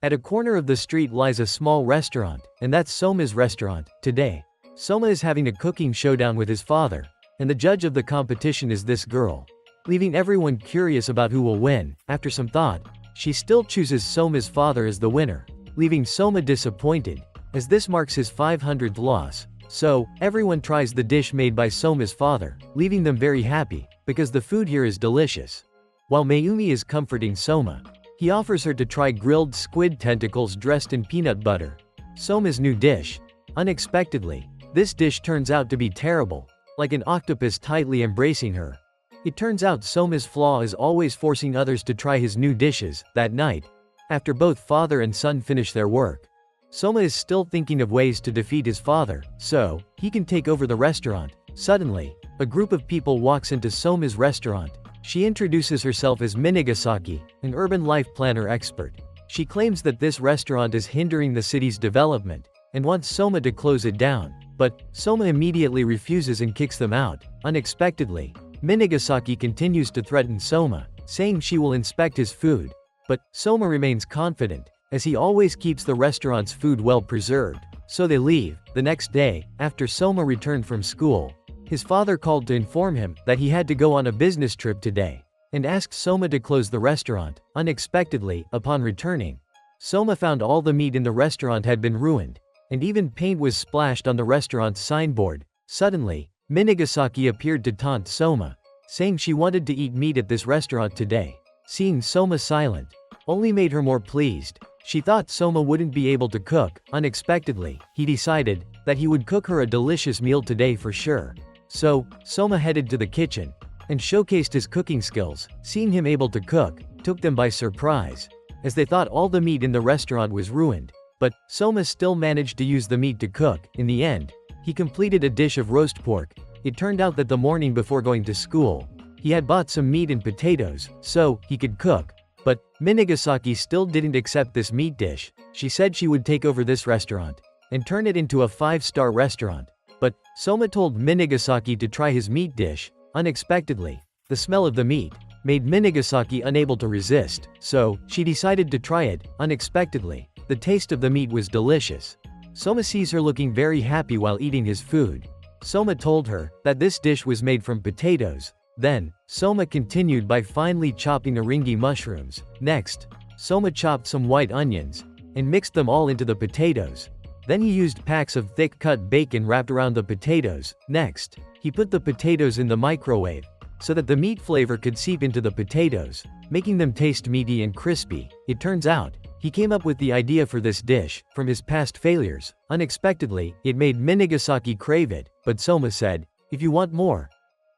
At a corner of the street lies a small restaurant, and that's Soma's restaurant. Today, Soma is having a cooking showdown with his father, and the judge of the competition is this girl. Leaving everyone curious about who will win, after some thought, she still chooses Soma's father as the winner, leaving Soma disappointed, as this marks his 500th loss. So, everyone tries the dish made by Soma's father, leaving them very happy, because the food here is delicious. While Mayumi is comforting Soma, he offers her to try grilled squid tentacles dressed in peanut butter, Soma's new dish. Unexpectedly, this dish turns out to be terrible, like an octopus tightly embracing her. It turns out Soma's flaw is always forcing others to try his new dishes. That night, after both father and son finish their work, Soma is still thinking of ways to defeat his father, so he can take over the restaurant. Suddenly, a group of people walks into Soma's restaurant. She introduces herself as Minagasaki, an urban life planner expert. She claims that this restaurant is hindering the city's development, and wants Soma to close it down. But Soma immediately refuses and kicks them out. Unexpectedly, Minagasaki continues to threaten Soma, saying she will inspect his food. But Soma remains confident, as he always keeps the restaurant's food well preserved. So they leave. The next day, after Soma returned from school, his father called to inform him that he had to go on a business trip today, and asked Soma to close the restaurant. Unexpectedly, upon returning, Soma found all the meat in the restaurant had been ruined, and even paint was splashed on the restaurant's signboard. Suddenly, Minagasaki appeared to taunt Soma, saying she wanted to eat meat at this restaurant today. Seeing Soma silent only made her more pleased. She thought Soma wouldn't be able to cook. Unexpectedly, he decided that he would cook her a delicious meal today for sure. So, Soma headed to the kitchen and showcased his cooking skills. Seeing him able to cook took them by surprise, as they thought all the meat in the restaurant was ruined. But Soma still managed to use the meat to cook. In the end, he completed a dish of roast pork. It turned out that the morning before going to school, he had bought some meat and potatoes, so he could cook. But Minagasaki still didn't accept this meat dish. She said she would take over this restaurant and turn it into a 5-star restaurant. But Soma told Minagasaki to try his meat dish. Unexpectedly, the smell of the meat made Minagasaki unable to resist, so she decided to try it. Unexpectedly, the taste of the meat was delicious. Soma sees her looking very happy while eating his food. Soma told her that this dish was made from potatoes. Then, Soma continued by finely chopping aringi mushrooms. Next, Soma chopped some white onions and mixed them all into the potatoes. Then he used packs of thick-cut bacon wrapped around the potatoes. Next, he put the potatoes in the microwave so that the meat flavor could seep into the potatoes, making them taste meaty and crispy. It turns out, he came up with the idea for this dish from his past failures. Unexpectedly, it made Minagasaki crave it, but Soma said, "If you want more,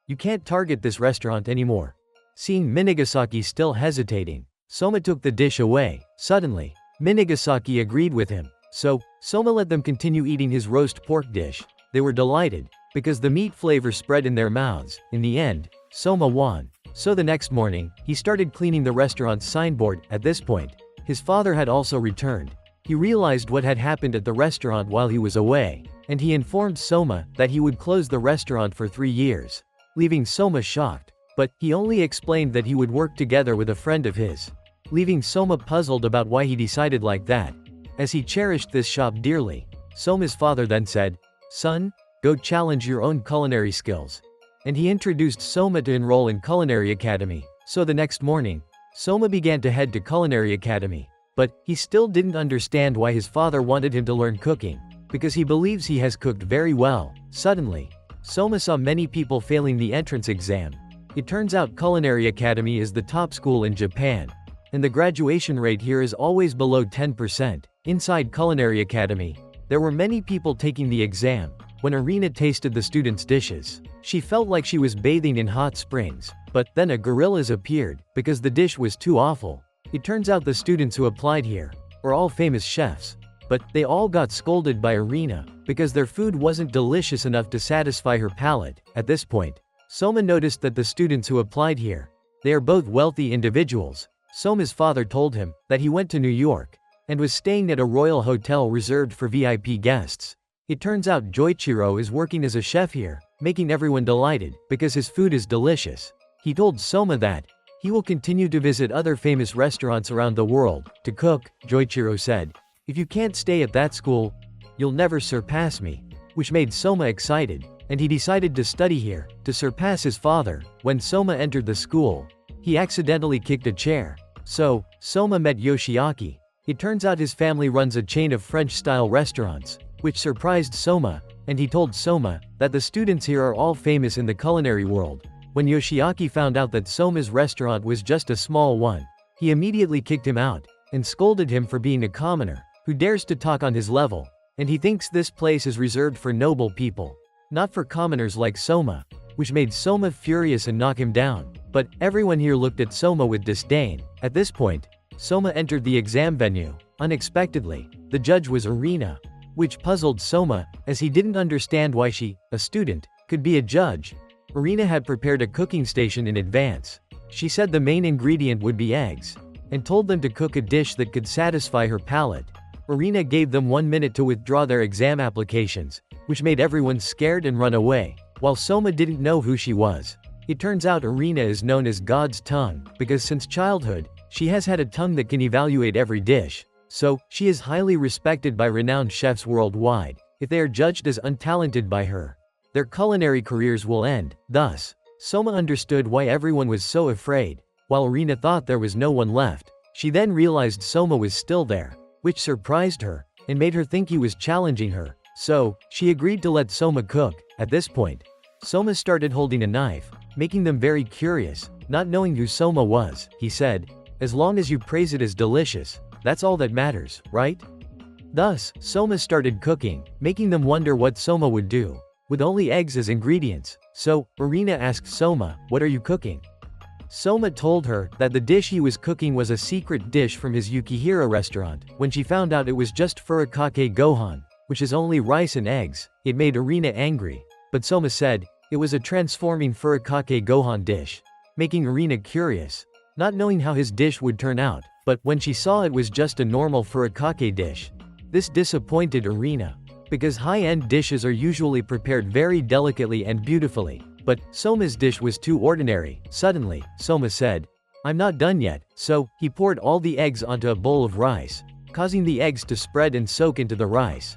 you can't target this restaurant anymore." Seeing Minagasaki still hesitating, Soma took the dish away. Suddenly, Minagasaki agreed with him. So, Soma let them continue eating his roast pork dish. They were delighted, because the meat flavor spread in their mouths. In the end, Soma won. So the next morning, he started cleaning the restaurant's signboard. At this point, his father had also returned. He realized what had happened at the restaurant while he was away, and he informed Soma that he would close the restaurant for 3 years, leaving Soma shocked. But he only explained that he would work together with a friend of his, leaving Soma puzzled about why he decided like that, as he cherished this shop dearly. Soma's father then said, "Son, go challenge your own culinary skills." And he introduced Soma to enroll in Culinary Academy. So the next morning, Soma began to head to Culinary Academy. But he still didn't understand why his father wanted him to learn cooking, because he believes he has cooked very well. Suddenly, Soma saw many people failing the entrance exam. It turns out Culinary Academy is the top school in Japan, and the graduation rate here is always below 10%. Inside Culinary Academy, there were many people taking the exam. When Arena tasted the students' dishes, she felt like she was bathing in hot springs. But then a gorillas appeared, because the dish was too awful. It turns out the students who applied here were all famous chefs. But they all got scolded by Arena, because their food wasn't delicious enough to satisfy her palate. At this point, Soma noticed that the students who applied here, they are both wealthy individuals. Soma's father told him that he went to New York and was staying at a royal hotel reserved for VIP guests. It turns out Joichiro is working as a chef here, making everyone delighted because his food is delicious. He told Soma that He will continue to visit other famous restaurants around the world to cook, Joichiro said. If you can't stay at that school, you'll never surpass me. Which made Soma excited, and he decided to study here, to surpass his father. When Soma entered the school, he accidentally kicked a chair. So, Soma met Yoshiaki. It turns out his family runs a chain of French-style restaurants, which surprised Soma, and he told Soma that the students here are all famous in the culinary world. When Yoshiaki found out that Soma's restaurant was just a small one, he immediately kicked him out, and scolded him for being a commoner, who dares to talk on his level, and he thinks this place is reserved for noble people, not for commoners like Soma, which made Soma furious and knock him down. But everyone here looked at Soma with disdain. At this point, Soma entered the exam venue. Unexpectedly, the judge was Irina, which puzzled Soma, as he didn't understand why she, a student, could be a judge. Irina had prepared a cooking station in advance. She said the main ingredient would be eggs, and told them to cook a dish that could satisfy her palate. Irina gave them 1 minute to withdraw their exam applications, which made everyone scared and run away, while Soma didn't know who she was. It turns out Irina is known as God's tongue, because since childhood, she has had a tongue that can evaluate every dish. So, she is highly respected by renowned chefs worldwide. If they are judged as untalented by her, their culinary careers will end. Thus, Soma understood why everyone was so afraid, while Irina thought there was no one left. She then realized Soma was still there, which surprised her, and made her think he was challenging her. So, she agreed to let Soma cook. At this point, Soma started holding a knife, making them very curious. Not knowing who Soma was, he said, "As long as you praise it as delicious, that's all that matters, right?" Thus, Soma started cooking, making them wonder what Soma would do, with only eggs as ingredients. So, Irina asked Soma, "What are you cooking?" Soma told her that the dish he was cooking was a secret dish from his Yukihira restaurant. When she found out it was just furikake gohan, which is only rice and eggs, it made Irina angry. But Soma said it was a transforming furikake gohan dish, making Irina curious, not knowing how his dish would turn out. But when she saw it was just a normal furikake dish, this disappointed Irina, because high-end dishes are usually prepared very delicately and beautifully. But Soma's dish was too ordinary. Suddenly, Soma said, "I'm not done yet." So, he poured all the eggs onto a bowl of rice, causing the eggs to spread and soak into the rice.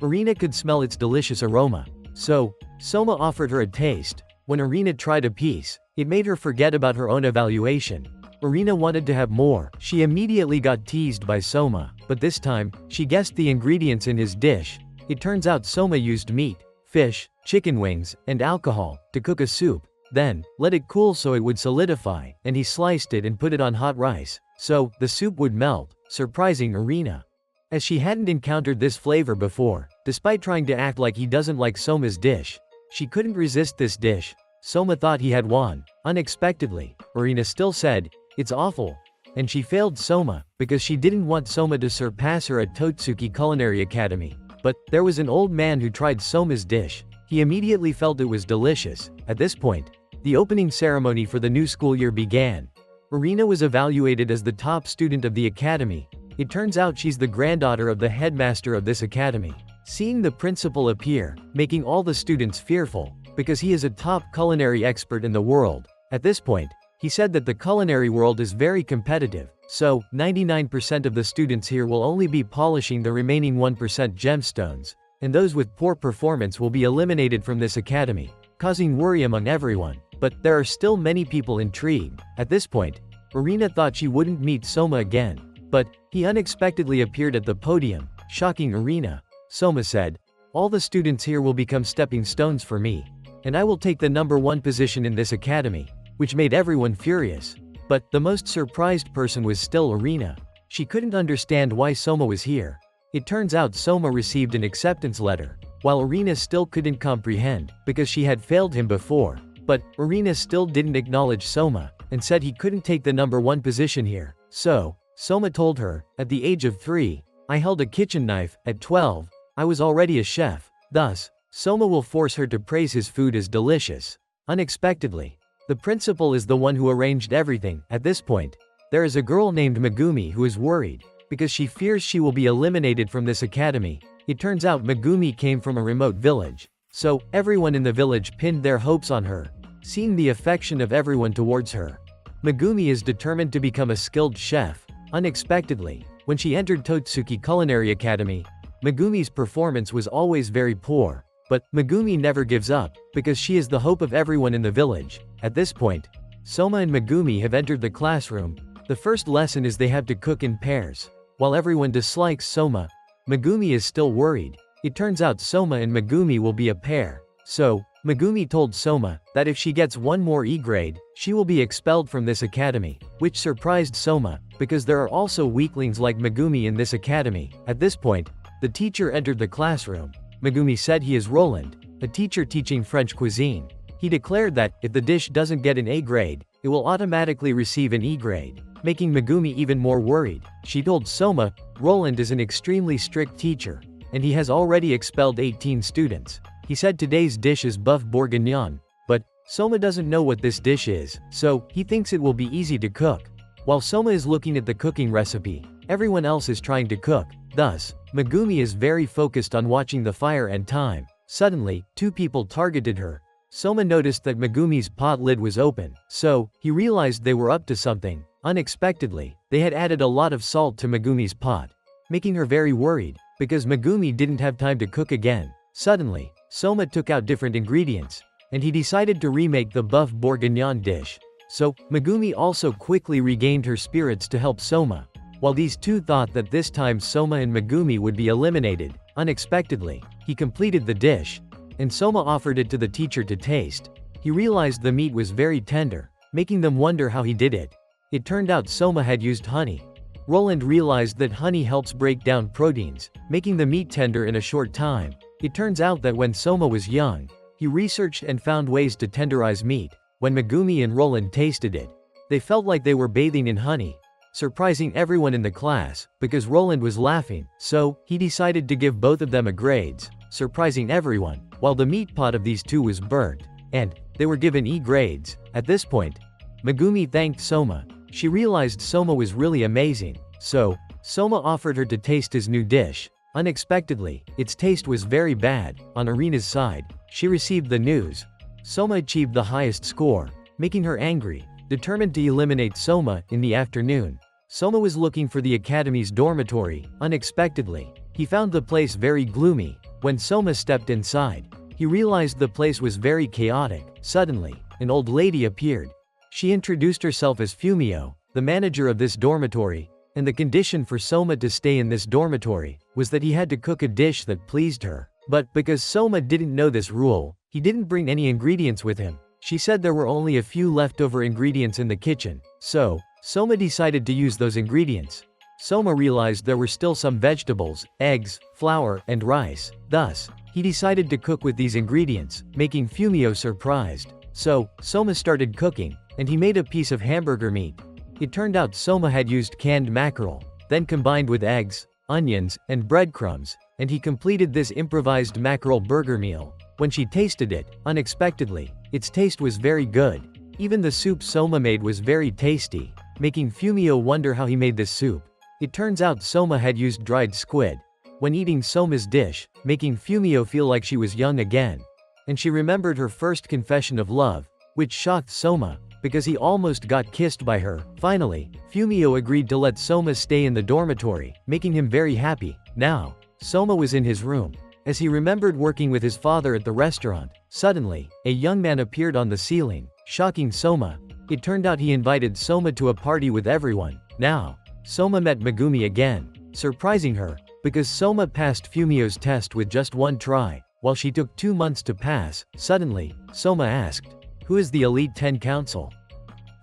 Irina could smell its delicious aroma. So, Soma offered her a taste. When Irina tried a piece, it made her forget about her own evaluation. Irina wanted to have more. She immediately got teased by Soma, but this time, she guessed the ingredients in his dish. It turns out Soma used meat, fish, chicken wings, and alcohol to cook a soup, then let it cool so it would solidify, and he sliced it and put it on hot rice, so the soup would melt, surprising Irina, as she hadn't encountered this flavor before. Despite trying to act like he doesn't like Soma's dish, she couldn't resist this dish. Soma thought he had won. Unexpectedly, Irina still said, "It's awful," and she failed Soma, because she didn't want Soma to surpass her at Totsuki Culinary Academy. But there was an old man who tried Soma's dish. He immediately felt it was delicious. At this point, the opening ceremony for the new school year began. Irina was evaluated as the top student of the academy. It turns out she's the granddaughter of the headmaster of this academy. Seeing the principal appear, making all the students fearful, because he is a top culinary expert in the world. At this point, he said that the culinary world is very competitive, so 99% of the students here will only be polishing the remaining 1% gemstones, and those with poor performance will be eliminated from this academy, causing worry among everyone. But there are still many people intrigued. At this point, Irina thought she wouldn't meet Soma again, but he unexpectedly appeared at the podium, shocking Irina. Soma said, "All the students here will become stepping stones for me, and I will take the #1 position in this academy," which made everyone furious. But the most surprised person was still Irina. She couldn't understand why Soma was here. It turns out Soma received an acceptance letter, while Irina still couldn't comprehend, because she had failed him before. But Irina still didn't acknowledge Soma, and said he couldn't take the #1 position here. So, Soma told her, "At the age of 3, I held a kitchen knife. At 12, I was already a chef." Thus, Soma will force her to praise his food as delicious. Unexpectedly, the principal is the one who arranged everything. At this point, there is a girl named Megumi who is worried, because she fears she will be eliminated from this academy. It turns out Megumi came from a remote village, so everyone in the village pinned their hopes on her. Seeing the affection of everyone towards her, Megumi is determined to become a skilled chef. Unexpectedly, when she entered Totsuki Culinary Academy, Megumi's performance was always very poor. But Megumi never gives up, because she is the hope of everyone in the village. At this point, Soma and Megumi have entered the classroom. The first lesson is they have to cook in pairs. While everyone dislikes Soma, Megumi is still worried. It turns out Soma and Megumi will be a pair. So, Megumi told Soma that if she gets one more E grade, she will be expelled from this academy, which surprised Soma, because there are also weaklings like Megumi in this academy. At this point, the teacher entered the classroom. Megumi said he is Roland, a teacher teaching French cuisine. He declared that, if the dish doesn't get an A grade, it will automatically receive an E grade, making Megumi even more worried. She told Soma, Roland is an extremely strict teacher, and he has already expelled 18 students. He said today's dish is boeuf bourguignon, but Soma doesn't know what this dish is, so he thinks it will be easy to cook. While Soma is looking at the cooking recipe, everyone else is trying to cook. Thus, Megumi is very focused on watching the fire and time. Suddenly, two people targeted her. Soma noticed that Megumi's pot lid was open, so he realized they were up to something. Unexpectedly, they had added a lot of salt to Megumi's pot, making her very worried, because Megumi didn't have time to cook again. Suddenly, Soma took out different ingredients, and he decided to remake the boeuf bourguignon dish. So, Megumi also quickly regained her spirits to help Soma. While these two thought that this time Soma and Megumi would be eliminated, unexpectedly, he completed the dish, and Soma offered it to the teacher to taste. He realized the meat was very tender, making them wonder how he did it. It turned out Soma had used honey. Roland realized that honey helps break down proteins, making the meat tender in a short time. It turns out that when Soma was young, he researched and found ways to tenderize meat. When Megumi and Roland tasted it, they felt like they were bathing in honey, surprising everyone in the class, because Roland was laughing, so he decided to give both of them a grades, surprising everyone, while the meat pot of these two was burnt, and they were given E grades. At this point, Megumi thanked Soma. She realized Soma was really amazing, so Soma offered her to taste his new dish. Unexpectedly, its taste was very bad. On Arena's side, she received the news. Soma achieved the highest score, making her angry. Determined to eliminate Soma, in the afternoon, Soma was looking for the academy's dormitory. Unexpectedly, he found the place very gloomy. When Soma stepped inside, he realized the place was very chaotic. Suddenly, an old lady appeared. She introduced herself as Fumio, the manager of this dormitory, and the condition for Soma to stay in this dormitory was that he had to cook a dish that pleased her. But because Soma didn't know this rule, he didn't bring any ingredients with him. She said there were only a few leftover ingredients in the kitchen, so Soma decided to use those ingredients. Soma realized there were still some vegetables, eggs, flour, and rice. Thus, he decided to cook with these ingredients, making Fumio surprised. So, Soma started cooking, and he made a piece of hamburger meat. It turned out Soma had used canned mackerel, then combined with eggs, onions, and breadcrumbs, and he completed this improvised mackerel burger meal. When she tasted it, unexpectedly, its taste was very good. Even the soup Soma made was very tasty, making Fumio wonder how he made this soup. It turns out Soma had used dried squid when eating Soma's dish, making Fumio feel like she was young again. And she remembered her first confession of love, which shocked Soma, because he almost got kissed by her. Finally, Fumio agreed to let Soma stay in the dormitory, making him very happy. Now, Soma was in his room. As he remembered working with his father at the restaurant, suddenly, a young man appeared on the ceiling, shocking Soma. It turned out he invited Soma to a party with everyone. Now, Soma met Megumi again, surprising her, because Soma passed Fumio's test with just one try, while she took 2 months to pass. Suddenly, Soma asked, "Who is the Elite 10 Council?"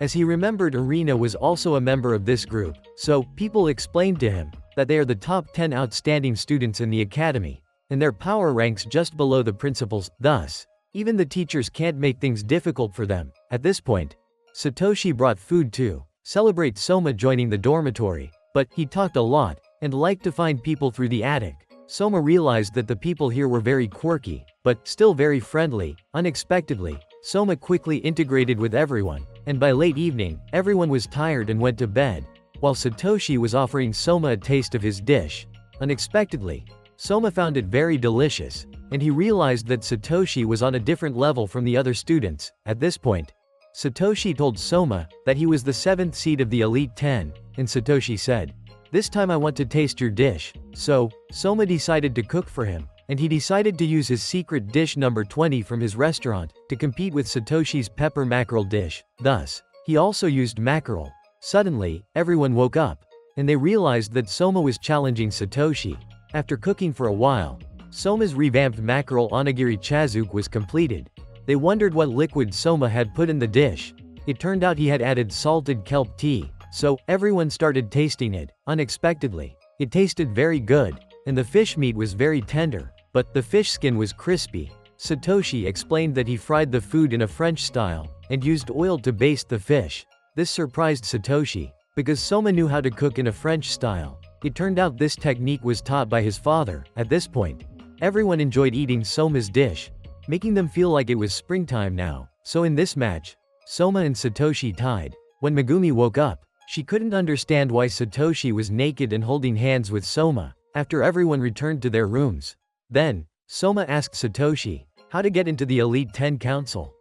As he remembered Arena was also a member of this group, so people explained to him that they are the top 10 outstanding students in the academy, and their power ranks just below the principals. Thus, even the teachers can't make things difficult for them. At this point, Satoshi brought food to celebrate Soma joining the dormitory, but he talked a lot and liked to find people through the attic. Soma realized that the people here were very quirky, but still very friendly. Unexpectedly, Soma quickly integrated with everyone, and by late evening, everyone was tired and went to bed, while Satoshi was offering Soma a taste of his dish. Unexpectedly, Soma found it very delicious, and he realized that Satoshi was on a different level from the other students. At this point, Satoshi told Soma that he was the 7th seed of the Elite 10, and Satoshi said, "This time I want to taste your dish." So, Soma decided to cook for him, and he decided to use his secret dish number 20 from his restaurant to compete with Satoshi's pepper mackerel dish. Thus, he also used mackerel. Suddenly, everyone woke up, and they realized that Soma was challenging Satoshi. After cooking for a while, Soma's revamped mackerel onigiri chazuke was completed. They wondered what liquid Soma had put in the dish. It turned out he had added salted kelp tea, so everyone started tasting it. Unexpectedly, it tasted very good, and the fish meat was very tender, but the fish skin was crispy. Satoshi explained that he fried the food in a French style, and used oil to baste the fish. This surprised Satoshi, because Soma knew how to cook in a French style. It turned out this technique was taught by his father. At this point, everyone enjoyed eating Soma's dish, making them feel like it was springtime now. So in this match, Soma and Satoshi tied. When Megumi woke up, she couldn't understand why Satoshi was naked and holding hands with Soma, after everyone returned to their rooms. Then, Soma asked Satoshi how to get into the Elite 10 Council.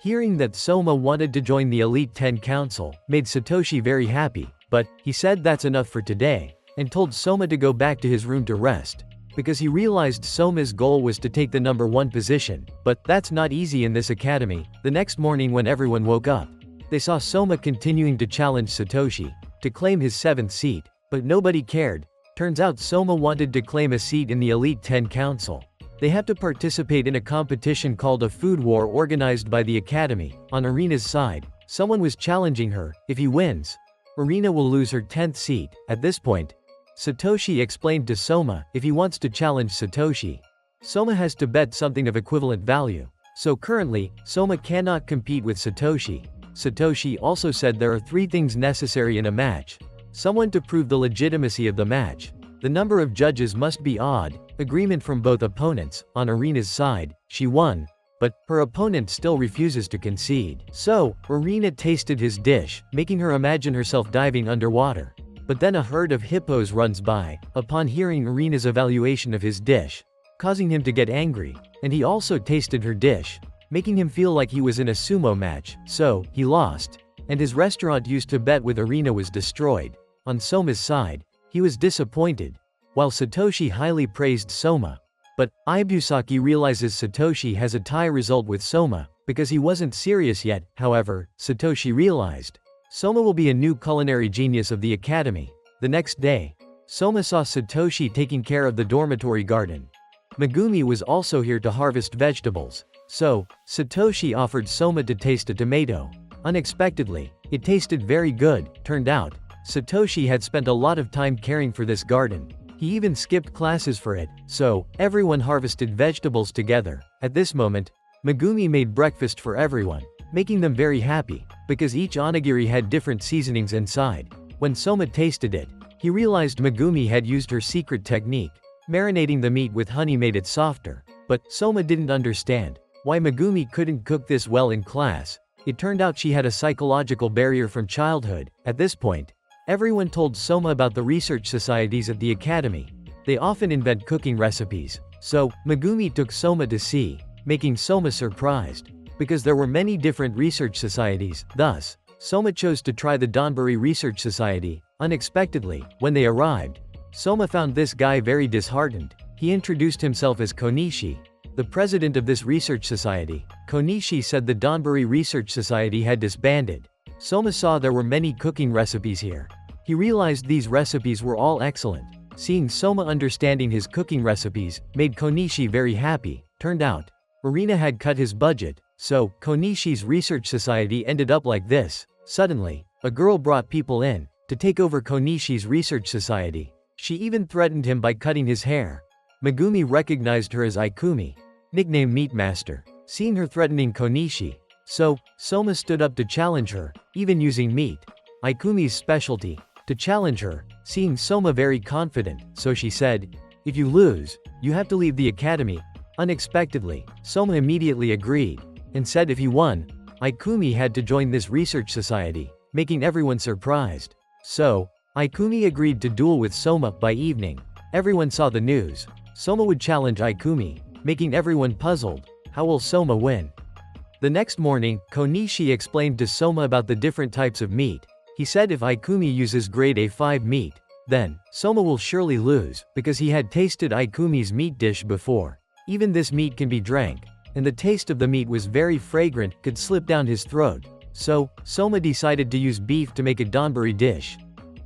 Hearing that Soma wanted to join the Elite 10 Council made Satoshi very happy, but he said that's enough for today, and told Soma to go back to his room to rest, because he realized Soma's goal was to take the number 1 position, but that's not easy in this academy. The next morning when everyone woke up, they saw Soma continuing to challenge Satoshi to claim his 7th seat, but nobody cared. Turns out Soma wanted to claim a seat in the Elite 10 Council. They have to participate in a competition called a food war organized by the academy. On Irina's side, someone was challenging her. If he wins, Irina will lose her 10th seat. At this point, Satoshi explained to Soma if he wants to challenge Satoshi, Soma has to bet something of equivalent value. So currently, Soma cannot compete with Satoshi. Satoshi also said there are 3 things necessary in a match. Someone to prove the legitimacy of the match. The number of judges must be odd. Agreement from both opponents. On Irina's side, she won, but her opponent still refuses to concede. So, Irina tasted his dish, making her imagine herself diving underwater. But then a herd of hippos runs by, upon hearing Irina's evaluation of his dish, causing him to get angry, and he also tasted her dish, making him feel like he was in a sumo match. So, he lost, and his restaurant used to bet with Irina was destroyed. On Soma's side, he was disappointed, while Satoshi highly praised Soma. But Ibusaki realizes Satoshi has a tie result with Soma, because he wasn't serious yet. However, Satoshi realized Soma will be a new culinary genius of the academy. The next day, Soma saw Satoshi taking care of the dormitory garden. Megumi was also here to harvest vegetables. So, Satoshi offered Soma to taste a tomato. Unexpectedly, it tasted very good. Turned out, Satoshi had spent a lot of time caring for this garden. He even skipped classes for it. So, everyone harvested vegetables together. At this moment, Megumi made breakfast for everyone, making them very happy, because each onigiri had different seasonings inside. When Soma tasted it, he realized Megumi had used her secret technique. Marinating the meat with honey made it softer. But Soma didn't understand why Megumi couldn't cook this well in class. It turned out she had a psychological barrier from childhood. At this point, everyone told Soma about the research societies at the academy. They often invent cooking recipes. So, Megumi took Soma to see, making Soma surprised, because there were many different research societies. Thus, Soma chose to try the Donburi Research Society. Unexpectedly, when they arrived, Soma found this guy very disheartened. He introduced himself as Konishi, the president of this research society. Konishi said the Donburi Research Society had disbanded. Soma saw there were many cooking recipes here. He realized these recipes were all excellent. Seeing Soma understanding his cooking recipes made Konishi very happy. Turned out, Irina had cut his budget, so Konishi's research society ended up like this. Suddenly, a girl brought people in to take over Konishi's research society. She even threatened him by cutting his hair. Megumi recognized her as Ikumi, nicknamed Meatmaster. Seeing her threatening Konishi, so Soma stood up to challenge her, even using meat, Ikumi's specialty, to challenge her. Seeing Soma very confident, so she said, "If you lose, you have to leave the academy." Unexpectedly, Soma immediately agreed, and said if he won, Ikumi had to join this research society, making everyone surprised. So, Ikumi agreed to duel with Soma. By evening, everyone saw the news. Soma would challenge Ikumi, making everyone puzzled. How will Soma win? The next morning, Konishi explained to Soma about the different types of meat. He said if Ikumi uses grade A5 meat, then Soma will surely lose, because he had tasted Ikumi's meat dish before. Even this meat can be drank, and the taste of the meat was very fragrant, could slip down his throat. So, Soma decided to use beef to make a donburi dish,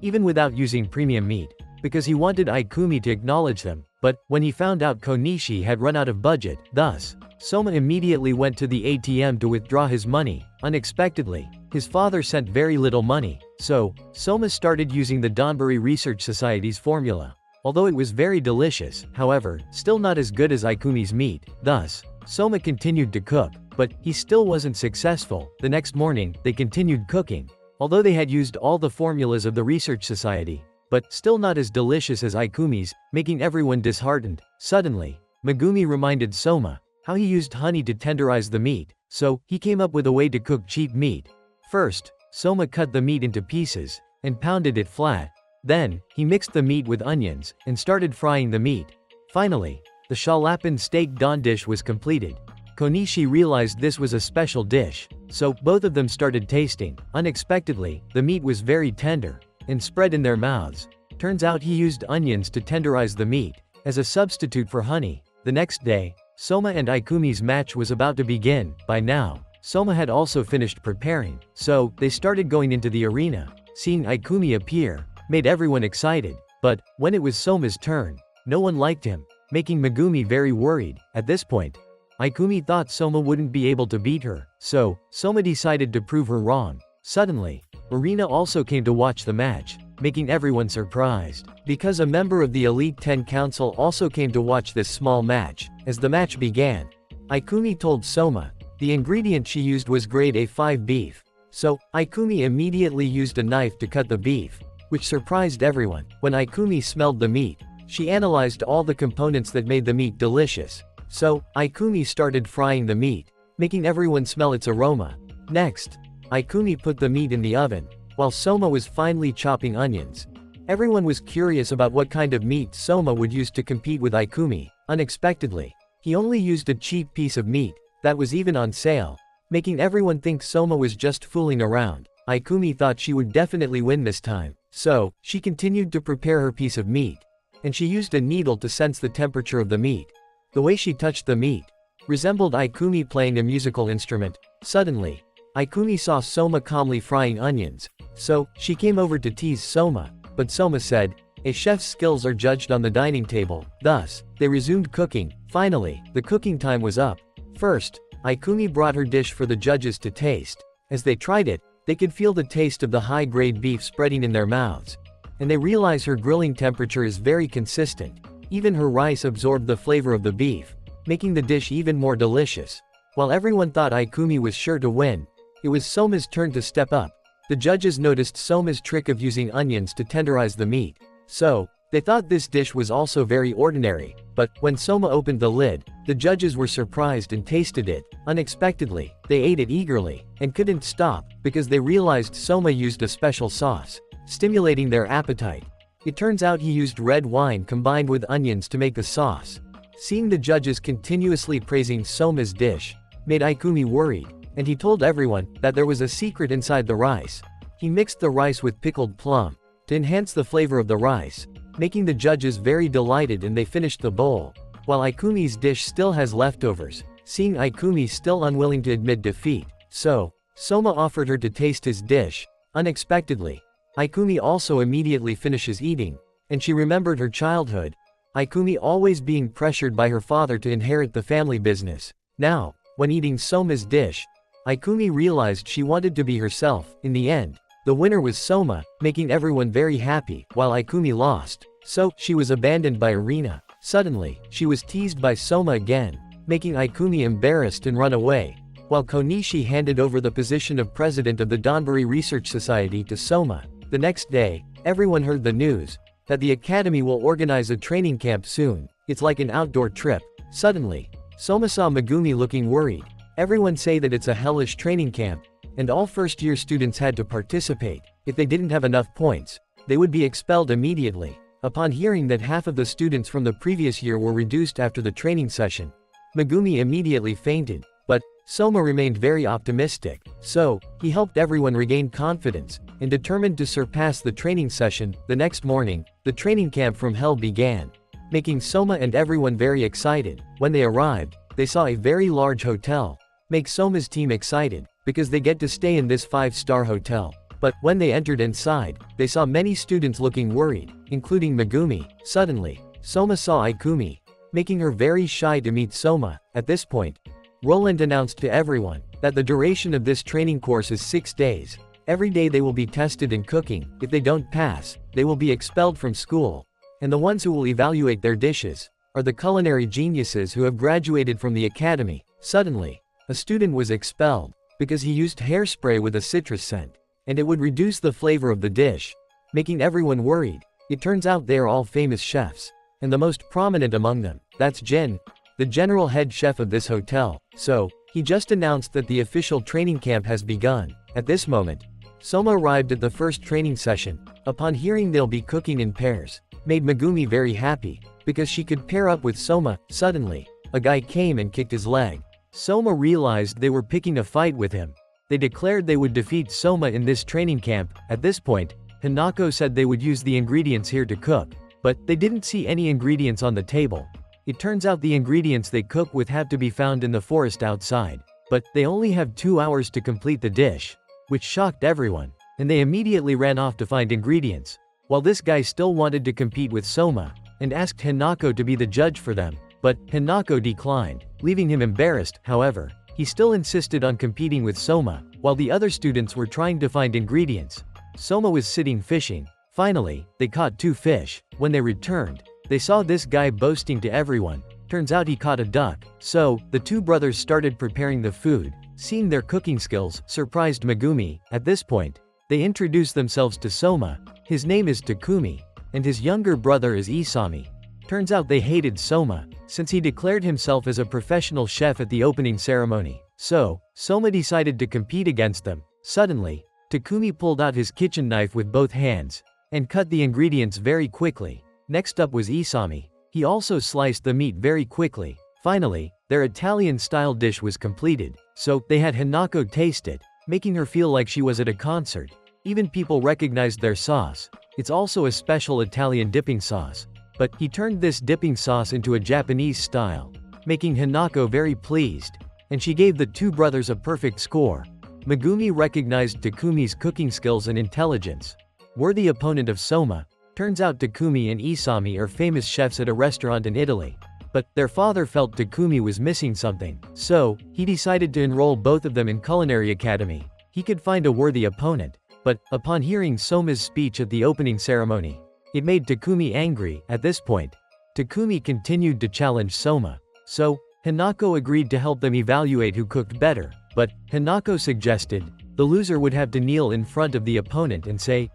even without using premium meat, because he wanted Ikumi to acknowledge them. But when he found out Konishi had run out of budget, thus, Soma immediately went to the ATM to withdraw his money. Unexpectedly, his father sent very little money, so Soma started using the Donburi Research Society's formula. Although it was very delicious, however, still not as good as Ikumi's meat. Thus, Soma continued to cook, but he still wasn't successful. The next morning, they continued cooking. Although they had used all the formulas of the Research Society, but still not as delicious as Ikumi's, making everyone disheartened. Suddenly, Megumi reminded Soma how he used honey to tenderize the meat, so he came up with a way to cook cheap meat. First, Soma cut the meat into pieces and pounded it flat. Then, he mixed the meat with onions and started frying the meat. Finally, the Shalapan steak don dish was completed. Konishi realized this was a special dish, so both of them started tasting. Unexpectedly, the meat was very tender and spread in their mouths. Turns out he used onions to tenderize the meat as a substitute for honey. The next day, Soma and Ikumi's match was about to begin. By now, Soma had also finished preparing, so they started going into the arena. Seeing Ikumi appear made everyone excited, but when it was Soma's turn, no one liked him, making Megumi very worried. At this point, Ikumi thought Soma wouldn't be able to beat her, so Soma decided to prove her wrong. Suddenly, Irina also came to watch the match, making everyone surprised, because a member of the Elite 10 Council also came to watch this small match. As the match began, Ikumi told Soma the ingredient she used was grade A5 beef, so Ikumi immediately used a knife to cut the beef, which surprised everyone. When Ikumi smelled the meat, she analyzed all the components that made the meat delicious. So, Ikumi started frying the meat, making everyone smell its aroma. Next, Ikumi put the meat in the oven, while Soma was finely chopping onions. Everyone was curious about what kind of meat Soma would use to compete with Ikumi. Unexpectedly, he only used a cheap piece of meat that was even on sale, making everyone think Soma was just fooling around. Ikumi thought she would definitely win this time, so she continued to prepare her piece of meat, and she used a needle to sense the temperature of the meat. The way she touched the meat resembled Ikumi playing a musical instrument. Suddenly, Ikumi saw Soma calmly frying onions, so she came over to tease Soma, but Soma said, "A chef's skills are judged on the dining table." Thus, they resumed cooking. Finally, the cooking time was up. First, Ikumi brought her dish for the judges to taste. As they tried it, they could feel the taste of the high-grade beef spreading in their mouths, and they realized her grilling temperature is very consistent. Even her rice absorbed the flavor of the beef, making the dish even more delicious. While everyone thought Ikumi was sure to win, it was Soma's turn to step up. The judges noticed Soma's trick of using onions to tenderize the meat, so they thought this dish was also very ordinary. But when Soma opened the lid, the judges were surprised and tasted it. Unexpectedly, they ate it eagerly and couldn't stop because they realized Soma used a special sauce, stimulating their appetite. It turns out he used red wine combined with onions to make the sauce. Seeing the judges continuously praising Soma's dish made Ikumi worried, and he told everyone that there was a secret inside the rice. He mixed the rice with pickled plum to enhance the flavor of the rice, making the judges very delighted, and they finished the bowl. While Ikumi's dish still has leftovers, seeing Ikumi still unwilling to admit defeat, so Soma offered her to taste his dish. Unexpectedly, Ikumi also immediately finishes eating, and she remembered her childhood. Ikumi always being pressured by her father to inherit the family business. Now, when eating Soma's dish, Ikumi realized she wanted to be herself. In the end, the winner was Soma, making everyone very happy, while Ikumi lost, so she was abandoned by Irina. Suddenly, she was teased by Soma again, making Ikumi embarrassed and run away, while Konishi handed over the position of president of the Donburi Research Society to Soma. The next day, everyone heard the news that the academy will organize a training camp soon. It's like an outdoor trip. Suddenly, Soma saw Megumi looking worried. Everyone say that it's a hellish training camp, and all first-year students had to participate. If they didn't have enough points, they would be expelled immediately. Upon hearing that half of the students from the previous year were reduced after the training session, Megumi immediately fainted, but Soma remained very optimistic, so he helped everyone regain confidence, and determined to surpass the training session. The next morning, the training camp from hell began, making Soma and everyone very excited. When they arrived, they saw a very large hotel. Make Soma's team excited, because they get to stay in this 5-star hotel. But when they entered inside, they saw many students looking worried, including Megumi. Suddenly, Soma saw Ikumi, making her very shy to meet Soma. At this point, Roland announced to everyone that the duration of this training course is 6 days. Every day they will be tested in cooking. If they don't pass, they will be expelled from school. And the ones who will evaluate their dishes are the culinary geniuses who have graduated from the academy. Suddenly, a student was expelled because he used hairspray with a citrus scent, and it would reduce the flavor of the dish, making everyone worried. It turns out they are all famous chefs, and the most prominent among them, that's Jin, the general head chef of this hotel. So, he just announced that the official training camp has begun. At this moment, Soma arrived at the first training session. Upon hearing they'll be cooking in pairs, made Megumi very happy, because she could pair up with Soma. Suddenly, a guy came and kicked his leg. Soma realized they were picking a fight with him. They declared they would defeat Soma in this training camp. At this point, Hanako said they would use the ingredients here to cook, but they didn't see any ingredients on the table. It turns out the ingredients they cook with have to be found in the forest outside, but they only have 2 hours to complete the dish, which shocked everyone, and they immediately ran off to find ingredients, while this guy still wanted to compete with Soma, and asked Hanako to be the judge for them, but Hanako declined, leaving him embarrassed. However, he still insisted on competing with Soma, while the other students were trying to find ingredients. Soma was sitting fishing. Finally, they caught 2 fish. When they returned, they saw this guy boasting to everyone. Turns out he caught a duck. So, the 2 brothers started preparing the food. Seeing their cooking skills surprised Megumi. At this point, they introduced themselves to Soma. His name is Takumi, and his younger brother is Isami. Turns out they hated Soma, since he declared himself as a professional chef at the opening ceremony. So, Soma decided to compete against them. Suddenly, Takumi pulled out his kitchen knife with both hands, and cut the ingredients very quickly. Next up was Isami. He also sliced the meat very quickly. Finally, their Italian-style dish was completed, so they had Hanako taste it, making her feel like she was at a concert. Even people recognized their sauce. It's also a special Italian dipping sauce. But he turned this dipping sauce into a Japanese style, making Hanako very pleased, and she gave the 2 brothers a perfect score. Megumi recognized Takumi's cooking skills and intelligence. Worthy opponent of Soma. Turns out Takumi and Isami are famous chefs at a restaurant in Italy. But their father felt Takumi was missing something, so he decided to enroll both of them in Culinary Academy. He could find a worthy opponent. But, upon hearing Soma's speech at the opening ceremony, it made Takumi angry. At this point, Takumi continued to challenge Soma. So, Hanako agreed to help them evaluate who cooked better. But, Hanako suggested, the loser would have to kneel in front of the opponent and say,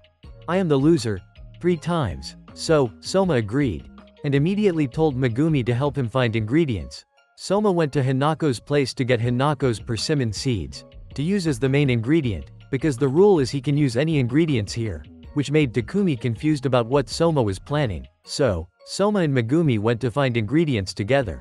"I am the loser," 3 times. So, Soma agreed, and immediately told Megumi to help him find ingredients. Soma went to Hanako's place to get Hanako's persimmon seeds, to use as the main ingredient, because the rule is he can use any ingredients here, which made Takumi confused about what Soma was planning. So, Soma and Megumi went to find ingredients together,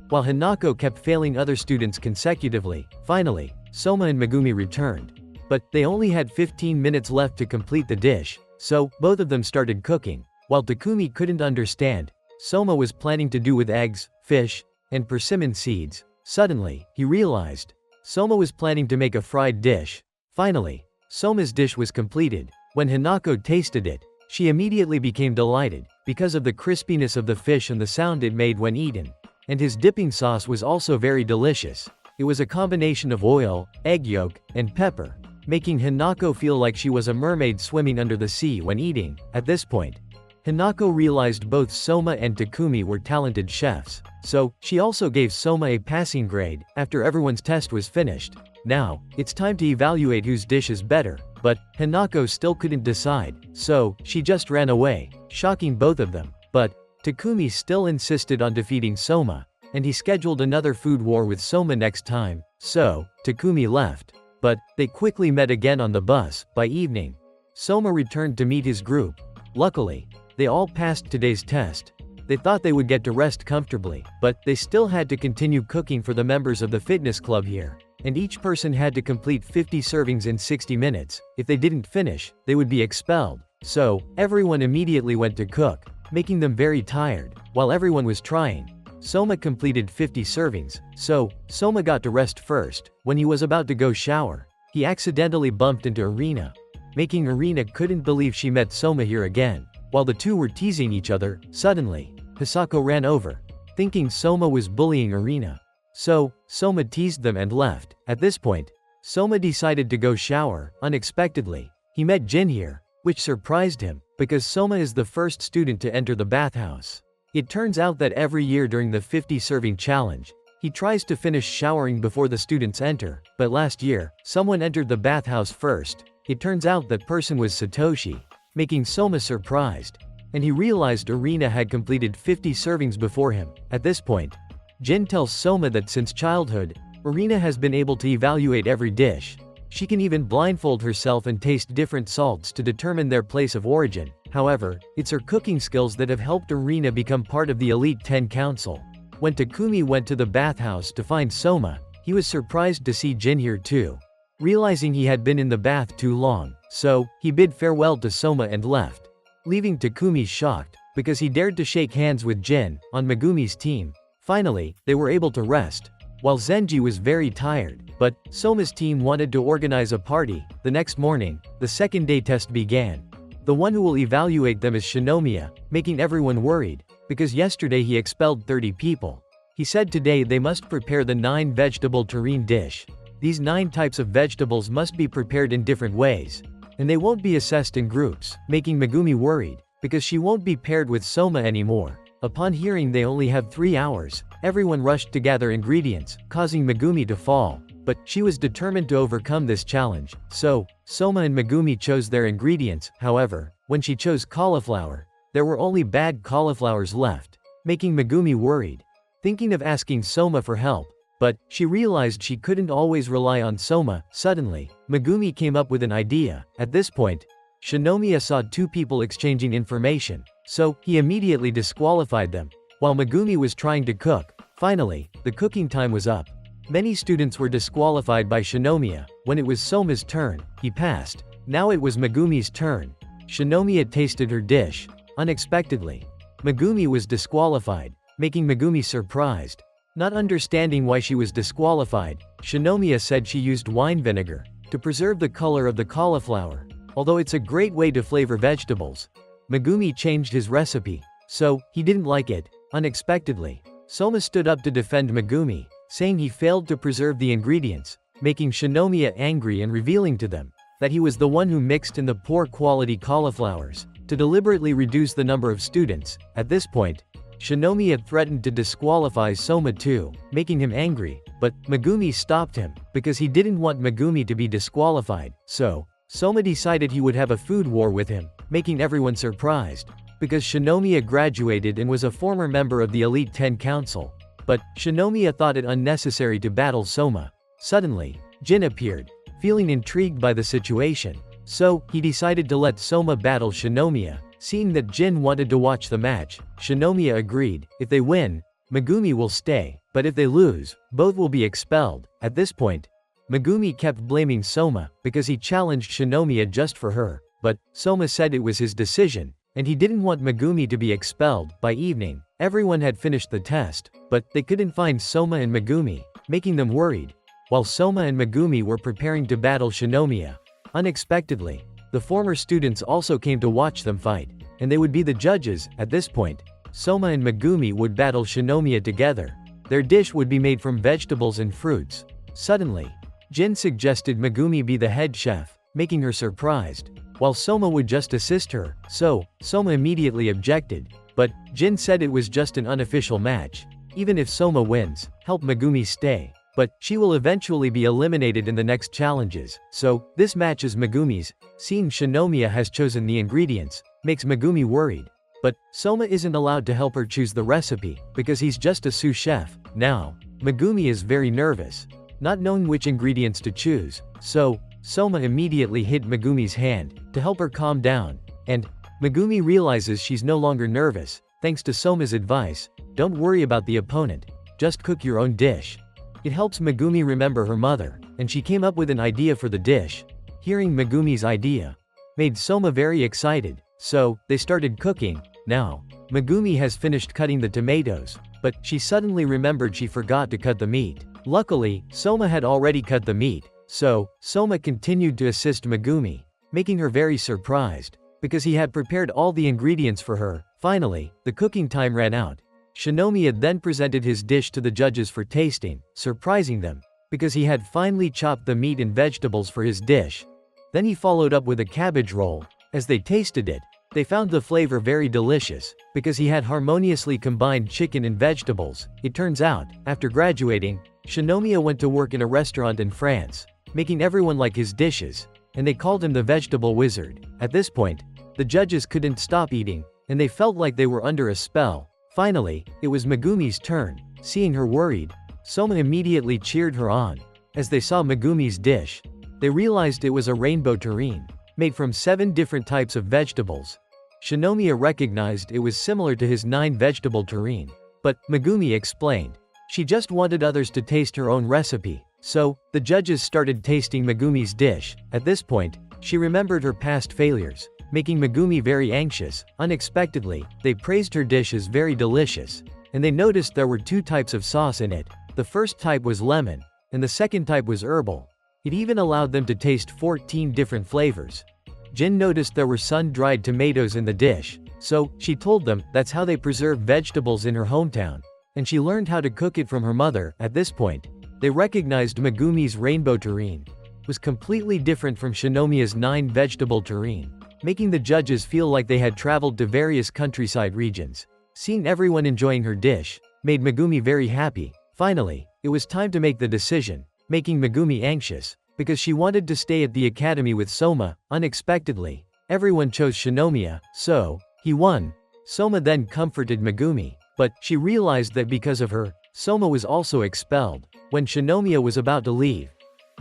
while Hanako kept failing other students consecutively. Finally, Soma and Megumi returned. But, they only had 15 minutes left to complete the dish, so, both of them started cooking. While Takumi couldn't understand, Soma was planning to do with eggs, fish, and persimmon seeds. Suddenly, he realized, Soma was planning to make a fried dish. Finally, Soma's dish was completed. When Hanako tasted it, she immediately became delighted, because of the crispiness of the fish and the sound it made when eaten. And his dipping sauce was also very delicious. It was a combination of oil, egg yolk, and pepper, making Hanako feel like she was a mermaid swimming under the sea when eating. At this point, Hanako realized both Soma and Takumi were talented chefs, so she also gave Soma a passing grade after everyone's test was finished. Now, it's time to evaluate whose dish is better, but Hanako still couldn't decide, so she just ran away, shocking both of them. But Takumi still insisted on defeating Soma, and he scheduled another food war with Soma next time. So, Takumi left. But they quickly met again on the bus. By evening, Soma returned to meet his group. Luckily, they all passed today's test. They thought they would get to rest comfortably, but they still had to continue cooking for the members of the fitness club here. and each person had to complete 50 servings in 60 minutes. If they didn't finish, they would be expelled. So, everyone immediately went to cook, making them very tired. While everyone was trying, Soma completed 50 servings, so Soma got to rest first. When he was about to go shower, he accidentally bumped into Irina, making Irina couldn't believe she met Soma here again. While the two were teasing each other, suddenly, Hisako ran over, thinking Soma was bullying Irina. So, Soma teased them and left. At this point, Soma decided to go shower. Unexpectedly, he met Jin here, which surprised him, because Soma is the first student to enter the bathhouse. It turns out that every year during the 50 serving challenge, he tries to finish showering before the students enter, but last year, someone entered the bathhouse first. It turns out that person was Satoshi, making Soma surprised, and he realized Irina had completed 50 servings before him. At this point, Jin tells Soma that since childhood, Irina has been able to evaluate every dish. She can even blindfold herself and taste different salts to determine their place of origin. However, it's her cooking skills that have helped Irina become part of the Elite 10 Council. When Takumi went to the bathhouse to find Soma, he was surprised to see Jin here too, realizing he had been in the bath too long, so he bid farewell to Soma and left, leaving Takumi shocked, because he dared to shake hands with Jin on Megumi's team. Finally, they were able to rest, while Zenji was very tired, but Soma's team wanted to organize a party. The next morning, the second day test began. The one who will evaluate them is Shinomia, making everyone worried, because yesterday he expelled 30 people. He said today they must prepare the 9 vegetable terrine dish. These 9 types of vegetables must be prepared in different ways, and they won't be assessed in groups, making Megumi worried, because she won't be paired with Soma anymore. Upon hearing they only have 3 hours, everyone rushed to gather ingredients, causing Megumi to fall. But she was determined to overcome this challenge, so Soma and Megumi chose their ingredients. However, when she chose cauliflower, there were only bad cauliflowers left, making Megumi worried, thinking of asking Soma for help. But she realized she couldn't always rely on Soma. Suddenly, Megumi came up with an idea. At this point, Shinomiya saw 2 people exchanging information, so he immediately disqualified them, while Megumi was trying to cook. Finally, the cooking time was up. Many students were disqualified by Shinomiya. When it was Soma's turn, he passed. Now it was Megumi's turn. Shinomiya tasted her dish. Unexpectedly, Megumi was disqualified, making Megumi surprised. Not understanding why she was disqualified, Shinomiya said she used wine vinegar to preserve the color of the cauliflower. Although it's a great way to flavor vegetables, Megumi changed his recipe, so he didn't like it. Unexpectedly, Soma stood up to defend Megumi, saying he failed to preserve the ingredients, making Shinomiya angry and revealing to them that he was the one who mixed in the poor quality cauliflowers to deliberately reduce the number of students. At this point, Shinomiya threatened to disqualify Soma too, making him angry, but Megumi stopped him, because he didn't want Megumi to be disqualified. So, Soma decided he would have a food war with him, making everyone surprised, because Shinomiya graduated and was a former member of the Elite 10 Council. But Shinomiya thought it unnecessary to battle Soma. Suddenly, Jin appeared, feeling intrigued by the situation. So, he decided to let Soma battle Shinomiya. Seeing that Jin wanted to watch the match, Shinomiya agreed. If they win, Megumi will stay, but if they lose, both will be expelled. At this point, Megumi kept blaming Soma, because he challenged Shinomiya just for her. But Soma said it was his decision, and he didn't want Megumi to be expelled. By evening, everyone had finished the test, but they couldn't find Soma and Megumi, making them worried. While Soma and Megumi were preparing to battle Shinomiya, unexpectedly, the former students also came to watch them fight, and they would be the judges. At this point, Soma and Megumi would battle Shinomiya together. Their dish would be made from vegetables and fruits. Suddenly, Jin suggested Megumi be the head chef, making her surprised, while Soma would just assist her. So, Soma immediately objected, but Jin said it was just an unofficial match. Even if Soma wins, help Megumi stay. But she will eventually be eliminated in the next challenges, so this match is Megumi's. Seeing Shinomiya has chosen the ingredients makes Megumi worried. But Soma isn't allowed to help her choose the recipe, because he's just a sous chef. Now, Megumi is very nervous, not knowing which ingredients to choose, so Soma immediately hit Megumi's hand to help her calm down, and Megumi realizes she's no longer nervous, thanks to Soma's advice. Don't worry about the opponent, just cook your own dish. It helps Megumi remember her mother, and she came up with an idea for the dish. Hearing Megumi's idea made Soma very excited, so they started cooking. Now, Megumi has finished cutting the tomatoes, but she suddenly remembered she forgot to cut the meat. Luckily, Soma had already cut the meat, so Soma continued to assist Megumi, making her very surprised, because he had prepared all the ingredients for her. Finally, the cooking time ran out. Shinomia then presented his dish to the judges for tasting, surprising them, because he had finely chopped the meat and vegetables for his dish. Then he followed up with a cabbage roll. As they tasted it, they found the flavor very delicious, because he had harmoniously combined chicken and vegetables. It turns out, after graduating, Shinomia went to work in a restaurant in France, making everyone like his dishes, and they called him the vegetable wizard. At this point, the judges couldn't stop eating, and they felt like they were under a spell. Finally, it was Megumi's turn. Seeing her worried, Soma immediately cheered her on. As they saw Megumi's dish, they realized it was a rainbow terrine, made from 7 different types of vegetables. Shinomia recognized it was similar to his 9-vegetable terrine. But, Megumi explained, she just wanted others to taste her own recipe. So, the judges started tasting Megumi's dish. At this point, she remembered her past failures, making Megumi very anxious. Unexpectedly, they praised her dish as very delicious, and they noticed there were 2 types of sauce in it. The first type was lemon, and the second type was herbal. It even allowed them to taste 14 different flavors. Jin noticed there were sun-dried tomatoes in the dish, so she told them that's how they preserve vegetables in her hometown, and she learned how to cook it from her mother. At this point, they recognized Megumi's rainbow terrine was completely different from Shinomiya's 9-vegetable terrine, making the judges feel like they had traveled to various countryside regions. Seeing everyone enjoying her dish made Megumi very happy. Finally, it was time to make the decision, making Megumi anxious, because she wanted to stay at the academy with Soma. Unexpectedly, everyone chose Shinomiya, so he won. Soma then comforted Megumi, but she realized that because of her, Soma was also expelled. When Shinomiya was about to leave,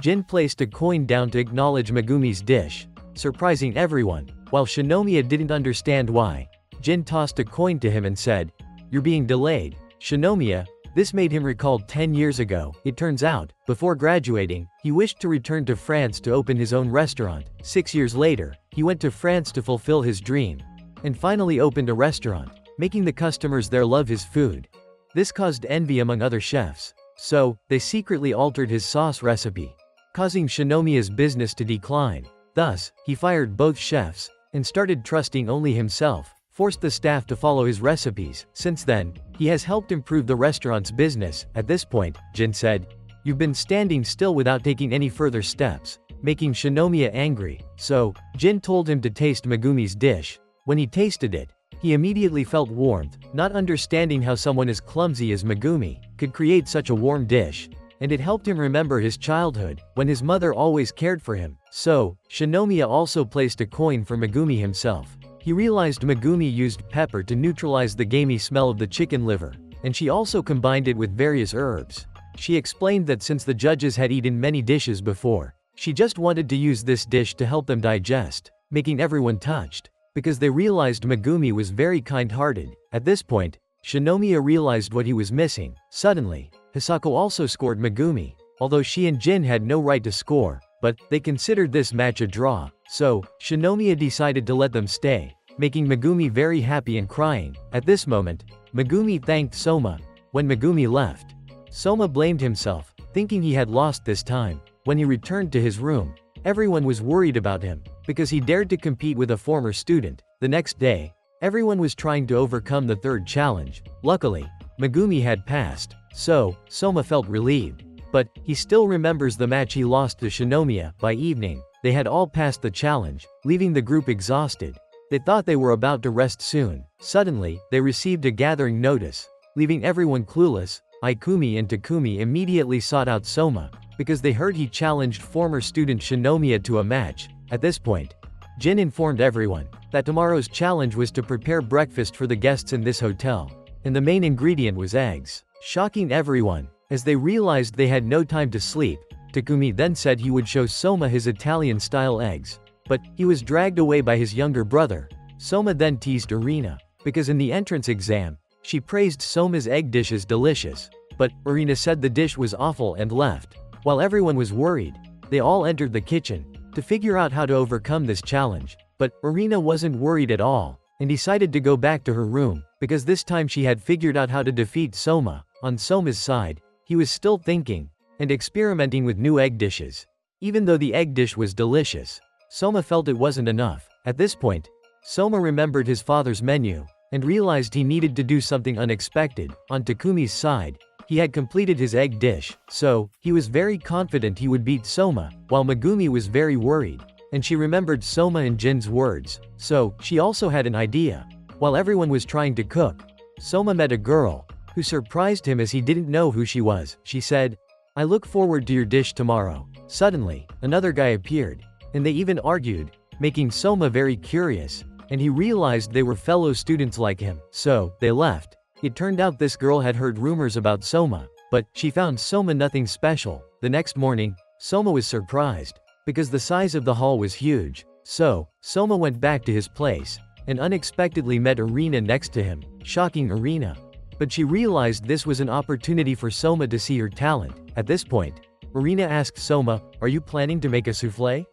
Jin placed a coin down to acknowledge Megumi's dish, surprising everyone. While Shinomiya didn't understand why, Jin tossed a coin to him and said, "You're being delayed." Shinomiya, this made him recall 10 years ago. It turns out, before graduating, he wished to return to France to open his own restaurant. 6 years later, he went to France to fulfill his dream, and finally opened a restaurant, making the customers there love his food. This caused envy among other chefs, so they secretly altered his sauce recipe, causing Shinomiya's business to decline. Thus, he fired both chefs, and started trusting only himself, forced the staff to follow his recipes. Since then, he has helped improve the restaurant's business. At this point, Jin said, "You've been standing still without taking any further steps," making Shinomiya angry. So, Jin told him to taste Megumi's dish. When he tasted it, he immediately felt warmth, not understanding how someone as clumsy as Megumi could create such a warm dish. And it helped him remember his childhood, when his mother always cared for him. So, Shinomiya also placed a coin for Megumi himself. He realized Megumi used pepper to neutralize the gamey smell of the chicken liver, and she also combined it with various herbs. She explained that since the judges had eaten many dishes before, she just wanted to use this dish to help them digest, making everyone touched, because they realized Megumi was very kind-hearted. At this point, Shinomiya realized what he was missing. Suddenly, Hisako also scored Megumi, although she and Jin had no right to score, but they considered this match a draw. So, Shinomiya decided to let them stay, making Megumi very happy and crying. At this moment, Megumi thanked Soma. When Megumi left, Soma blamed himself, thinking he had lost this time. When he returned to his room, everyone was worried about him, because he dared to compete with a former student. The next day, everyone was trying to overcome the 3rd challenge. Luckily, Megumi had passed, so Soma felt relieved. But he still remembers the match he lost to Shinomiya. By evening, they had all passed the challenge, leaving the group exhausted. They thought they were about to rest soon. Suddenly, they received a gathering notice, leaving everyone clueless. Ikumi and Takumi immediately sought out Soma, because they heard he challenged former student Shinomiya to a match. At this point, Jin informed everyone that tomorrow's challenge was to prepare breakfast for the guests in this hotel, and the main ingredient was eggs. Shocking everyone, as they realized they had no time to sleep, Takumi then said he would show Soma his Italian-style eggs, but he was dragged away by his younger brother. Soma then teased Irina, because in the entrance exam, she praised Soma's egg dish as delicious. but Irina said the dish was awful and left. While everyone was worried, they all entered the kitchen to figure out how to overcome this challenge. But Irina wasn't worried at all and decided to go back to her room because this time she had figured out how to defeat Soma. On Soma's side, he was still thinking and experimenting with new egg dishes. Even though the egg dish was delicious, Soma felt it wasn't enough. At this point, Soma remembered his father's menu and realized he needed to do something unexpected. On Takumi's side, he had completed his egg dish, so he was very confident he would beat Soma, while Megumi was very worried, and she remembered Soma and Jin's words, so she also had an idea. While everyone was trying to cook, Soma met a girl who surprised him as he didn't know who she was. She said, "I look forward to your dish tomorrow." Suddenly, another guy appeared, and they even argued, making Soma very curious, and he realized they were fellow students like him, so they left. It turned out this girl had heard rumors about Soma, but she found Soma nothing special. The next morning, Soma was surprised because the size of the hall was huge. So, Soma went back to his place and unexpectedly met Irina next to him, shocking Irina. But she realized this was an opportunity for Soma to see her talent. At this point, Irina asked Soma, "Are you planning to make a souffle?"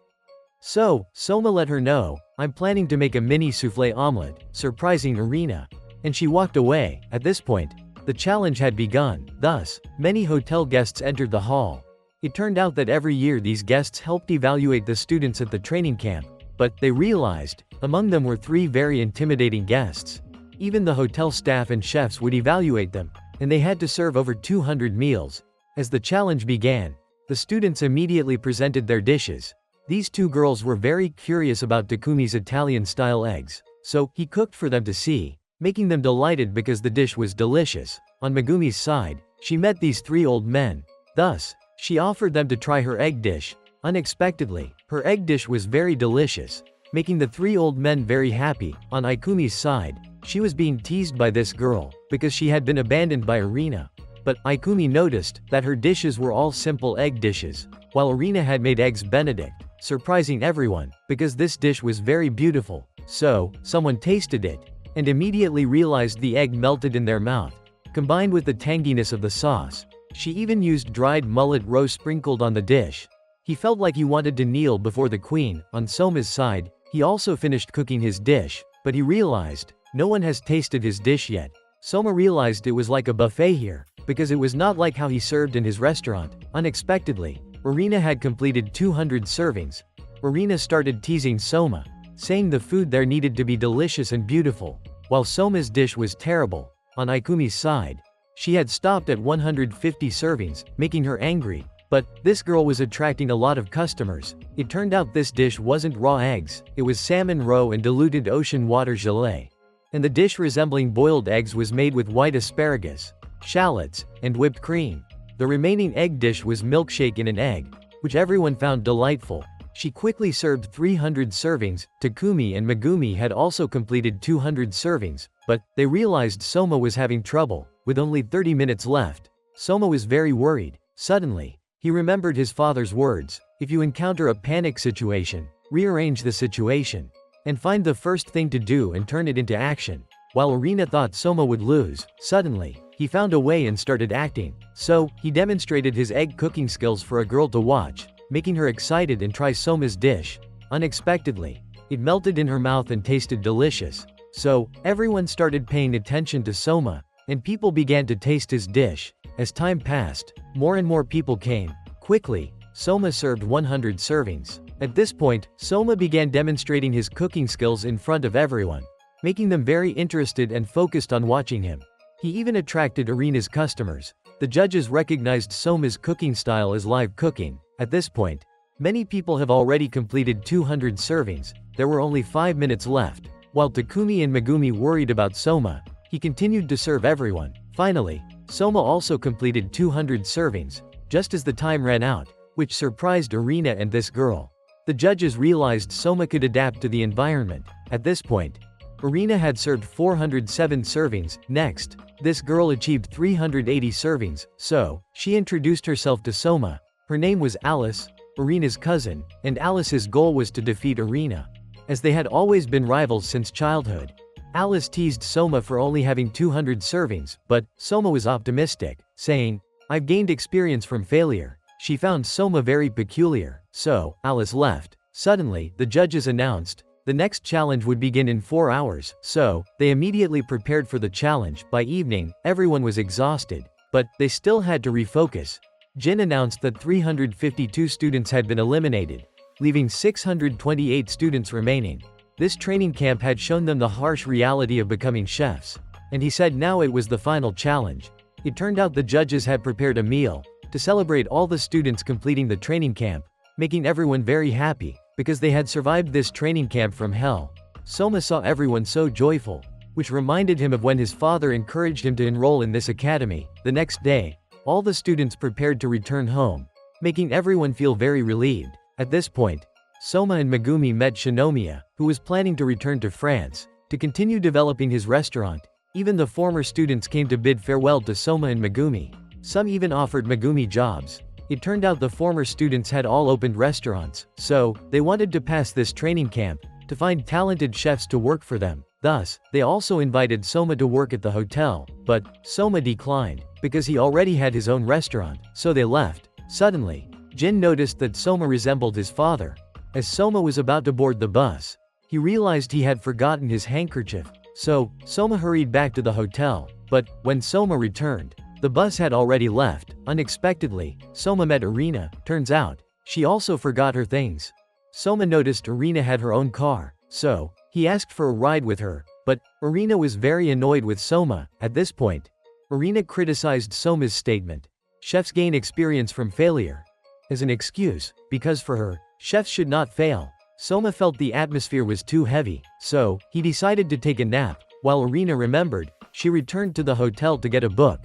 So, Soma let her know, "I'm planning to make a mini souffle omelet," surprising Irina. And she walked away. At this point, the challenge had begun. Thus, many hotel guests entered the hall. It turned out that every year these guests helped evaluate the students at the training camp, but they realized, among them were 3 very intimidating guests. Even the hotel staff and chefs would evaluate them, and they had to serve over 200 meals. As the challenge began, the students immediately presented their dishes. These 2 girls were very curious about Takumi's Italian-style eggs, so he cooked for them to see, making them delighted because the dish was delicious. On Megumi's side, she met these 3 old men. Thus, she offered them to try her egg dish. Unexpectedly, her egg dish was very delicious, making the 3 old men very happy. On Ikumi's side, she was being teased by this girl because she had been abandoned by Irina. But Ikumi noticed that her dishes were all simple egg dishes, while Irina had made eggs Benedict, surprising everyone because this dish was very beautiful. So, someone tasted it and immediately realized the egg melted in their mouth, combined with the tanginess of the sauce. She even used dried mullet roe sprinkled on the dish. He felt like he wanted to kneel before the queen. On Soma's side, he also finished cooking his dish, but he realized no one has tasted his dish yet. Soma realized it was like a buffet here, because it was not like how he served in his restaurant. Unexpectedly, Irina had completed 200 servings. Irina started teasing Soma, saying the food there needed to be delicious and beautiful, while Soma's dish was terrible. On Ikumi's side, she had stopped at 150 servings, making her angry. But this girl was attracting a lot of customers. It turned out this dish wasn't raw eggs, it was salmon roe and diluted ocean water gelée. And the dish resembling boiled eggs was made with white asparagus, shallots, and whipped cream. The remaining egg dish was milkshake in an egg, which everyone found delightful. She quickly served 300 servings. Takumi and Megumi had also completed 200 servings, but they realized Soma was having trouble. With only 30 minutes left, Soma was very worried. Suddenly, he remembered his father's words, "If you encounter a panic situation, rearrange the situation, and find the first thing to do and turn it into action." While Irina thought Soma would lose, suddenly, he found a way and started acting. So, he demonstrated his egg cooking skills for a girl to watch, making her excited and try Soma's dish. Unexpectedly, it melted in her mouth and tasted delicious. So, everyone started paying attention to Soma, and people began to taste his dish. As time passed, more and more people came. Quickly, Soma served 100 servings. At this point, Soma began demonstrating his cooking skills in front of everyone, making them very interested and focused on watching him. He even attracted Irina's customers. The judges recognized Soma's cooking style as live cooking. At this point, many people have already completed 200 servings. There were only 5 minutes left. While Takumi and Megumi worried about Soma, he continued to serve everyone. Finally, Soma also completed 200 servings, just as the time ran out, which surprised Irina and this girl. The judges realized Soma could adapt to the environment. At this point, Irina had served 407 servings. Next, this girl achieved 380 servings, so she introduced herself to Soma. Her name was Alice, Irina's cousin, and Alice's goal was to defeat Irina, as they had always been rivals since childhood. Alice teased Soma for only having 200 servings, but Soma was optimistic, saying, "I've gained experience from failure." She found Soma very peculiar, so Alice left. Suddenly, the judges announced the next challenge would begin in 4 hours, so they immediately prepared for the challenge. By evening, everyone was exhausted, but they still had to refocus. Jin announced that 352 students had been eliminated, leaving 628 students remaining. This training camp had shown them the harsh reality of becoming chefs, and he said now it was the final challenge. It turned out the judges had prepared a meal to celebrate all the students completing the training camp, making everyone very happy, because they had survived this training camp from hell. Soma saw everyone so joyful, which reminded him of when his father encouraged him to enroll in this academy. The next day, all the students prepared to return home, making everyone feel very relieved. At this point, Soma and Megumi met Shinomia, who was planning to return to France to continue developing his restaurant. Even the former students came to bid farewell to Soma and Megumi. Some even offered Megumi jobs. It turned out the former students had all opened restaurants, so they wanted to pass this training camp to find talented chefs to work for them. Thus, they also invited Soma to work at the hotel, but Soma declined because he already had his own restaurant, so they left. Suddenly, Jin noticed that Soma resembled his father. As Soma was about to board the bus, he realized he had forgotten his handkerchief, so Soma hurried back to the hotel, but when Soma returned, the bus had already left. Unexpectedly, Soma met Irina. Turns out, she also forgot her things. Soma noticed Irina had her own car, so he asked for a ride with her, but Irina was very annoyed with Soma. At this point, Irina criticized Soma's statement, "Chefs gain experience from failure," as an excuse, because for her, chefs should not fail. Soma felt the atmosphere was too heavy, so he decided to take a nap. While Irina remembered, she returned to the hotel to get a book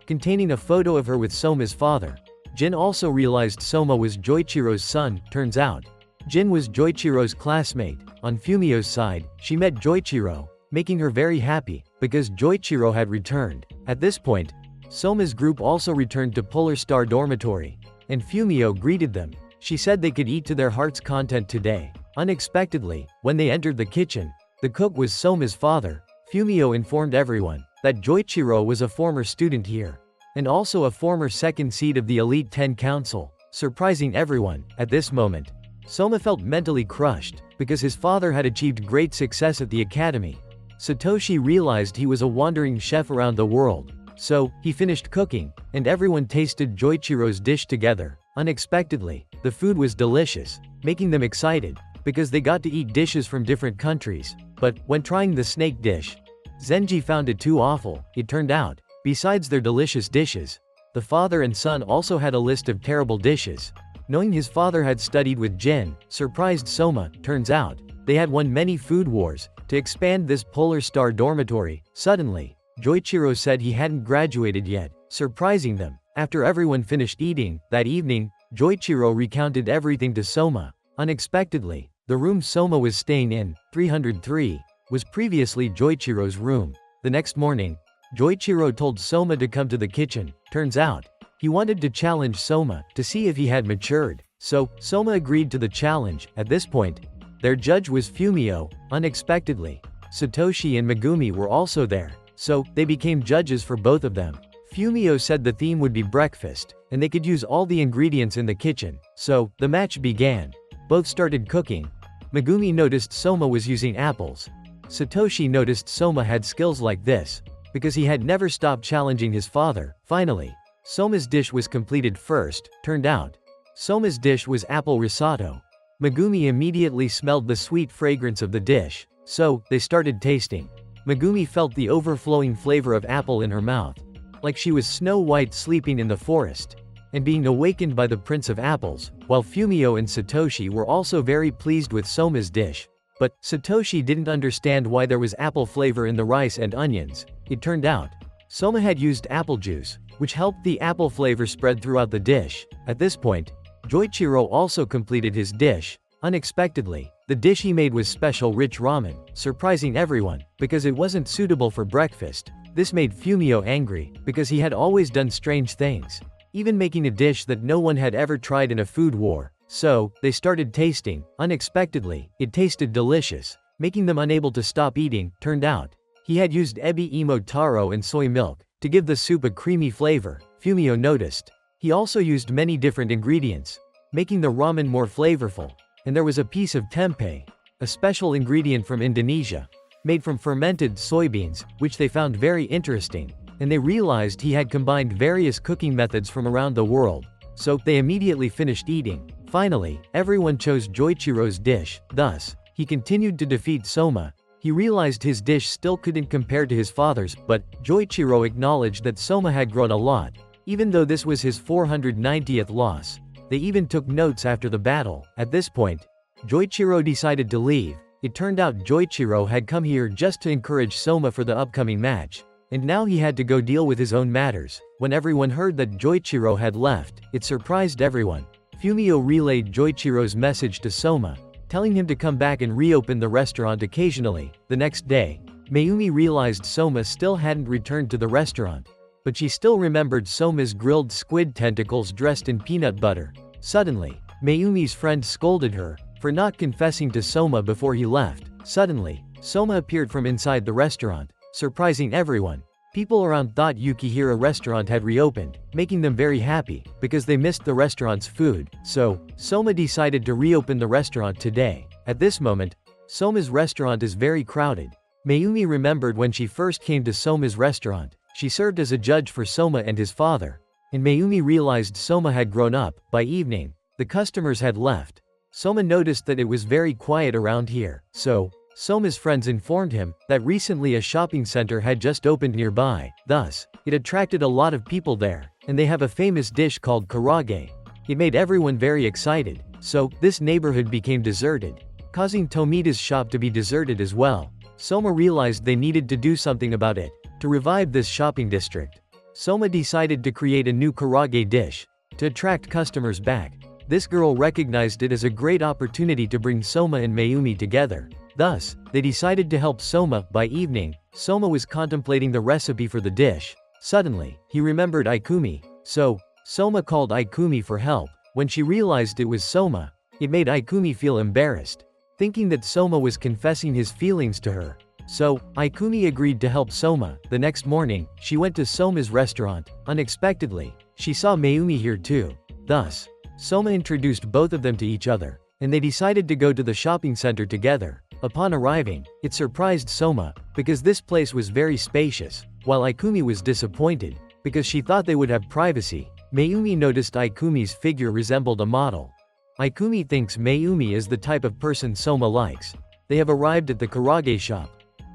containing a photo of her with Soma's father. Jin also realized Soma was Joichiro's son. Turns out, Jin was Joichiro's classmate. On Fumio's side, she met Joichiro, making her very happy, because Joichiro had returned. At this point, Soma's group also returned to Polar Star Dormitory, and Fumio greeted them. She said they could eat to their heart's content today. Unexpectedly, when they entered the kitchen, the cook was Soma's father. Fumio informed everyone that Joichiro was a former student here, and also a former second seed of the Elite 10 Council, surprising everyone. At this moment, Soma felt mentally crushed, because his father had achieved great success at the academy. Satoshi realized he was a wandering chef around the world, so he finished cooking, and everyone tasted Joichiro's dish together. Unexpectedly, the food was delicious, making them excited, because they got to eat dishes from different countries. But when trying the snake dish, Zenji found it too awful. It turned out, besides their delicious dishes, the father and son also had a list of terrible dishes. Knowing his father had studied with Jin, surprised Soma. Turns out, they had won many food wars to expand this Polar Star Dormitory. Suddenly, Joichiro said he hadn't graduated yet, surprising them. After everyone finished eating, that evening, Joichiro recounted everything to Soma. Unexpectedly, the room Soma was staying in, 303, was previously Joichiro's room. The next morning, Joichiro told Soma to come to the kitchen. Turns out, he wanted to challenge Soma to see if he had matured. So, Soma agreed to the challenge. At this point, their judge was Fumio. Unexpectedly, Satoshi and Megumi were also there, so they became judges for both of them. Fumio said the theme would be breakfast, and they could use all the ingredients in the kitchen. So, the match began. Both started cooking. Megumi noticed Soma was using apples. Satoshi noticed Soma had skills like this, because he had never stopped challenging his father. Finally, Soma's dish was completed first. Turned out, Soma's dish was apple risotto. Megumi immediately smelled the sweet fragrance of the dish, so they started tasting. Megumi felt the overflowing flavor of apple in her mouth, like she was Snow White sleeping in the forest and being awakened by the Prince of Apples, while Fumio and Satoshi were also very pleased with Soma's dish. But Satoshi didn't understand why there was apple flavor in the rice and onions. It turned out, Soma had used apple juice, which helped the apple flavor spread throughout the dish. At this point, Joichiro also completed his dish. Unexpectedly, the dish he made was special rich ramen, surprising everyone, because it wasn't suitable for breakfast. This made Fumio angry, because he had always done strange things, even making a dish that no one had ever tried in a food war. So, they started tasting. Unexpectedly, it tasted delicious, making them unable to stop eating. Turned out, He had used ebi imo taro and soy milk to give the soup a creamy flavor, Fumio noticed. He also used many different ingredients, making the ramen more flavorful. And there was a piece of tempeh, a special ingredient from Indonesia, made from fermented soybeans, which they found very interesting. And they realized he had combined various cooking methods from around the world, so they immediately finished eating. Finally, everyone chose Joichiro's dish, thus, he continued to defeat Soma. He realized his dish still couldn't compare to his father's, but Joichiro acknowledged that Soma had grown a lot, even though this was his 490th loss. They even took notes after the battle. At this point, Joichiro decided to leave. It turned out Joichiro had come here just to encourage Soma for the upcoming match, and now he had to go deal with his own matters. When everyone heard that Joichiro had left, it surprised everyone. Fumio relayed Joichiro's message to Soma, telling him to come back and reopen the restaurant occasionally. The next day, Mayumi realized Soma still hadn't returned to the restaurant, but she still remembered Soma's grilled squid tentacles dressed in peanut butter. Suddenly, Mayumi's friend scolded her for not confessing to Soma before he left. Suddenly, Soma appeared from inside the restaurant, surprising everyone. People around thought Yukihira restaurant had reopened, making them very happy, because they missed the restaurant's food. So, Soma decided to reopen the restaurant today. At this moment, Soma's restaurant is very crowded. Mayumi remembered when she first came to Soma's restaurant. She served as a judge for Soma and his father. And Mayumi realized Soma had grown up. By evening, the customers had left. Soma noticed that it was very quiet around here. So, Soma's friends informed him that recently a shopping center had just opened nearby. Thus, it attracted a lot of people there, and they have a famous dish called karage. It made everyone very excited. So, this neighborhood became deserted, causing Tomida's shop to be deserted as well. Soma realized they needed to do something about it to revive this shopping district. Soma decided to create a new karage dish to attract customers back. This girl recognized it as a great opportunity to bring Soma and Mayumi together. Thus, they decided to help Soma. By evening, Soma was contemplating the recipe for the dish. Suddenly, he remembered Ikumi. So, Soma called Ikumi for help. When she realized it was Soma, it made Ikumi feel embarrassed, thinking that Soma was confessing his feelings to her. So, Ikumi agreed to help Soma. The next morning, she went to Soma's restaurant. Unexpectedly, she saw Mayumi here too. Thus, Soma introduced both of them to each other, and they decided to go to the shopping center together. Upon arriving, it surprised Soma, because this place was very spacious, while Ikumi was disappointed, because she thought they would have privacy. Mayumi noticed Ikumi's figure resembled a model. Ikumi thinks Mayumi is the type of person Soma likes. They have arrived at the karage shop.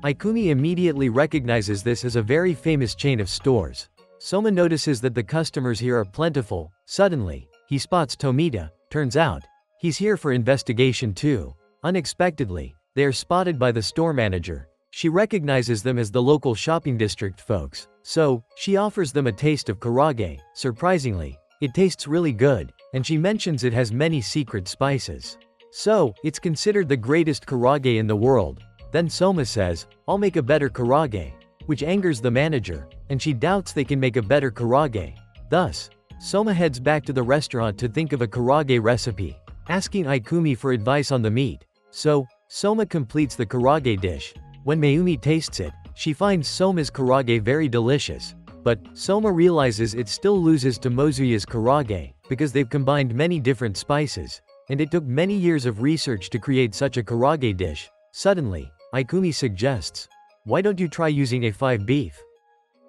Ikumi immediately recognizes this as a very famous chain of stores. Soma notices that the customers here are plentiful. Suddenly, he spots Tomita. Turns out, he's here for investigation too. Unexpectedly, they are spotted by the store manager. She recognizes them as the local shopping district folks. So, she offers them a taste of karage. Surprisingly, it tastes really good, and she mentions it has many secret spices. So, it's considered the greatest karage in the world. Then Soma says, "I'll make a better karage," which angers the manager, and she doubts they can make a better karage. Thus, Soma heads back to the restaurant to think of a karage recipe, asking Ikumi for advice on the meat. So, Soma completes the karage dish. When Mayumi tastes it, she finds Soma's karage very delicious. But, Soma realizes it still loses to Mozuya's karage, because they've combined many different spices, and it took many years of research to create such a karage dish. Suddenly, Ikumi suggests, "Why don't you try using A5 beef?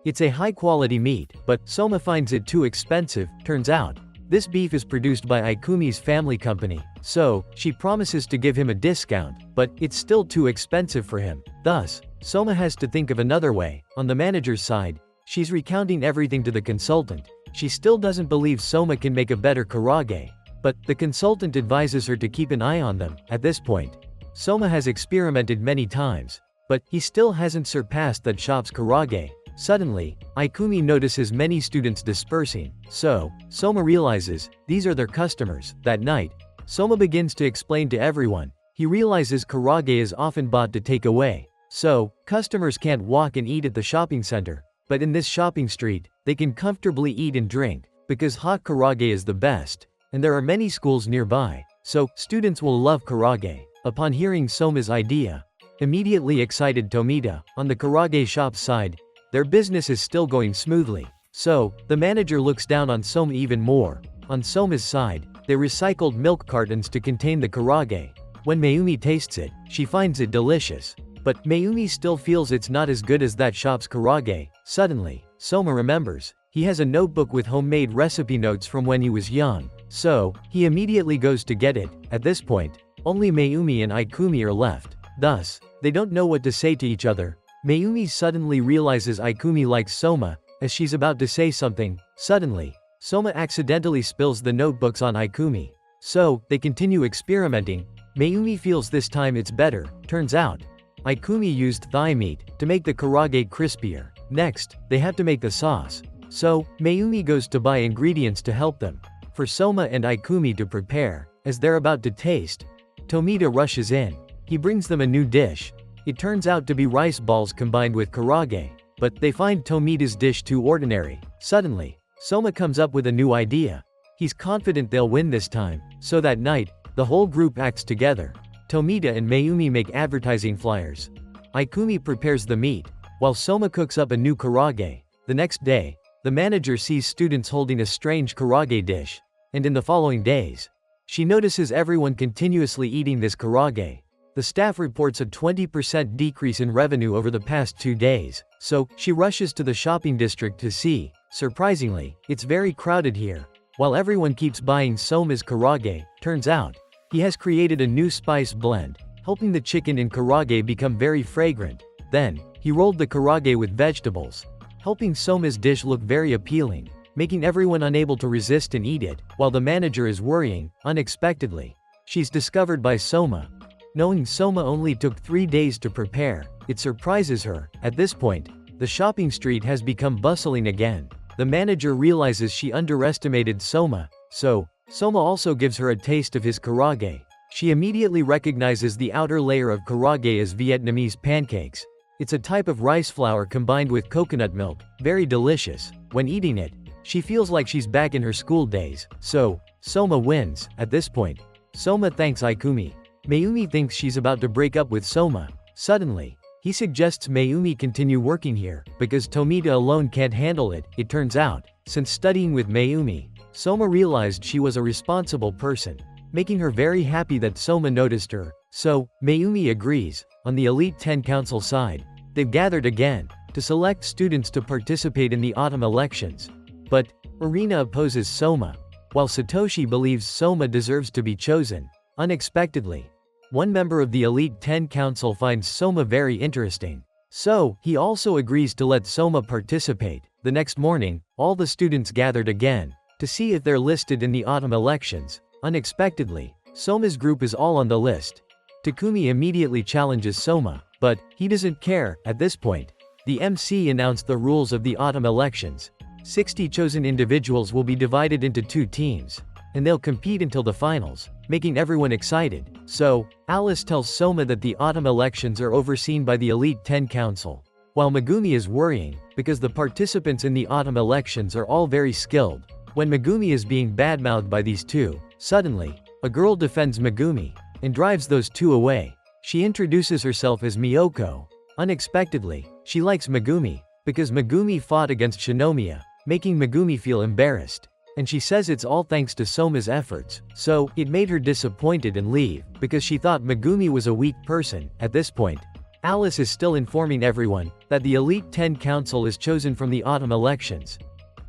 It's a high-quality meat," but Soma finds it too expensive. Turns out, this beef is produced by Ikumi's family company, so she promises to give him a discount, but it's still too expensive for him. Thus, Soma has to think of another way. On the manager's side, she's recounting everything to the consultant. She still doesn't believe Soma can make a better karage, but the consultant advises her to keep an eye on them. At this point, Soma has experimented many times, but he still hasn't surpassed that shop's karage. Suddenly, Ikumi notices many students dispersing, so, Soma realizes, these are their customers. That night, Soma begins to explain to everyone. He realizes karage is often bought to take away, so, customers can't walk and eat at the shopping center. But in this shopping street, they can comfortably eat and drink, because hot karage is the best, and there are many schools nearby, so, students will love karage. Upon hearing Soma's idea, immediately excited Tomita. On the karage shop's side, their business is still going smoothly. So, the manager looks down on Soma even more. On Soma's side, they recycled milk cartons to contain the karage. When Mayumi tastes it, she finds it delicious. But Mayumi still feels it's not as good as that shop's karage. Suddenly, Soma remembers. He has a notebook with homemade recipe notes from when he was young. So, he immediately goes to get it. At this point, only Mayumi and Ikumi are left. Thus, they don't know what to say to each other. Mayumi suddenly realizes Ikumi likes Soma. As she's about to say something, suddenly, Soma accidentally spills the notebooks on Ikumi. So, they continue experimenting. Mayumi feels this time it's better. Turns out, Ikumi used thigh meat to make the karage crispier. Next, they have to make the sauce. So, Mayumi goes to buy ingredients to help them. For Soma and Ikumi to prepare. As they're about to taste, Tomita rushes in. He brings them a new dish. It turns out to be rice balls combined with karage. But they find Tomita's dish too ordinary. Suddenly, Soma comes up with a new idea. He's confident they'll win this time. So that night, the whole group acts together. Tomita and Mayumi make advertising flyers. Ikumi prepares the meat, while Soma cooks up a new karage. The next day, the manager sees students holding a strange karage dish. And in the following days, she notices everyone continuously eating this karage. The staff reports a 20% decrease in revenue over the past 2 days, so she rushes to the shopping district to see. Surprisingly, it's very crowded here. While everyone keeps buying Soma's karage, turns out, he has created a new spice blend, helping the chicken in karage become very fragrant. Then, he rolled the karage with vegetables, helping Soma's dish look very appealing, making everyone unable to resist and eat it. While the manager is worrying, unexpectedly, she's discovered by Soma. Knowing Soma only took 3 days to prepare, it surprises her. At this point, the shopping street has become bustling again. The manager realizes she underestimated Soma, so, Soma also gives her a taste of his karage. She immediately recognizes the outer layer of karage as Vietnamese pancakes. It's a type of rice flour combined with coconut milk, very delicious. When eating it, she feels like she's back in her school days. So, Soma wins. At this point, Soma thanks Ikumi. Mayumi thinks she's about to break up with Soma. Suddenly, he suggests Mayumi continue working here, because Tomita alone can't handle it. It turns out, since studying with Mayumi, Soma realized she was a responsible person, making her very happy that Soma noticed her. So, Mayumi agrees. On the Elite 10 Council side, they've gathered again, to select students to participate in the autumn elections. But, Irina opposes Soma, while Satoshi believes Soma deserves to be chosen. Unexpectedly, one member of the Elite 10 Council finds Soma very interesting. So, he also agrees to let Soma participate. The next morning, all the students gathered again, to see if they're listed in the autumn elections. Unexpectedly, Soma's group is all on the list. Takumi immediately challenges Soma, but he doesn't care. At this point, the MC announced the rules of the autumn elections. 60 chosen individuals will be divided into 2 teams, and they'll compete until the finals, making everyone excited. So, Alice tells Soma that the autumn elections are overseen by the Elite 10 Council, while Megumi is worrying, because the participants in the autumn elections are all very skilled. When Megumi is being badmouthed by these two, suddenly, a girl defends Megumi, and drives those two away. She introduces herself as Miyoko. Unexpectedly, she likes Megumi, because Megumi fought against Shinomia, making Megumi feel embarrassed. And she says it's all thanks to Soma's efforts. So, it made her disappointed and leave, because she thought Megumi was a weak person. At this point, Alice is still informing everyone that the Elite 10 Council is chosen from the autumn elections.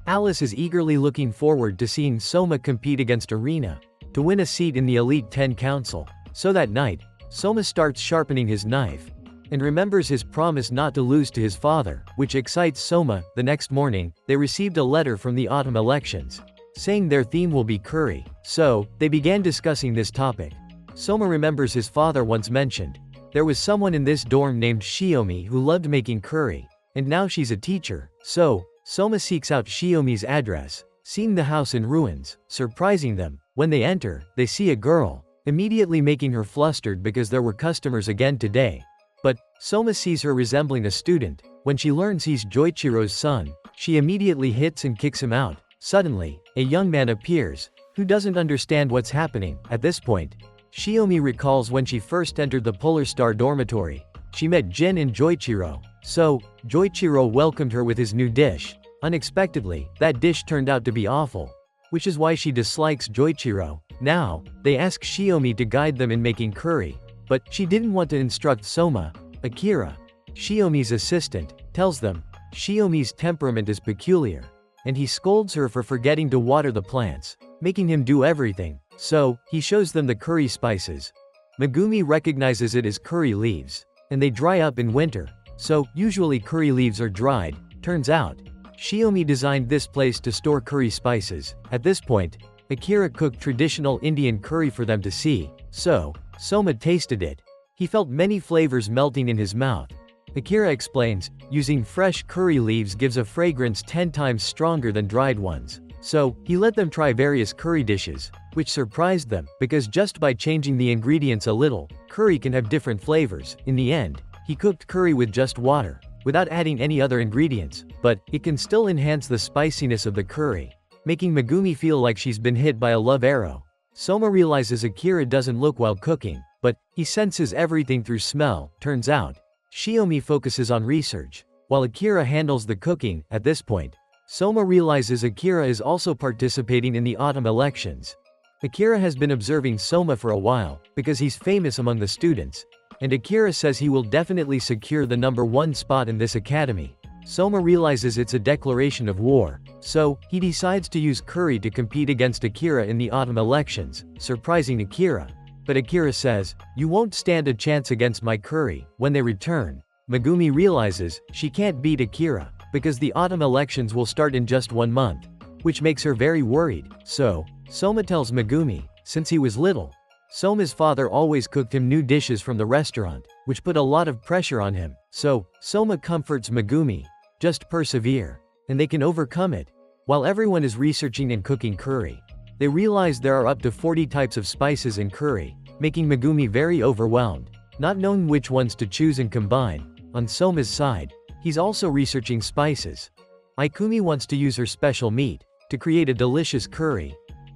Alice is eagerly looking forward to seeing Soma compete against Irina, to win a seat in the Elite 10 Council. So that night, Soma starts sharpening his knife, and remembers his promise not to lose to his father, which excites Soma. The next morning, they received a letter from the autumn elections, saying their theme will be curry. So, they began discussing this topic. Soma remembers his father once mentioned, there was someone in this dorm named Shiomi who loved making curry, and now she's a teacher. So, Soma seeks out Shiomi's address, seeing the house in ruins, surprising them. When they enter, they see a girl, immediately making her flustered because there were customers again today. But, Soma sees her resembling a student. When she learns he's Joichiro's son, she immediately hits and kicks him out. Suddenly, a young man appears, who doesn't understand what's happening. At this point, Shiomi recalls when she first entered the Polar Star dormitory. she met Jin and Joichiro. So, Joichiro welcomed her with his new dish. Unexpectedly, that dish turned out to be awful, which is why she dislikes Joichiro. Now, they ask Shiomi to guide them in making curry, but she didn't want to instruct Soma. Akira, Shiomi's assistant, tells them Shiomi's temperament is peculiar, and he scolds her for forgetting to water the plants, making him do everything. So, he shows them the curry spices. Megumi recognizes it as curry leaves, and they dry up in winter. So, usually curry leaves are dried. Turns out, Shiomi designed this place to store curry spices. At this point, Akira cooked traditional Indian curry for them to see. So, Soma tasted it. He felt many flavors melting in his mouth. Akira explains, using fresh curry leaves gives a fragrance 10 times stronger than dried ones. So, he let them try various curry dishes, which surprised them, because just by changing the ingredients a little, curry can have different flavors. In the end, he cooked curry with just water, without adding any other ingredients, but it can still enhance the spiciness of the curry, making Megumi feel like she's been hit by a love arrow. Soma realizes Akira doesn't look while cooking, but he senses everything through smell. Turns out, Shiomi focuses on research, while Akira handles the cooking. At this point, Soma realizes Akira is also participating in the autumn elections. Akira has been observing Soma for a while, because he's famous among the students, and Akira says he will definitely secure the #1 spot in this academy. Soma realizes it's a declaration of war, so he decides to use curry to compete against Akira in the autumn elections, surprising Akira. But Akira says, "You won't stand a chance against my curry." When they return, Megumi realizes she can't beat Akira, because the autumn elections will start in just 1 month, which makes her very worried. So, Soma tells Megumi, since he was little, Soma's father always cooked him new dishes from the restaurant, which put a lot of pressure on him. So, Soma comforts Megumi, just persevere, and they can overcome it. While everyone is researching and cooking curry, they realize there are up to 40 types of spices in curry, making Megumi very overwhelmed, not knowing which ones to choose and combine. On Soma's side, he's also researching spices. Ikumi wants to use her special meat to create a delicious curry.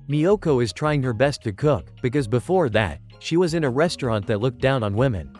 Miyoko is trying her best to cook, because before that, she was in a restaurant that looked down on women.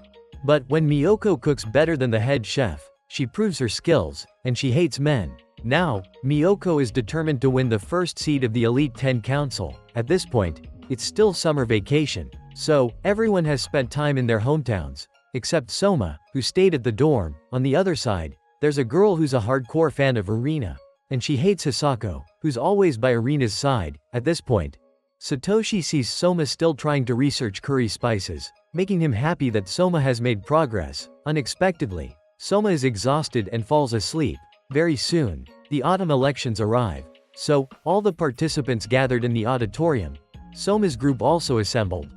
But when Miyoko cooks better than the head chef, she proves her skills, and she hates men. Now, Miyoko is determined to win the first seat of the Elite 10 Council. At this point, it's still summer vacation, so everyone has spent time in their hometowns, except Soma, who stayed at the dorm. On the other side, there's a girl who's a hardcore fan of Arena, and she hates Hisako, who's always by Arena's side. At this point, Satoshi sees Soma still trying to research curry spices, making him happy that Soma has made progress. Unexpectedly, Soma is exhausted and falls asleep. Very soon, the autumn elections arrive. So, all the participants gathered in the auditorium. Soma's group also assembled.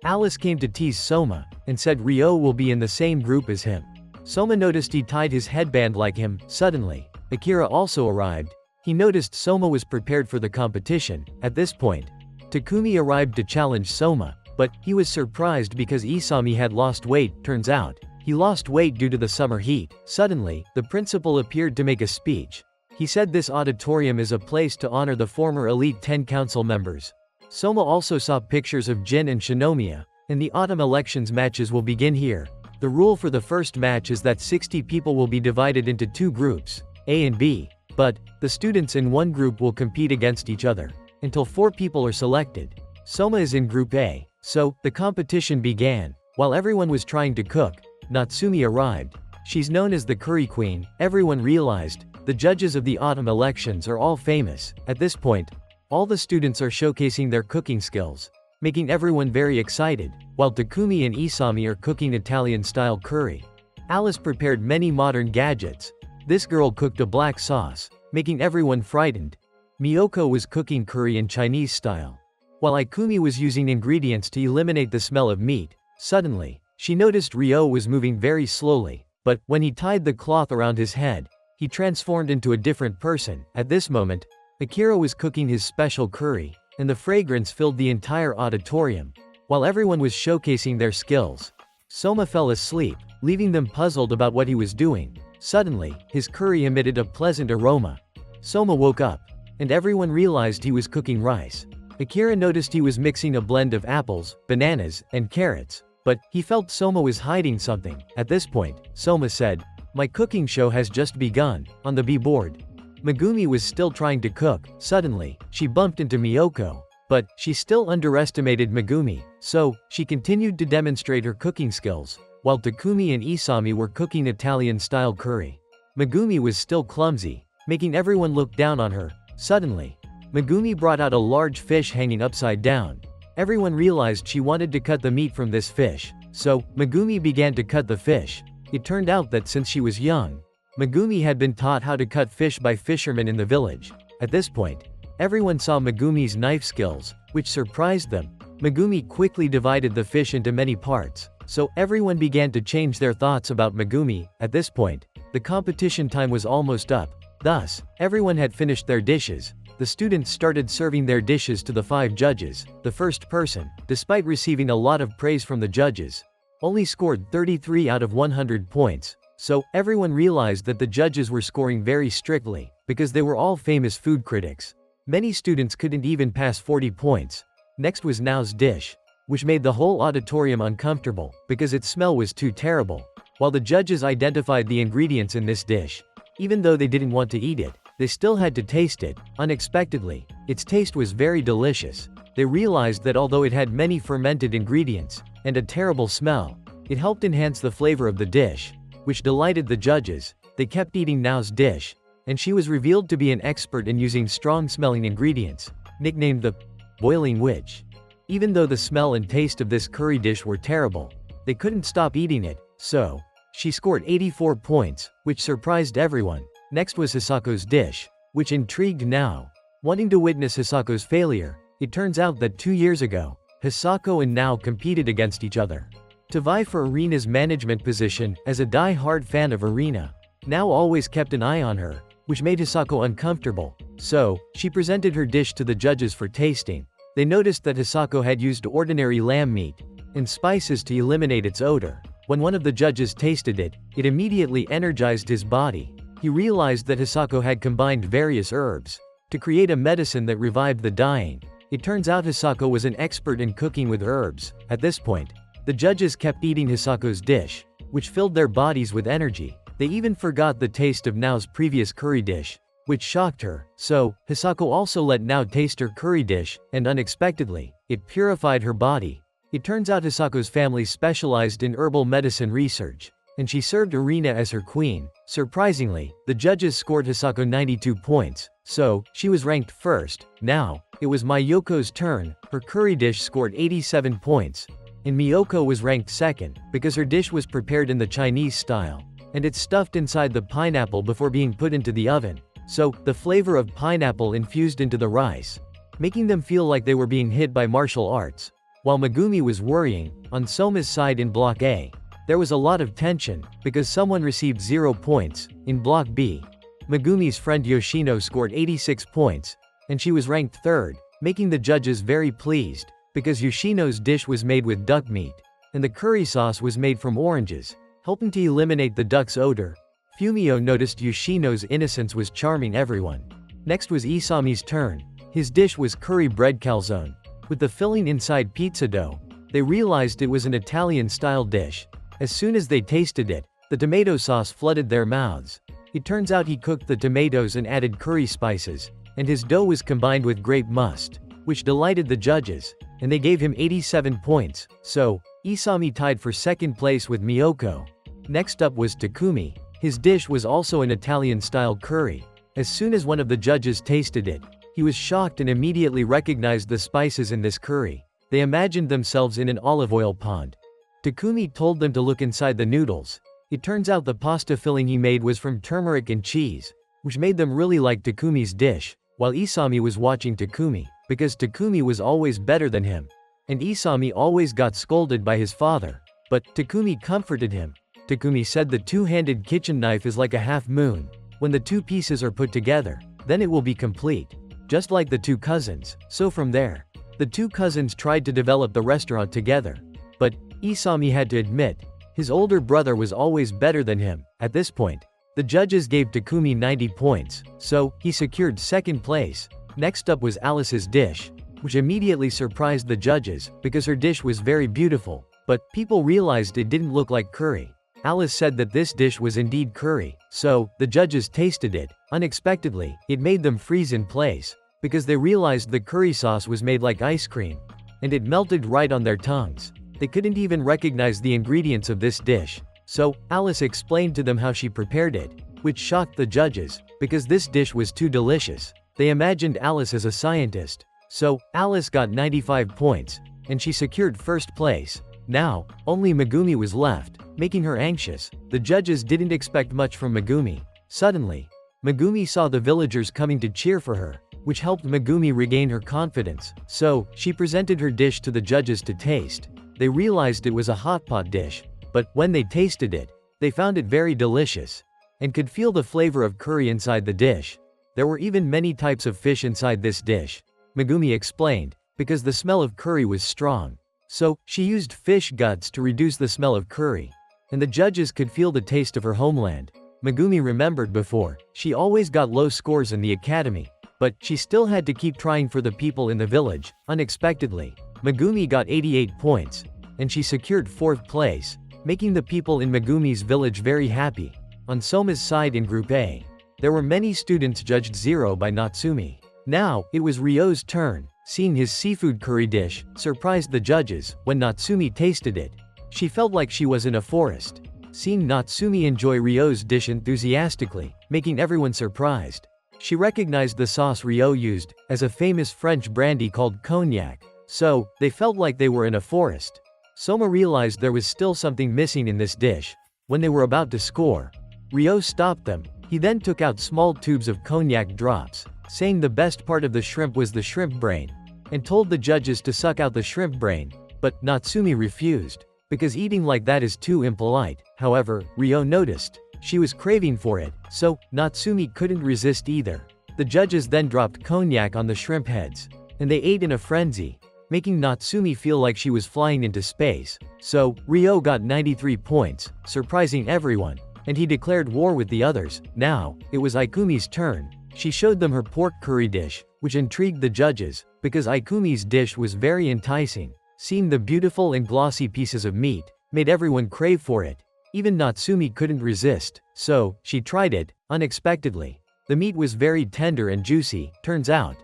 Alice came to tease Soma, and said Ryo will be in the same group as him. Soma noticed he tied his headband like him. Suddenly, Akira also arrived. He noticed Soma was prepared for the competition. At this point, Takumi arrived to challenge Soma, but he was surprised because Isami had lost weight. Turns out, he lost weight due to the summer heat. Suddenly, the principal appeared to make a speech. He said this auditorium is a place to honor the former Elite 10 Council members. Soma also saw pictures of Jin and Shinomia, and the autumn elections matches will begin here. The rule for the first match is that 60 people will be divided into 2 groups, A and B, but the students in one group will compete against each other, until 4 people are selected. Soma is in Group A, so the competition began. While everyone was trying to cook, Natsumi arrived. She's known as the Curry Queen. Everyone realized, the judges of the autumn elections are all famous. At this point, all the students are showcasing their cooking skills, making everyone very excited, while Takumi and Isami are cooking Italian-style curry. Alice prepared many modern gadgets. This girl cooked a black sauce, making everyone frightened. Miyoko was cooking curry in Chinese style, while Ikumi was using ingredients to eliminate the smell of meat. Suddenly, she noticed Ryo was moving very slowly, but when he tied the cloth around his head, he transformed into a different person. At this moment, Akira was cooking his special curry, and the fragrance filled the entire auditorium. While everyone was showcasing their skills, Soma fell asleep, leaving them puzzled about what he was doing. Suddenly, his curry emitted a pleasant aroma. Soma woke up, and everyone realized he was cooking rice. Akira noticed he was mixing a blend of apples, bananas, and carrots. But he felt Soma was hiding something. At this point, Soma said, "My cooking show has just begun." On the B-board, Megumi was still trying to cook. Suddenly, she bumped into Miyoko. But she still underestimated Megumi, so she continued to demonstrate her cooking skills, while Takumi and Isami were cooking Italian-style curry. Megumi was still clumsy, making everyone look down on her. Suddenly, Megumi brought out a large fish hanging upside down. Everyone realized she wanted to cut the meat from this fish, so Megumi began to cut the fish. It turned out that since she was young, Megumi had been taught how to cut fish by fishermen in the village. At this point, everyone saw Megumi's knife skills, which surprised them. Megumi quickly divided the fish into many parts, so everyone began to change their thoughts about Megumi. At this point, the competition time was almost up. Thus, everyone had finished their dishes. The students started serving their dishes to the 5 judges. The first person, despite receiving a lot of praise from the judges, only scored 33 out of 100 points. So, everyone realized that the judges were scoring very strictly, because they were all famous food critics. Many students couldn't even pass 40 points. Next was Nao's dish, which made the whole auditorium uncomfortable, because its smell was too terrible. While the judges identified the ingredients in this dish, even though they didn't want to eat it, they still had to taste it. Unexpectedly, its taste was very delicious. They realized that although it had many fermented ingredients, and a terrible smell, it helped enhance the flavor of the dish, which delighted the judges. They kept eating Nao's dish, and she was revealed to be an expert in using strong-smelling ingredients, nicknamed the boiling witch. Even though the smell and taste of this curry dish were terrible, they couldn't stop eating it, so she scored 84 points, which surprised everyone. Next was Hisako's dish, which intrigued Nao. Wanting to witness Hisako's failure, it turns out that 2 years ago, Hisako and Nao competed against each other to vie for Arena's management position. As a die-hard fan of Arena, Nao always kept an eye on her, which made Hisako uncomfortable. So, she presented her dish to the judges for tasting. They noticed that Hisako had used ordinary lamb meat and spices to eliminate its odor. When one of the judges tasted it, it immediately energized his body. He realized that Hisako had combined various herbs to create a medicine that revived the dying. It turns out Hisako was an expert in cooking with herbs. At this point, the judges kept eating Hisako's dish, which filled their bodies with energy. They even forgot the taste of Nao's previous curry dish, which shocked her. So, Hisako also let Nao taste her curry dish, and unexpectedly, it purified her body. It turns out Hisako's family specialized in herbal medicine research, and she served Arena as her queen. Surprisingly, the judges scored Hisako 92 points, so she was ranked first. Now, it was Miyoko's turn. Her curry dish scored 87 points, and Miyoko was ranked second, because her dish was prepared in the Chinese style, and it's stuffed inside the pineapple before being put into the oven. So, the flavor of pineapple infused into the rice, making them feel like they were being hit by martial arts. While Megumi was worrying, on Soma's side in Block A, there was a lot of tension, because someone received 0 points. In Block B, Megumi's friend Yoshino scored 86 points, and she was ranked third, making the judges very pleased, because Yoshino's dish was made with duck meat, and the curry sauce was made from oranges, helping to eliminate the duck's odor. Fumio noticed Yoshino's innocence was charming everyone. Next was Isami's turn. His dish was curry bread calzone, with the filling inside pizza dough. They realized it was an Italian-style dish. As soon as they tasted it, the tomato sauce flooded their mouths. It turns out he cooked the tomatoes and added curry spices, and his dough was combined with grape must, which delighted the judges, and they gave him 87 points. So, Isami tied for second place with Miyoko. Next up was Takumi. His dish was also an Italian-style curry. As soon as one of the judges tasted it, he was shocked and immediately recognized the spices in this curry. They imagined themselves in an olive oil pond. Takumi told them to look inside the noodles. It turns out the pasta filling he made was from turmeric and cheese, which made them really like Takumi's dish, while Isami was watching Takumi, because Takumi was always better than him, and Isami always got scolded by his father. But Takumi comforted him. Takumi said the two-handed kitchen knife is like a half moon. When the two pieces are put together, then it will be complete. Just like the two cousins. So from there, the two cousins tried to develop the restaurant together. But Isami had to admit, his older brother was always better than him. At this point, the judges gave Takumi 90 points, so he secured second place. Next up was Alice's dish, which immediately surprised the judges, because her dish was very beautiful. But people realized it didn't look like curry. Alice said that this dish was indeed curry, so the judges tasted it. Unexpectedly, it made them freeze in place, because they realized the curry sauce was made like ice cream, and it melted right on their tongues. They couldn't even recognize the ingredients of this dish. So, Alice explained to them how she prepared it, which shocked the judges, because this dish was too delicious. They imagined Alice as a scientist. So, Alice got 95 points, and she secured first place. Now, only Megumi was left, making her anxious. The judges didn't expect much from Megumi. Suddenly, Megumi saw the villagers coming to cheer for her, which helped Megumi regain her confidence. So, she presented her dish to the judges to taste. They realized it was a hot pot dish, but when they tasted it, they found it very delicious, and could feel the flavor of curry inside the dish. There were even many types of fish inside this dish, Megumi explained, because the smell of curry was strong. So, she used fish guts to reduce the smell of curry, and the judges could feel the taste of her homeland. Megumi remembered before, she always got low scores in the academy, but she still had to keep trying for the people in the village. Unexpectedly, Megumi got 88 points, and she secured 4th place, making the people in Megumi's village very happy. On Soma's side in Group A, there were many students judged 0 by Natsumi. Now, it was Ryo's turn. Seeing his seafood curry dish surprised the judges. When Natsumi tasted it, she felt like she was in a forest. Seeing Natsumi enjoy Ryo's dish enthusiastically, making everyone surprised. She recognized the sauce Ryo used, as a famous French brandy called cognac. So, they felt like they were in a forest. Soma realized there was still something missing in this dish. When they were about to score, Ryo stopped them. He then took out small tubes of cognac drops, saying the best part of the shrimp was the shrimp brain, and told the judges to suck out the shrimp brain. But Natsumi refused, because eating like that is too impolite. However, Ryo noticed she was craving for it, so Natsumi couldn't resist either. The judges then dropped cognac on the shrimp heads, and they ate in a frenzy, making Natsumi feel like she was flying into space. So, Ryo got 93 points, surprising everyone, and he declared war with the others. Now, it was Ikumi's turn. She showed them her pork curry dish, which intrigued the judges, because Ikumi's dish was very enticing. Seeing the beautiful and glossy pieces of meat made everyone crave for it. Even Natsumi couldn't resist, so she tried it. Unexpectedly, the meat was very tender and juicy. Turns out,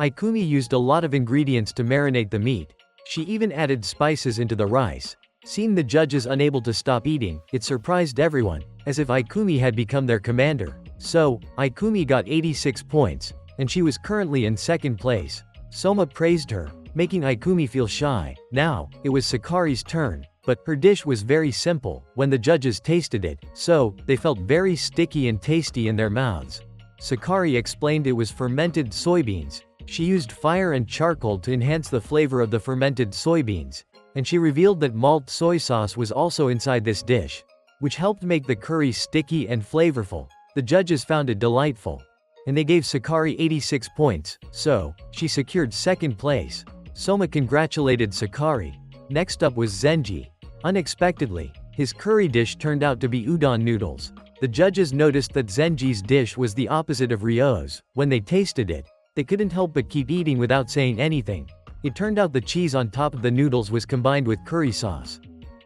Ikumi used a lot of ingredients to marinate the meat. She even added spices into the rice. Seeing the judges unable to stop eating, it surprised everyone, as if Ikumi had become their commander. So, Ikumi got 86 points, and she was currently in 2nd place. Soma praised her, making Ikumi feel shy. Now, it was Sakari's turn, but her dish was very simple. When the judges tasted it, so, they felt very sticky and tasty in their mouths. Sakari explained it was fermented soybeans. She used fire and charcoal to enhance the flavor of the fermented soybeans, and she revealed that malt soy sauce was also inside this dish, which helped make the curry sticky and flavorful. The judges found it delightful, and they gave Sakari 86 points, so she secured 2nd place. Soma congratulated Sakari. Next up was Zenji. Unexpectedly, his curry dish turned out to be udon noodles. The judges noticed that Zenji's dish was the opposite of Ryo's. When they tasted it, they couldn't help but keep eating without saying anything. It turned out the cheese on top of the noodles was combined with curry sauce.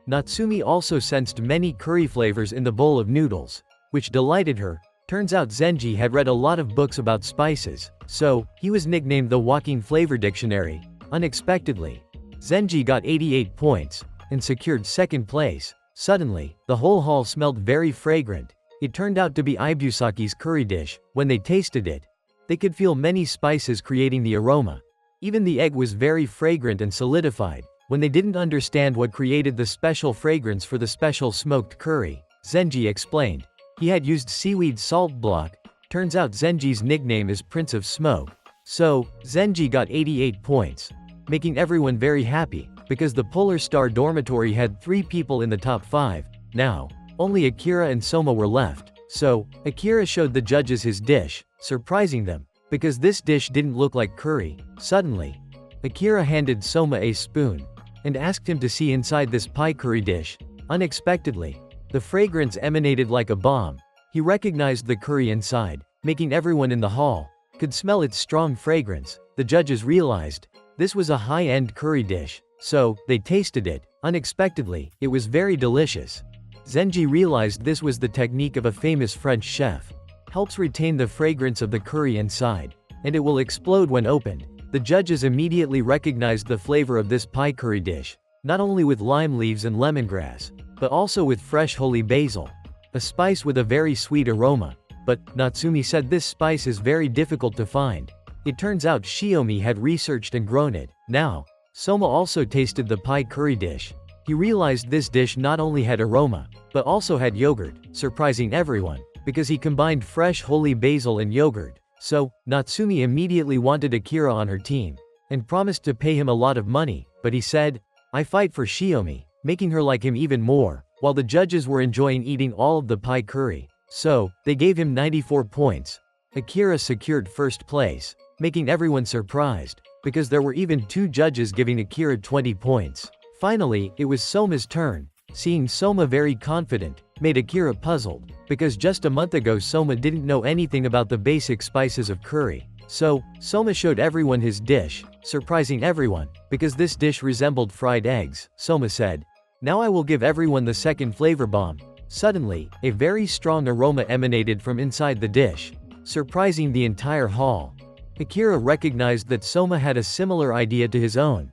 Natsumi also sensed many curry flavors in the bowl of noodles, which delighted her. Turns out Zenji had read a lot of books about spices, so he was nicknamed the Walking Flavor Dictionary. Unexpectedly, Zenji got 88 points, and secured 2nd place. Suddenly, the whole hall smelled very fragrant. It turned out to be Ibusaki's curry dish. When they tasted it, they could feel many spices creating the aroma. Even the egg was very fragrant and solidified. When they didn't understand what created the special fragrance for the special smoked curry, Zenji explained. He had used seaweed salt block. Turns out Zenji's nickname is Prince of Smoke. So, Zenji got 88 points, making everyone very happy, because the Polar Star dormitory had 3 people in the top 5. Now, only Akira and Soma were left. So, Akira showed the judges his dish, surprising them, because this dish didn't look like curry. Suddenly, Akira handed Soma a spoon, and asked him to see inside this pie curry dish. Unexpectedly, the fragrance emanated like a bomb. He recognized the curry inside, making everyone in the hall could smell its strong fragrance. The judges realized this was a high-end curry dish, so they tasted it. Unexpectedly, it was very delicious. Zenji realized this was the technique of a famous French chef. Helps retain the fragrance of the curry inside, and it will explode when opened. The judges immediately recognized the flavor of this pie curry dish, not only with lime leaves and lemongrass, but also with fresh holy basil, a spice with a very sweet aroma. But Natsumi said this spice is very difficult to find. It turns out Shinomia had researched and grown it. Now, Soma also tasted the pie curry dish. He realized this dish not only had aroma, but also had yogurt, surprising everyone, because he combined fresh holy basil and yogurt. So, Natsumi immediately wanted Akira on her team, and promised to pay him a lot of money, but he said, "I fight for Shinomia," making her like him even more, while the judges were enjoying eating all of the pie curry. So, they gave him 94 points. Akira secured first place, making everyone surprised, because there were even 2 judges giving Akira 20 points. Finally, it was Soma's turn. Seeing Soma very confident, made Akira puzzled, because just a month ago Soma didn't know anything about the basic spices of curry. So, Soma showed everyone his dish, surprising everyone, because this dish resembled fried eggs. Soma said, "Now I will give everyone the second flavor bomb." Suddenly, a very strong aroma emanated from inside the dish, surprising the entire hall. Akira recognized that Soma had a similar idea to his own.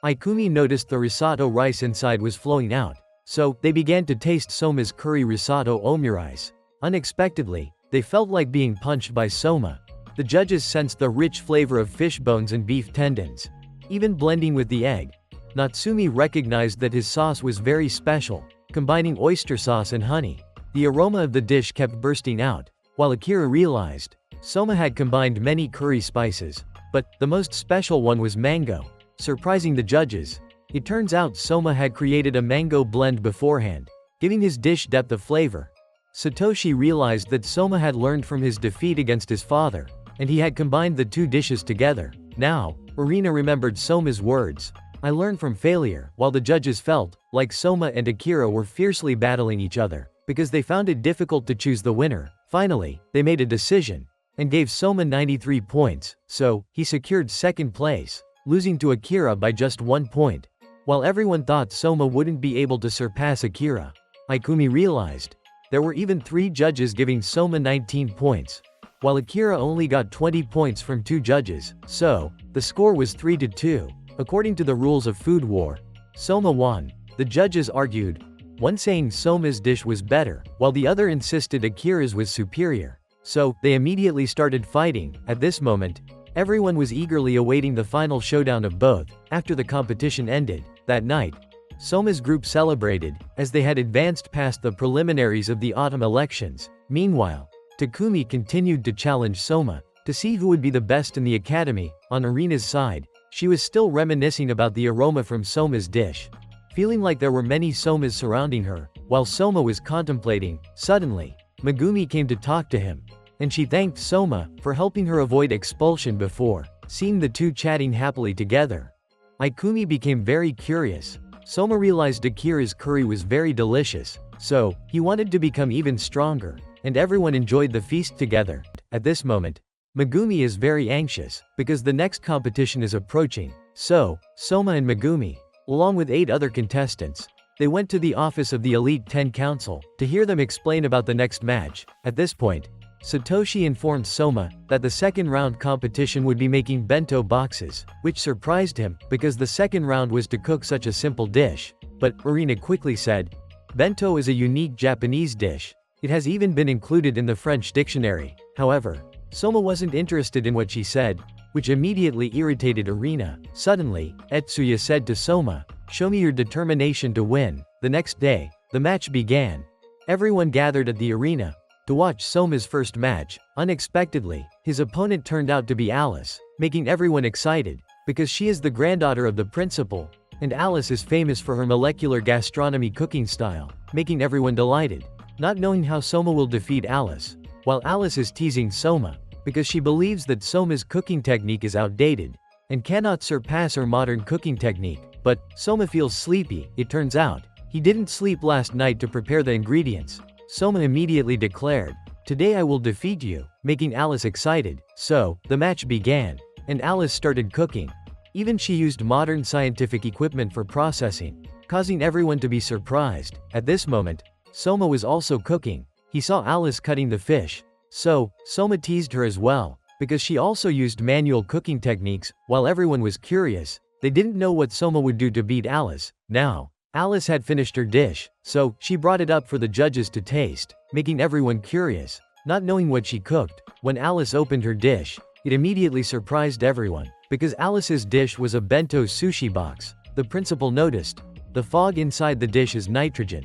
Ikumi noticed the risotto rice inside was flowing out, so they began to taste Soma's curry risotto omurice. Unexpectedly, they felt like being punched by Soma. The judges sensed the rich flavor of fish bones and beef tendons, even blending with the egg. Natsumi recognized that his sauce was very special, combining oyster sauce and honey. The aroma of the dish kept bursting out, while Akira realized Soma had combined many curry spices, but the most special one was mango, surprising the judges. It turns out Soma had created a mango blend beforehand, giving his dish depth of flavor. Satoshi realized that Soma had learned from his defeat against his father, and he had combined the 2 dishes together. Now, Irina remembered Soma's words, "I learned from failure," while the judges felt like Soma and Akira were fiercely battling each other, because they found it difficult to choose the winner. Finally, they made a decision, and gave Soma 93 points, so he secured second place, losing to Akira by just 1 point. While everyone thought Soma wouldn't be able to surpass Akira, Ikumi realized there were even 3 judges giving Soma 19 points, while Akira only got 20 points from 2 judges, so the score was 3-2. According to the rules of Food War, Soma won. The judges argued, one saying Soma's dish was better, while the other insisted Akira's was superior. So, they immediately started fighting. At this moment, everyone was eagerly awaiting the final showdown of both. After the competition ended, that night, Soma's group celebrated, as they had advanced past the preliminaries of the autumn elections. Meanwhile, Takumi continued to challenge Soma, to see who would be the best in the academy. On Irina's side, she was still reminiscing about the aroma from Soma's dish, feeling like there were many Somas surrounding her. While Soma was contemplating, suddenly, Megumi came to talk to him, and she thanked Soma for helping her avoid expulsion before. Seeing the 2 chatting happily together, Ikumi became very curious. Soma realized Akira's curry was very delicious, so he wanted to become even stronger, and everyone enjoyed the feast together. At this moment, Megumi is very anxious, because the next competition is approaching. So, Soma and Megumi, along with 8 other contestants, they went to the office of the Elite 10 Council, to hear them explain about the next match. At this point, Satoshi informed Soma that the second round competition would be making bento boxes, which surprised him, because the second round was to cook such a simple dish. But, Irina quickly said, bento is a unique Japanese dish. It has even been included in the French dictionary. However, Soma wasn't interested in what she said, which immediately irritated Irina. Suddenly, Etsuya said to Soma, "Show me your determination to win." The next day, the match began. Everyone gathered at the arena to watch Soma's first match. Unexpectedly, his opponent turned out to be Alice, making everyone excited, because she is the granddaughter of the principal, and Alice is famous for her molecular gastronomy cooking style, making everyone delighted, not knowing how Soma will defeat Alice. While Alice is teasing Soma, because she believes that Soma's cooking technique is outdated, and cannot surpass her modern cooking technique. But, Soma feels sleepy. It turns out, he didn't sleep last night to prepare the ingredients. Soma immediately declared, "Today I will defeat you," making Alice excited. So, the match began, and Alice started cooking. Even she used modern scientific equipment for processing, causing everyone to be surprised. At this moment, Soma was also cooking. He saw Alice cutting the fish. So, Soma teased her as well, because she also used manual cooking techniques. While everyone was curious, they didn't know what Soma would do to beat Alice. Now, Alice had finished her dish, so she brought it up for the judges to taste, making everyone curious. Not knowing what she cooked, when Alice opened her dish, it immediately surprised everyone, because Alice's dish was a bento sushi box. The principal noticed, the fog inside the dish is nitrogen.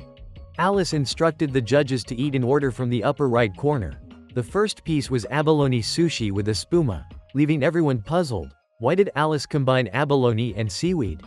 Alice instructed the judges to eat in order from the upper right corner. The first piece was abalone sushi with a spuma, leaving everyone puzzled. Why did Alice combine abalone and seaweed?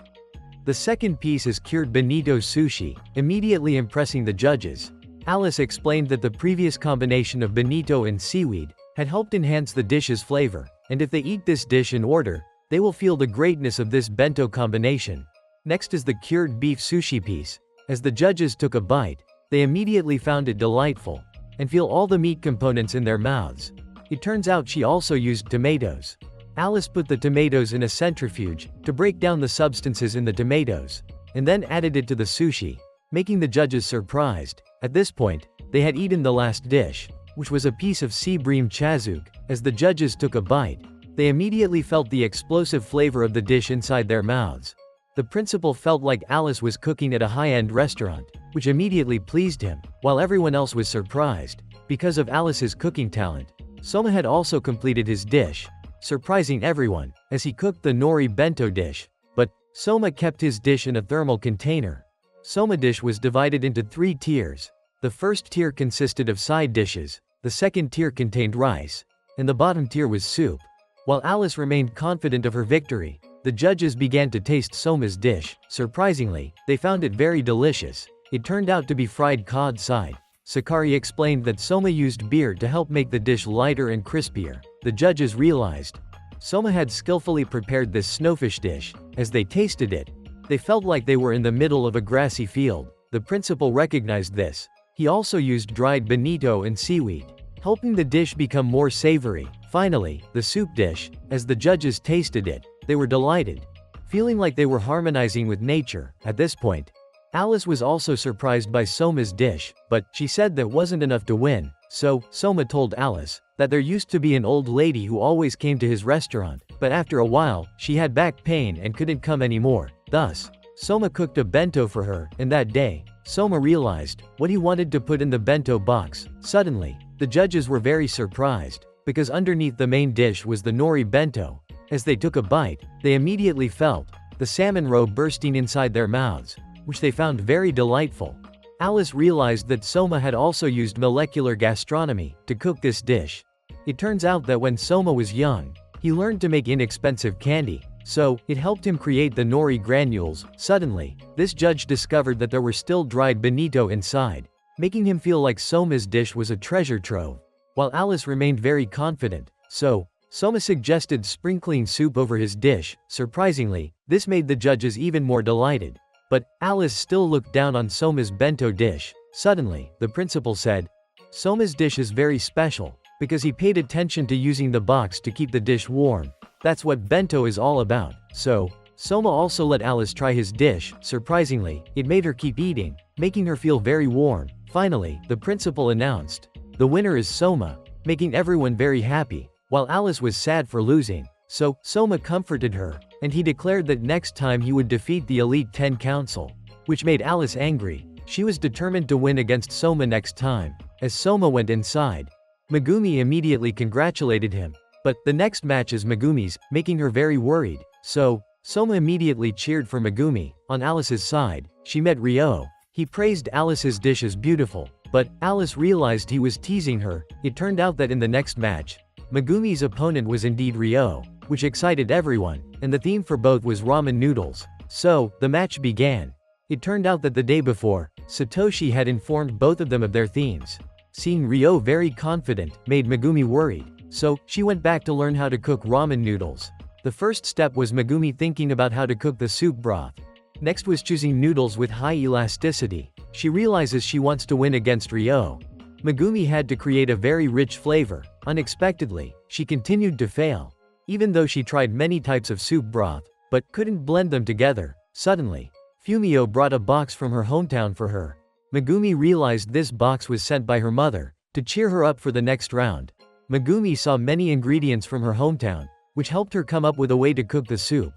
The second piece is cured bonito sushi, immediately impressing the judges. Alice explained that the previous combination of bonito and seaweed had helped enhance the dish's flavor, and if they eat this dish in order, they will feel the greatness of this bento combination. Next is the cured beef sushi piece. As the judges took a bite, they immediately found it delightful, and feel all the meat components in their mouths. It turns out she also used tomatoes. Alice put the tomatoes in a centrifuge to break down the substances in the tomatoes, and then added it to the sushi, making the judges surprised. At this point, they had eaten the last dish, which was a piece of sea bream chazuk. As the judges took a bite, they immediately felt the explosive flavor of the dish inside their mouths. The principal felt like Alice was cooking at a high-end restaurant, which immediately pleased him, while everyone else was surprised. Because of Alice's cooking talent, Soma had also completed his dish, surprising everyone, as he cooked the nori bento dish. But, Soma kept his dish in a thermal container. Soma dish was divided into 3 tiers. The first tier consisted of side dishes, the second tier contained rice, and the bottom tier was soup. While Alice remained confident of her victory, the judges began to taste Soma's dish. Surprisingly, they found it very delicious. It turned out to be fried cod side. Sakari explained that Soma used beer to help make the dish lighter and crispier. The judges realized Soma had skillfully prepared this snowfish dish. As they tasted it, they felt like they were in the middle of a grassy field. The principal recognized this. He also used dried bonito and seaweed, helping the dish become more savory. Finally, the soup dish. As the judges tasted it, they were delighted, feeling like they were harmonizing with nature. At this point, Alice was also surprised by Soma's dish, but she said that wasn't enough to win. So, Soma told Alice that there used to be an old lady who always came to his restaurant, but after a while, she had back pain and couldn't come anymore. Thus, Soma cooked a bento for her, and that day, Soma realized what he wanted to put in the bento box. Suddenly, the judges were very surprised, because underneath the main dish was the nori bento. As they took a bite, they immediately felt the salmon roe bursting inside their mouths, which they found very delightful. Alice realized that Soma had also used molecular gastronomy to cook this dish. It turns out that when Soma was young, he learned to make inexpensive candy, so it helped him create the nori granules. Suddenly, this judge discovered that there were still dried bonito inside, making him feel like Soma's dish was a treasure trove. While Alice remained very confident, so Soma suggested sprinkling soup over his dish. Surprisingly, this made the judges even more delighted. But Alice still looked down on Soma's bento dish. Suddenly, the principal said, Soma's dish is very special, because he paid attention to using the box to keep the dish warm. That's what bento is all about. So, Soma also let Alice try his dish. Surprisingly, it made her keep eating, making her feel very warm. Finally, the principal announced, the winner is Soma, making everyone very happy, while Alice was sad for losing. So, Soma comforted her, and he declared that next time he would defeat the Elite 10 Council, which made Alice angry. She was determined to win against Soma next time. As Soma went inside, Megumi immediately congratulated him. But the next match is Megumi's, making her very worried. So, Soma immediately cheered for Megumi. On Alice's side, she met Ryo. He praised Alice's dish as beautiful, but Alice realized he was teasing her. It turned out that in the next match, Megumi's opponent was indeed Ryo, which excited everyone, and the theme for both was ramen noodles. So, the match began. It turned out that the day before, Satoshi had informed both of them of their themes. Seeing Ryo very confident made Megumi worried, so she went back to learn how to cook ramen noodles. The first step was Megumi thinking about how to cook the soup broth. Next was choosing noodles with high elasticity. She realizes she wants to win against Ryo. Megumi had to create a very rich flavor. Unexpectedly, she continued to fail, even though she tried many types of soup broth, but couldn't blend them together. Suddenly, Fumio brought a box from her hometown for her. Megumi realized this box was sent by her mother, to cheer her up for the next round. Megumi saw many ingredients from her hometown, which helped her come up with a way to cook the soup.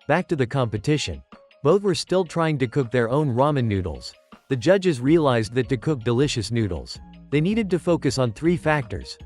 Back to the competition. Both were still trying to cook their own ramen noodles. The judges realized that to cook delicious noodles, they needed to focus on 3 factors: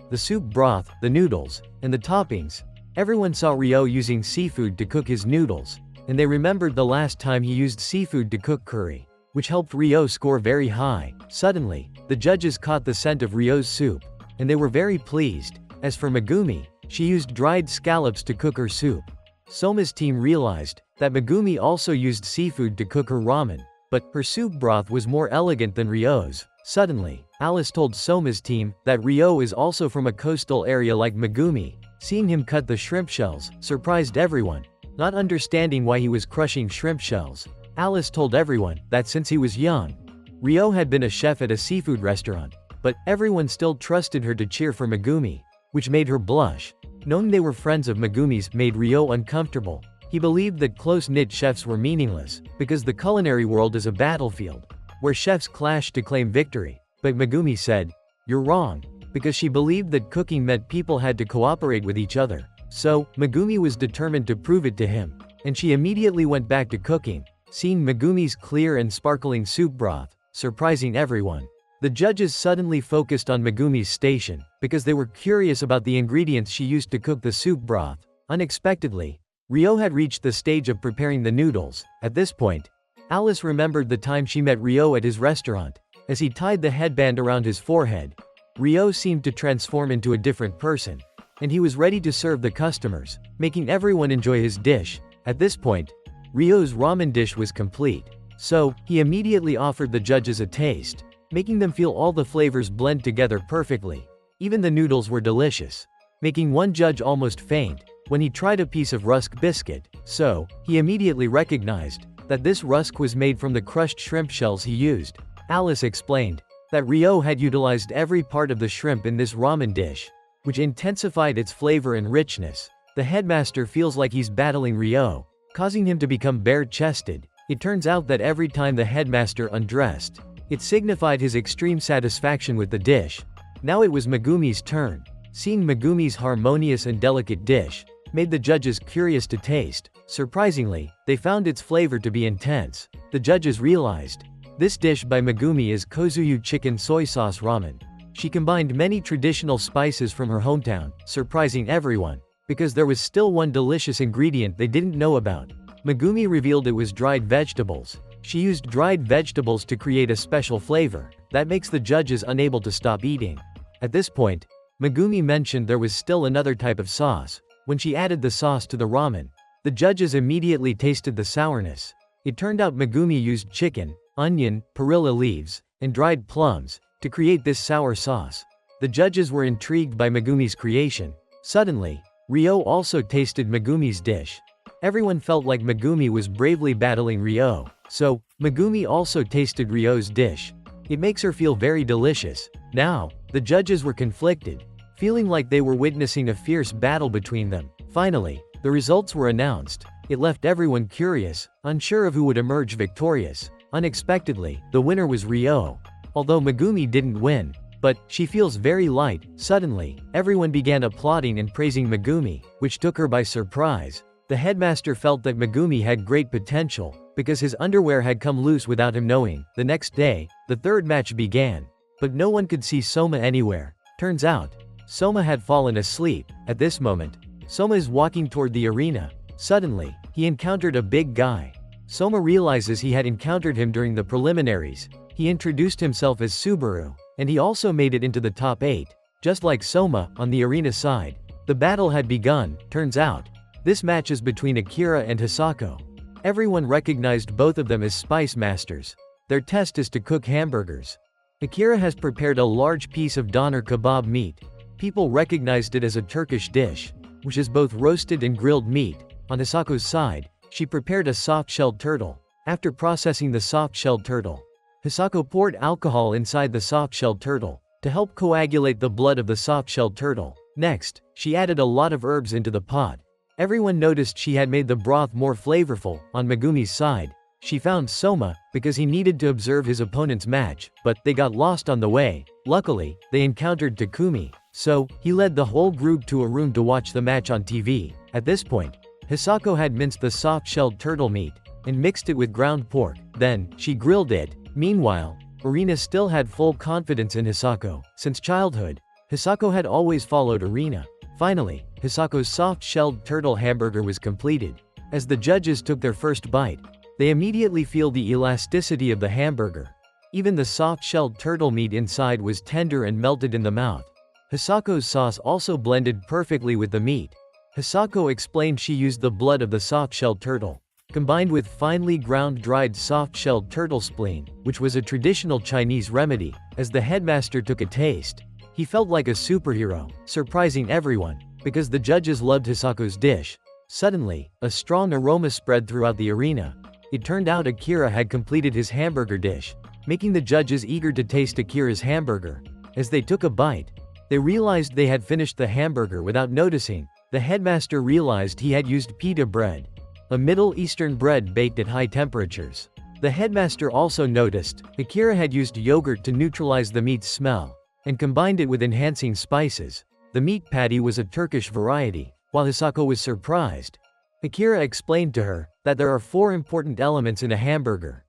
the soup broth, the noodles, and the toppings. Everyone saw Ryo using seafood to cook his noodles, and they remembered the last time he used seafood to cook curry, which helped Ryo score very high. Suddenly, the judges caught the scent of Ryo's soup, and they were very pleased. As for Megumi, she used dried scallops to cook her soup. Soma's team realized that Megumi also used seafood to cook her ramen, but her soup broth was more elegant than Ryo's. Suddenly, Alice told Soma's team that Ryo is also from a coastal area like Megumi. Seeing him cut the shrimp shells surprised everyone. Not understanding why he was crushing shrimp shells, Alice told everyone that since he was young, Ryo had been a chef at a seafood restaurant, but everyone still trusted her to cheer for Megumi, which made her blush. Knowing they were friends of Megumi's made Ryo uncomfortable. He believed that close-knit chefs were meaningless, because the culinary world is a battlefield, where chefs clash to claim victory. But Megumi said, "You're wrong," because she believed that cooking meant people had to cooperate with each other. So, Megumi was determined to prove it to him, and she immediately went back to cooking, seeing Megumi's clear and sparkling soup broth, surprising everyone. The judges suddenly focused on Megumi's station, because they were curious about the ingredients she used to cook the soup broth. Unexpectedly, Ryo had reached the stage of preparing the noodles. At this point, Alice remembered the time she met Ryo at his restaurant. As he tied the headband around his forehead, Ryo seemed to transform into a different person, and he was ready to serve the customers, making everyone enjoy his dish. At this point, Ryo's ramen dish was complete, so he immediately offered the judges a taste, making them feel all the flavors blend together perfectly. Even the noodles were delicious, making one judge almost faint when he tried a piece of rusk biscuit. So, he immediately recognized that this rusk was made from the crushed shrimp shells he used. Alice explained that Ryo had utilized every part of the shrimp in this ramen dish, which intensified its flavor and richness. The headmaster feels like he's battling Ryo, causing him to become bare-chested. It turns out that every time the headmaster undressed, it signified his extreme satisfaction with the dish. Now it was Megumi's turn. Seeing Megumi's harmonious and delicate dish made the judges curious to taste. Surprisingly, they found its flavor to be intense. The judges realized this dish by Megumi is kozuyu chicken soy sauce ramen. She combined many traditional spices from her hometown, surprising everyone, because there was still one delicious ingredient they didn't know about. Megumi revealed it was dried vegetables. She used dried vegetables to create a special flavor that makes the judges unable to stop eating. At this point, Megumi mentioned there was still another type of sauce. When she added the sauce to the ramen, the judges immediately tasted the sourness. It turned out Megumi used chicken, onion, perilla leaves, and dried plums to create this sour sauce. The judges were intrigued by Megumi's creation. Suddenly, Ryo also tasted Megumi's dish. Everyone felt like Megumi was bravely battling Ryo, so Megumi also tasted Ryo's dish. It makes her feel very delicious. Now, the judges were conflicted, feeling like they were witnessing a fierce battle between them. Finally, the results were announced. It left everyone curious, unsure of who would emerge victorious. Unexpectedly, the winner was Ryo. Although Megumi didn't win, but she feels very light. Suddenly, everyone began applauding and praising Megumi, which took her by surprise. The headmaster felt that Megumi had great potential, because his underwear had come loose without him knowing. The next day, the third match began, but no one could see Soma anywhere. Turns out, Soma had fallen asleep. At this moment, Soma is walking toward the arena. Suddenly, he encountered a big guy. Soma realizes he had encountered him during the preliminaries. He introduced himself as Subaru, and he also made it into the top 8. Just like Soma, on the arena side, the battle had begun. Turns out, this match is between Akira and Hisako. Everyone recognized both of them as spice masters. Their test is to cook hamburgers. Akira has prepared a large piece of doner kebab meat. People recognized it as a Turkish dish, which is both roasted and grilled meat. On Hisako's side, she prepared a soft-shelled turtle. After processing the soft-shelled turtle, Hisako poured alcohol inside the soft-shelled turtle to help coagulate the blood of the soft-shelled turtle. Next, she added a lot of herbs into the pot. Everyone noticed she had made the broth more flavorful. On Megumi's side, She found Soma, because he needed to observe his opponent's match, but they got lost on the way. Luckily, they encountered Takumi, so he led the whole group to a room to watch the match on TV. At this point, Hisako had minced the soft-shelled turtle meat and mixed it with ground pork, then she grilled it. Meanwhile, Irina still had full confidence in Hisako. Since childhood, Hisako had always followed Irina. Finally, Hisako's soft-shelled turtle hamburger was completed. As the judges took their first bite, they immediately feel the elasticity of the hamburger. Even the soft-shelled turtle meat inside was tender and melted in the mouth. Hisako's sauce also blended perfectly with the meat. Hisako explained she used the blood of the soft-shelled turtle, combined with finely ground dried soft-shelled turtle spleen, which was a traditional Chinese remedy. As the headmaster took a taste, he felt like a superhero, surprising everyone, because the judges loved Hisako's dish. Suddenly, a strong aroma spread throughout the arena. It turned out Akira had completed his hamburger dish, making the judges eager to taste Akira's hamburger. As they took a bite, they realized they had finished the hamburger without noticing. The headmaster realized he had used pita bread, a Middle Eastern bread baked at high temperatures. The headmaster also noticed Akira had used yogurt to neutralize the meat's smell and combined it with enhancing spices. The meat patty was a Turkish variety. While Hisako was surprised, Akira explained to her that there are 4 important elements in a hamburger: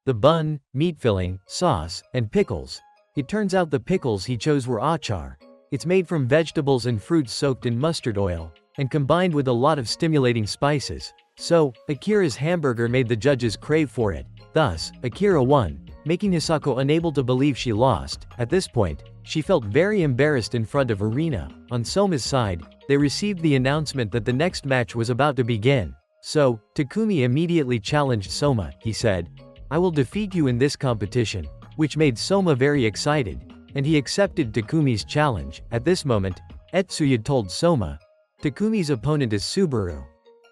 the bun, meat filling, sauce, and pickles. It turns out the pickles he chose were achar. It's made from vegetables and fruits soaked in mustard oil and combined with a lot of stimulating spices. So, Akira's hamburger made the judges crave for it. Thus, Akira won, making Hisako unable to believe she lost. At this point, she felt very embarrassed in front of Irina. On Soma's side, they received the announcement that the next match was about to begin. So, Takumi immediately challenged Soma. He said, "I will defeat you in this competition," which made Soma very excited, and he accepted Takumi's challenge. At this moment, Etsuya told Soma, Takumi's opponent is Subaru.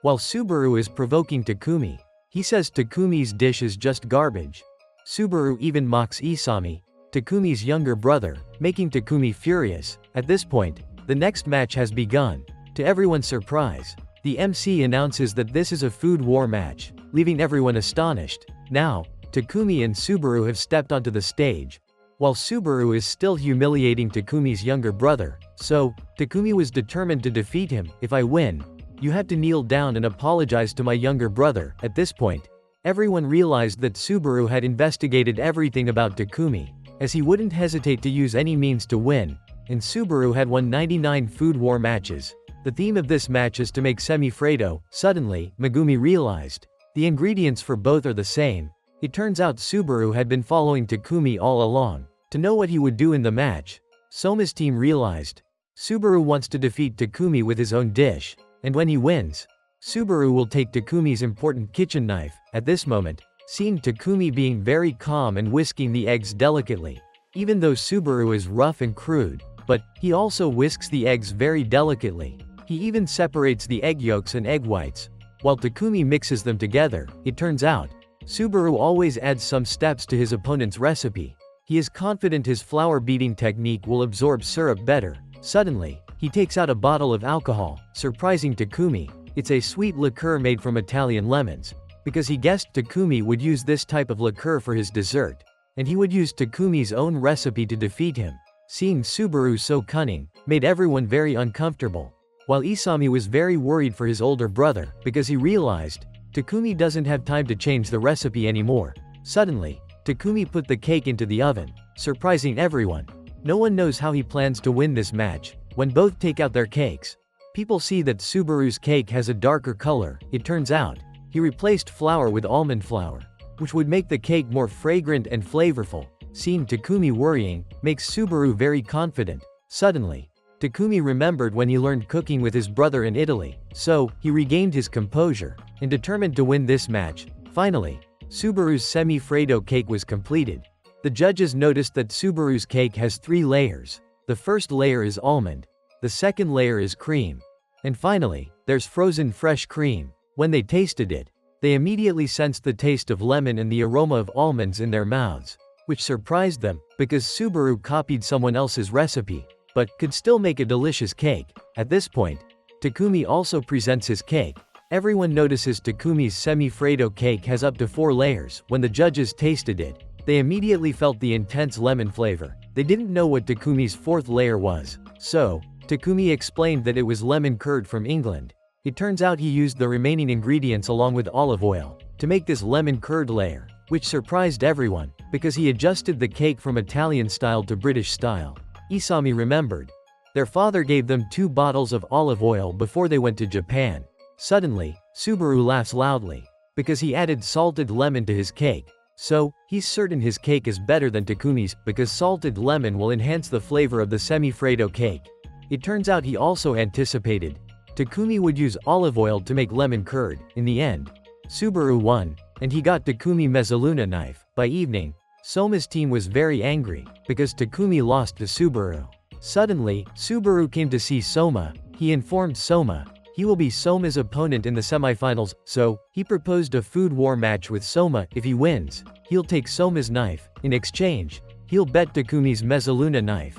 While Subaru is provoking Takumi, he says Takumi's dish is just garbage. Subaru even mocks Isami, Takumi's younger brother, making Takumi furious. At this point, the next match has begun. To everyone's surprise, the MC announces that this is a food war match, leaving everyone astonished. Now, Takumi and Subaru have stepped onto the stage. While Subaru is still humiliating Takumi's younger brother, so, Takumi was determined to defeat him. "If I win, you have to kneel down and apologize to my younger brother." At this point, everyone realized that Subaru had investigated everything about Takumi, as he wouldn't hesitate to use any means to win, and Subaru had won 99 food war matches. The theme of this match is to make semi-Fredo. Suddenly, Megumi realized the ingredients for both are the same. It turns out Subaru had been following Takumi all along, to know what he would do in the match. Soma's team realized Subaru wants to defeat Takumi with his own dish, and when he wins, Subaru will take Takumi's important kitchen knife. At this moment, seeing Takumi being very calm and whisking the eggs delicately, even though Subaru is rough and crude, but he also whisks the eggs very delicately. He even separates the egg yolks and egg whites, while Takumi mixes them together. It turns out, Subaru always adds some steps to his opponent's recipe. He is confident his flour beating technique will absorb syrup better. Suddenly, he takes out a bottle of alcohol, surprising Takumi. It's a sweet liqueur made from Italian lemons, because he guessed Takumi would use this type of liqueur for his dessert, and he would use Takumi's own recipe to defeat him. Seeing Subaru so cunning made everyone very uncomfortable, while Isami was very worried for his older brother, because he realized Takumi doesn't have time to change the recipe anymore. Suddenly, Takumi put the cake into the oven, surprising everyone. No one knows how he plans to win this match. When both take out their cakes, people see that Subaru's cake has a darker color. It turns out, he replaced flour with almond flour, which would make the cake more fragrant and flavorful. Seeing Takumi worrying makes Subaru very confident. Suddenly, Takumi remembered when he learned cooking with his brother in Italy, so he regained his composure and determined to win this match. Finally, Subaru's semi-Fredo cake was completed. The judges noticed that Subaru's cake has 3 layers. The first layer is almond, the second layer is cream, and finally, there's frozen fresh cream. When they tasted it, they immediately sensed the taste of lemon and the aroma of almonds in their mouths, which surprised them, because Subaru copied someone else's recipe, but could still make a delicious cake. At this point, Takumi also presents his cake. Everyone notices Takumi's semi-Fredo cake has up to 4 layers. When the judges tasted it, they immediately felt the intense lemon flavor. They didn't know what Takumi's 4th layer was. So, Takumi explained that it was lemon curd from England. It turns out he used the remaining ingredients along with olive oil to make this lemon curd layer, which surprised everyone, because he adjusted the cake from Italian style to British style. Isami remembered. Their father gave them 2 bottles of olive oil before they went to Japan. Suddenly, Subaru laughs loudly, because he added salted lemon to his cake. So, he's certain his cake is better than Takumi's, because salted lemon will enhance the flavor of the semi-Fredo cake. It turns out he also anticipated Takumi would use olive oil to make lemon curd. In the end, Subaru won, and he got Takumi Mezzaluna knife. By evening, Soma's team was very angry, because Takumi lost to Subaru. Suddenly, Subaru came to see Soma. He informed Soma he will be Soma's opponent in the semifinals, so he proposed a food war match with Soma. If he wins, he'll take Soma's knife. In exchange, he'll bet Takumi's Mezzaluna knife.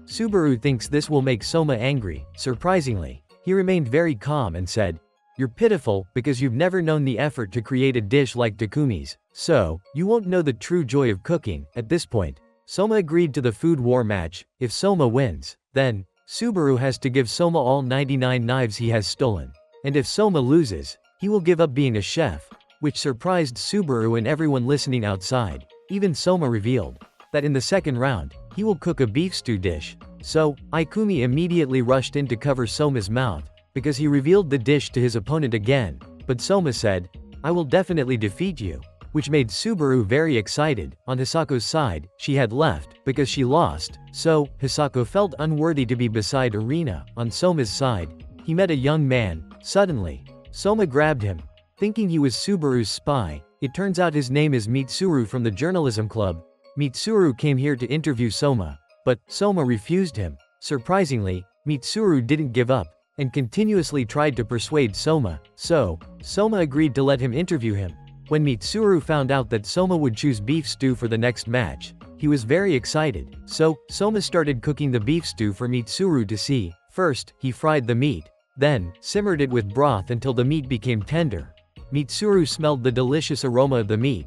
Subaru thinks this will make Soma angry. Surprisingly, he remained very calm and said, "You're pitiful, because you've never known the effort to create a dish like Takumi's, so you won't know the true joy of cooking." At this point, Soma agreed to the food war match. If Soma wins, then Subaru has to give Soma all 99 knives he has stolen. And if Soma loses, he will give up being a chef, which surprised Subaru and everyone listening outside. Even Soma revealed that in the second round, he will cook a beef stew dish. So, Ikumi immediately rushed in to cover Soma's mouth, because he revealed the dish to his opponent again. But Soma said, "I will definitely defeat you," which made Subaru very excited. On Hisako's side, she had left, because she lost, so, Hisako felt unworthy to be beside Arina. On Soma's side, he met a young man. Suddenly, Soma grabbed him, thinking he was Subaru's spy. It turns out his name is Mitsuru from the journalism club. Mitsuru came here to interview Soma, but Soma refused him. Surprisingly, Mitsuru didn't give up, and continuously tried to persuade Soma, so, Soma agreed to let him interview him. When Mitsuru found out that Soma would choose beef stew for the next match, he was very excited. So, Soma started cooking the beef stew for Mitsuru to see. First, he fried the meat, then, simmered it with broth until the meat became tender. Mitsuru smelled the delicious aroma of the meat.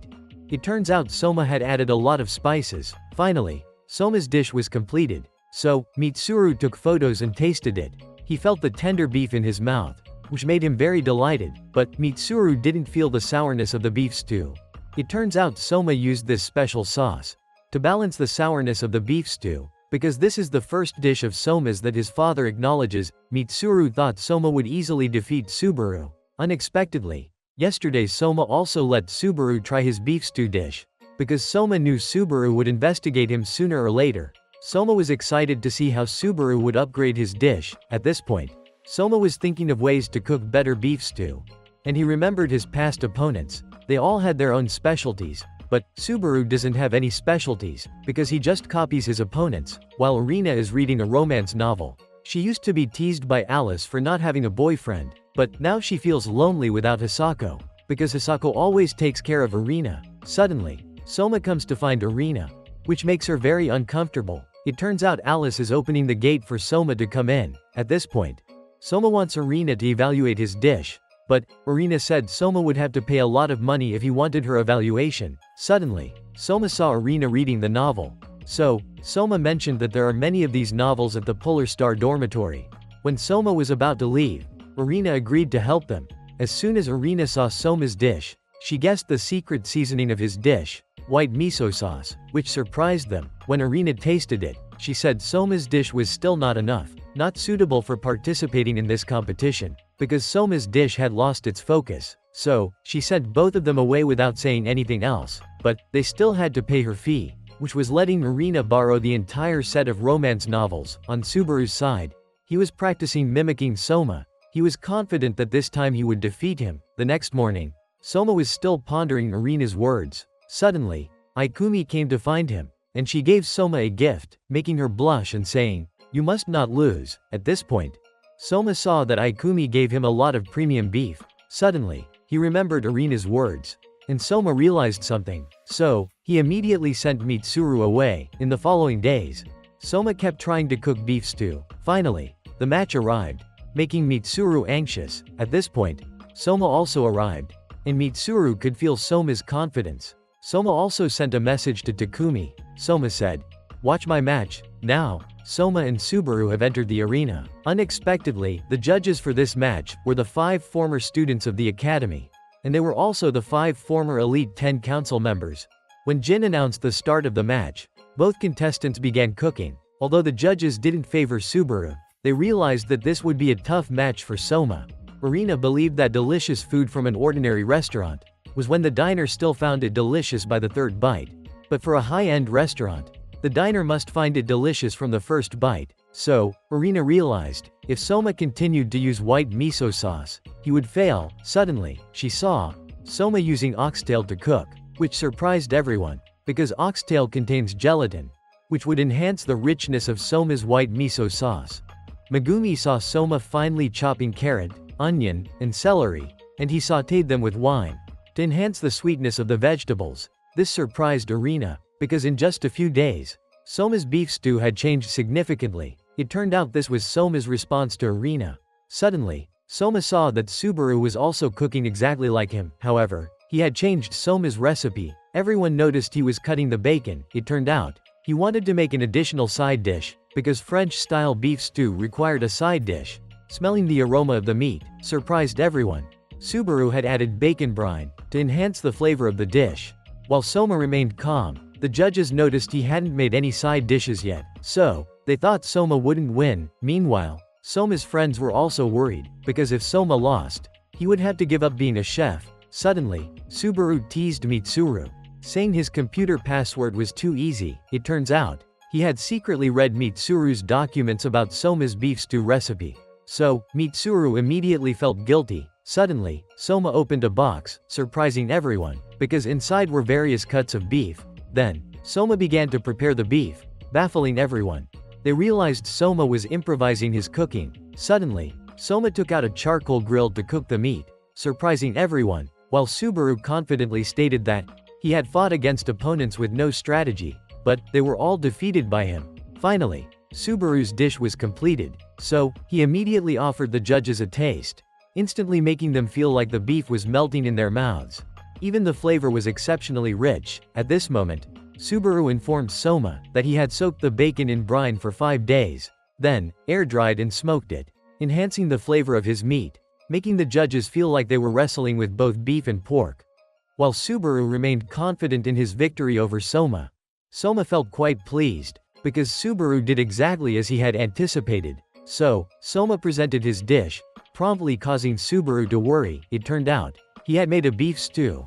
It turns out Soma had added a lot of spices. Finally, Soma's dish was completed. So, Mitsuru took photos and tasted it. He felt the tender beef in his mouth, which made him very delighted, but Mitsuru didn't feel the sourness of the beef stew. It turns out Soma used this special sauce to balance the sourness of the beef stew, because this is the first dish of Soma's that his father acknowledges. Mitsuru thought Soma would easily defeat Subaru. Unexpectedly, yesterday Soma also let Subaru try his beef stew dish, because Soma knew Subaru would investigate him sooner or later. Soma was excited to see how Subaru would upgrade his dish. At this point, Soma was thinking of ways to cook better beef stew, and he remembered his past opponents. They all had their own specialties, but Subaru doesn't have any specialties, because he just copies his opponents, while Arina is reading a romance novel. She used to be teased by Alice for not having a boyfriend, but now she feels lonely without Hisako, because Hisako always takes care of Arina. Suddenly, Soma comes to find Arina, which makes her very uncomfortable. It turns out Alice is opening the gate for Soma to come in. At this point, Soma wants Arina to evaluate his dish, but Arina said Soma would have to pay a lot of money if he wanted her evaluation. Suddenly, Soma saw Arina reading the novel. So, Soma mentioned that there are many of these novels at the Polar Star dormitory. When Soma was about to leave, Arina agreed to help them. As soon as Arina saw Soma's dish, she guessed the secret seasoning of his dish, white miso sauce, which surprised them. When Arina tasted it, she said Soma's dish was still not enough, not suitable for participating in this competition, because Soma's dish had lost its focus. So, she sent both of them away without saying anything else, but they still had to pay her fee, which was letting Arina borrow the entire set of romance novels. On Subaru's side, he was practicing mimicking Soma. He was confident that this time he would defeat him. The next morning, Soma was still pondering Arina's words. Suddenly, Ikumi came to find him, and she gave Soma a gift, making her blush and saying, "You must not lose." At this point, Soma saw that Ikumi gave him a lot of premium beef. Suddenly, he remembered Arina's words, and Soma realized something. So, he immediately sent Mitsuru away. In the following days, Soma kept trying to cook beef stew. Finally, the match arrived, making Mitsuru anxious. At this point, Soma also arrived, and Mitsuru could feel Soma's confidence. Soma also sent a message to Takumi. Soma said, "Watch my match." Now, Soma and Subaru have entered the arena. Unexpectedly, the judges for this match were the 5 former students of the academy, and they were also the 5 former Elite 10 council members. When Jin announced the start of the match, both contestants began cooking. Although the judges didn't favor Subaru, they realized that this would be a tough match for Soma. Irina believed that delicious food from an ordinary restaurant was when the diner still found it delicious by the 3rd bite. But for a high-end restaurant, the diner must find it delicious from the 1st bite. So, Irina realized, if Soma continued to use white miso sauce, he would fail. Suddenly, she saw Soma using oxtail to cook, which surprised everyone, because oxtail contains gelatin, which would enhance the richness of Soma's white miso sauce. Megumi saw Soma finely chopping carrot, onion, and celery, and he sautéed them with wine to enhance the sweetness of the vegetables. This surprised Irina, because in just a few days, Soma's beef stew had changed significantly. It turned out this was Soma's response to Irina. Suddenly, Soma saw that Subaru was also cooking exactly like him. However, he had changed Soma's recipe. Everyone noticed he was cutting the bacon. It turned out, he wanted to make an additional side dish, because French-style beef stew required a side dish. Smelling the aroma of the meat surprised everyone. Subaru had added bacon brine to enhance the flavor of the dish. While Soma remained calm, the judges noticed he hadn't made any side dishes yet, so they thought Soma wouldn't win. Meanwhile, Soma's friends were also worried, because if Soma lost, he would have to give up being a chef. Suddenly, Subaru teased Mitsuru, saying his computer password was too easy. It turns out, he had secretly read Mitsuru's documents about Soma's beef stew recipe. So, Mitsuru immediately felt guilty. Suddenly, Soma opened a box, surprising everyone, because inside were various cuts of beef. Then, Soma began to prepare the beef, baffling everyone. They realized Soma was improvising his cooking. Suddenly, Soma took out a charcoal grill to cook the meat, surprising everyone, while Subaru confidently stated that he had fought against opponents with no strategy, but they were all defeated by him. Finally, Subaru's dish was completed, so he immediately offered the judges a taste, instantly making them feel like the beef was melting in their mouths. Even the flavor was exceptionally rich. At this moment, Subaru informed Soma that he had soaked the bacon in brine for 5 days, then air-dried and smoked it, enhancing the flavor of his meat, making the judges feel like they were wrestling with both beef and pork. While Subaru remained confident in his victory over Soma, Soma felt quite pleased, because Subaru did exactly as he had anticipated. So, Soma presented his dish, promptly causing Subaru to worry. It turned out, he had made a beef stew.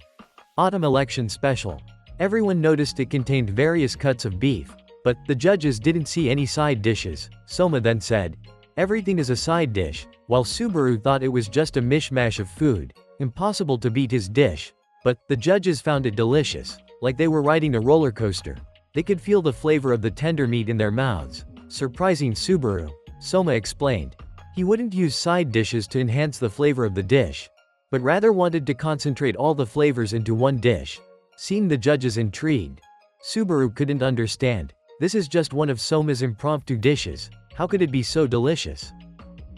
Autumn election special. Everyone noticed it contained various cuts of beef, but the judges didn't see any side dishes. Soma then said, "Everything is a side dish," while Subaru thought it was just a mishmash of food. Impossible to beat his dish. But the judges found it delicious, like they were riding a roller coaster. They could feel the flavor of the tender meat in their mouths. Surprising Subaru, Soma explained. He wouldn't use side dishes to enhance the flavor of the dish, but rather wanted to concentrate all the flavors into one dish. Seeing the judges intrigued, Subaru couldn't understand. This is just one of Soma's impromptu dishes. How could it be so delicious?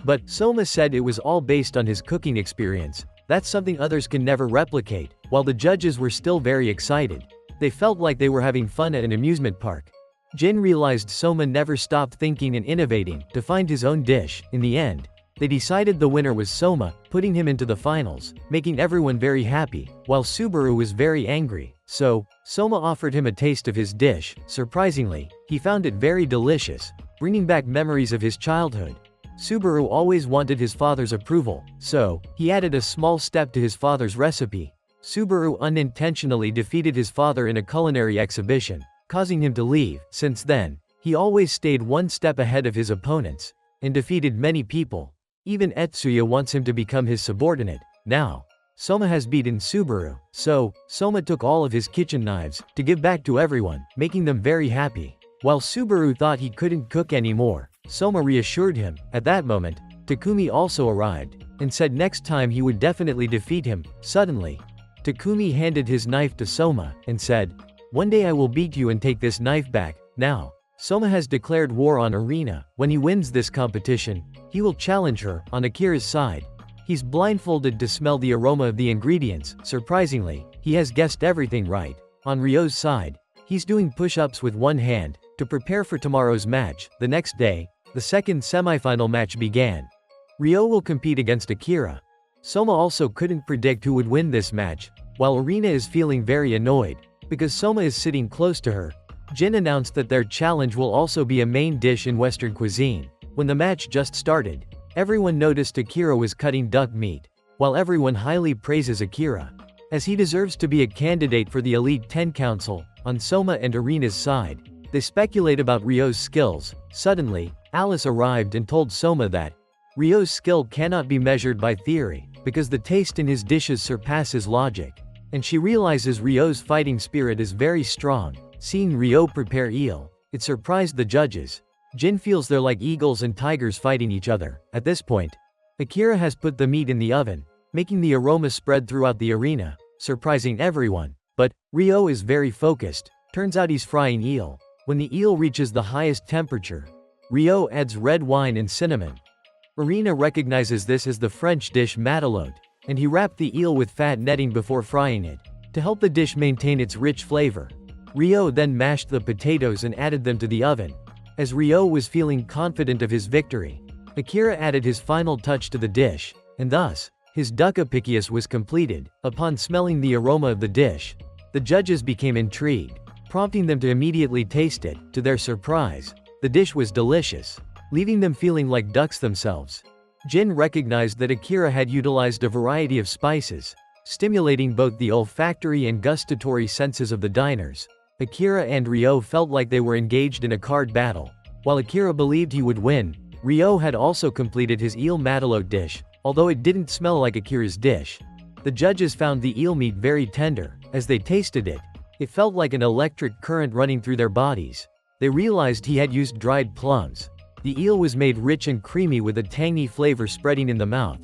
But Soma said it was all based on his cooking experience. That's something others can never replicate. While the judges were still very excited, they felt like they were having fun at an amusement park. Jin realized Soma never stopped thinking and innovating to find his own dish. In the end, they decided the winner was Soma, putting him into the finals, making everyone very happy, while Subaru was very angry. So, Soma offered him a taste of his dish. Surprisingly, he found it very delicious, bringing back memories of his childhood. Subaru always wanted his father's approval, so he added a small step to his father's recipe. Subaru unintentionally defeated his father in a culinary exhibition, causing him to leave. Since then, he always stayed one step ahead of his opponents, and defeated many people. Even Etsuya wants him to become his subordinate. Now, Soma has beaten Subaru, so Soma took all of his kitchen knives to give back to everyone, making them very happy. While Subaru thought he couldn't cook anymore, Soma reassured him. At that moment, Takumi also arrived, and said next time he would definitely defeat him. Suddenly, Takumi handed his knife to Soma, and said, "One day I will beat you and take this knife back." Now, Soma has declared war on Irina. When he wins this competition, he will challenge her on Akira's side. He's blindfolded to smell the aroma of the ingredients. Surprisingly, he has guessed everything right. On Ryo's side, he's doing push-ups with one hand to prepare for tomorrow's match. The next day, the second semifinal match began. Ryo will compete against Akira. Soma also couldn't predict who would win this match, while Arena is feeling very annoyed because Soma is sitting close to her. Jin announced that their challenge will also be a main dish in Western cuisine. When the match just started, everyone noticed Akira was cutting duck meat, while everyone highly praises Akira, as he deserves to be a candidate for the Elite 10 Council. On Soma and Arena's side, they speculate about Ryo's skills. Suddenly, Alice arrived and told Soma that Ryo's skill cannot be measured by theory, because the taste in his dishes surpasses logic. And she realizes Ryo's fighting spirit is very strong. Seeing Ryo prepare eel, it surprised the judges. Jin feels they're like eagles and tigers fighting each other. At this point, Akira has put the meat in the oven, making the aroma spread throughout the arena, surprising everyone. But Ryo is very focused. Turns out he's frying eel. When the eel reaches the highest temperature, Ryo adds red wine and cinnamon. Arena recognizes this as the French dish matelote, and he wrapped the eel with fat netting before frying it, to help the dish maintain its rich flavor. Ryo then mashed the potatoes and added them to the oven. As Ryo was feeling confident of his victory, Akira added his final touch to the dish, and thus, his duck anicaps was completed. Upon smelling the aroma of the dish, the judges became intrigued, prompting them to immediately taste it. To their surprise, the dish was delicious, leaving them feeling like ducks themselves. Jin recognized that Akira had utilized a variety of spices, stimulating both the olfactory and gustatory senses of the diners. Akira and Ryo felt like they were engaged in a card battle. While Akira believed he would win, Ryo had also completed his eel matelote dish, although it didn't smell like Akira's dish. The judges found the eel meat very tender. As they tasted it, it felt like an electric current running through their bodies. They realized he had used dried plums. The eel was made rich and creamy with a tangy flavor spreading in the mouth.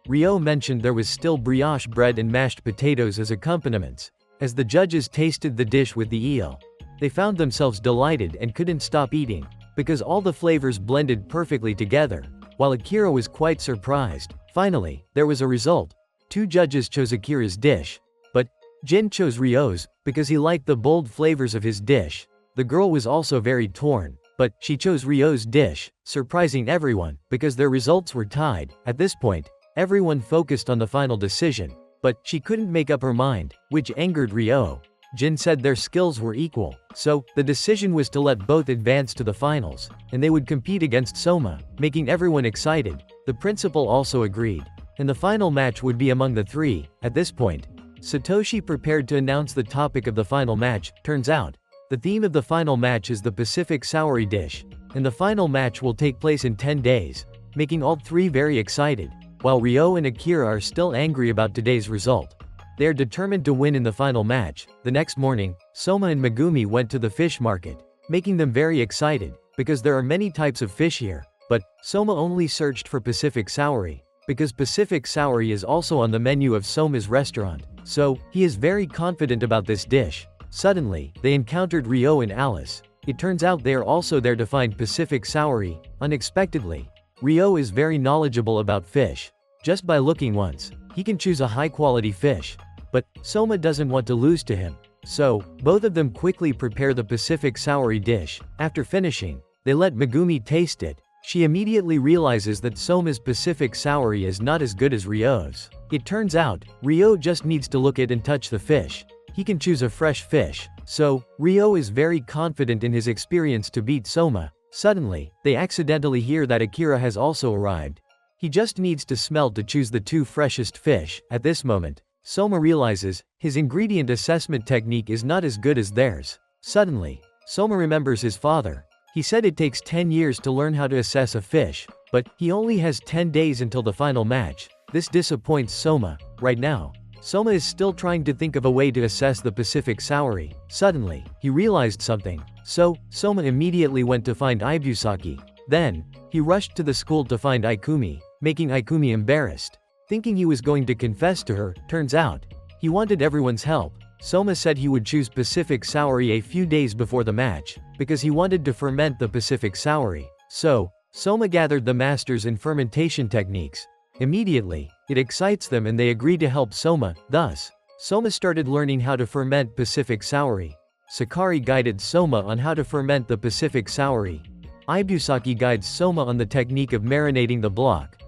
Ryo mentioned there was still brioche bread and mashed potatoes as accompaniments. As the judges tasted the dish with the eel, they found themselves delighted and couldn't stop eating, because all the flavors blended perfectly together, while Akira was quite surprised. Finally, there was a result. 2 judges chose Akira's dish, but Jin chose Ryo's, because he liked the bold flavors of his dish. The girl was also very torn, but she chose Ryo's dish, surprising everyone, because their results were tied. At this point, everyone focused on the final decision, but she couldn't make up her mind, which angered Ryo. Jin said their skills were equal, so the decision was to let both advance to the finals, and they would compete against Soma, making everyone excited. The principal also agreed, and the final match would be among the 3. At this point, Satoshi prepared to announce the topic of the final match. Turns out, the theme of the final match is the Pacific Soury dish, and the final match will take place in 10 days, making all 3 very excited. While Ryo and Akira are still angry about today's result, they are determined to win in the final match. The next morning, Soma and Megumi went to the fish market, making them very excited, because there are many types of fish here. But Soma only searched for Pacific Soury, because Pacific Soury is also on the menu of Soma's restaurant, so he is very confident about this dish. Suddenly, they encountered Ryo and Alice. It turns out they are also there to find Pacific Soury. Unexpectedly, Ryo is very knowledgeable about fish. Just by looking once, he can choose a high-quality fish. But Soma doesn't want to lose to him. So, both of them quickly prepare the Pacific Soury dish. After finishing, they let Megumi taste it. She immediately realizes that Soma's Pacific Soury is not as good as Ryo's. It turns out, Ryo just needs to look at and touch the fish. He can choose a fresh fish. So, Ryo is very confident in his experience to beat Soma. Suddenly, they accidentally hear that Akira has also arrived. He just needs to smell to choose the 2 freshest fish. At this moment, Soma realizes his ingredient assessment technique is not as good as theirs. Suddenly, Soma remembers his father. He said it takes 10 years to learn how to assess a fish, but he only has 10 days until the final match. This disappoints Soma. Right now, Soma is still trying to think of a way to assess the Pacific Soury. Suddenly, he realized something. So, Soma immediately went to find Ibusaki. Then, he rushed to the school to find Ikumi, making Ikumi embarrassed. Thinking he was going to confess to her, turns out, he wanted everyone's help. Soma said he would choose Pacific Soury a few days before the match, because he wanted to ferment the Pacific Soury. So, Soma gathered the masters in fermentation techniques. Immediately, It excites them and they agree to help Soma. Thus, Soma started learning how to ferment Pacific Sauri. Sakari guided Soma on how to ferment the Pacific Sauri. Ibusaki guides Soma on the technique of marinating the block.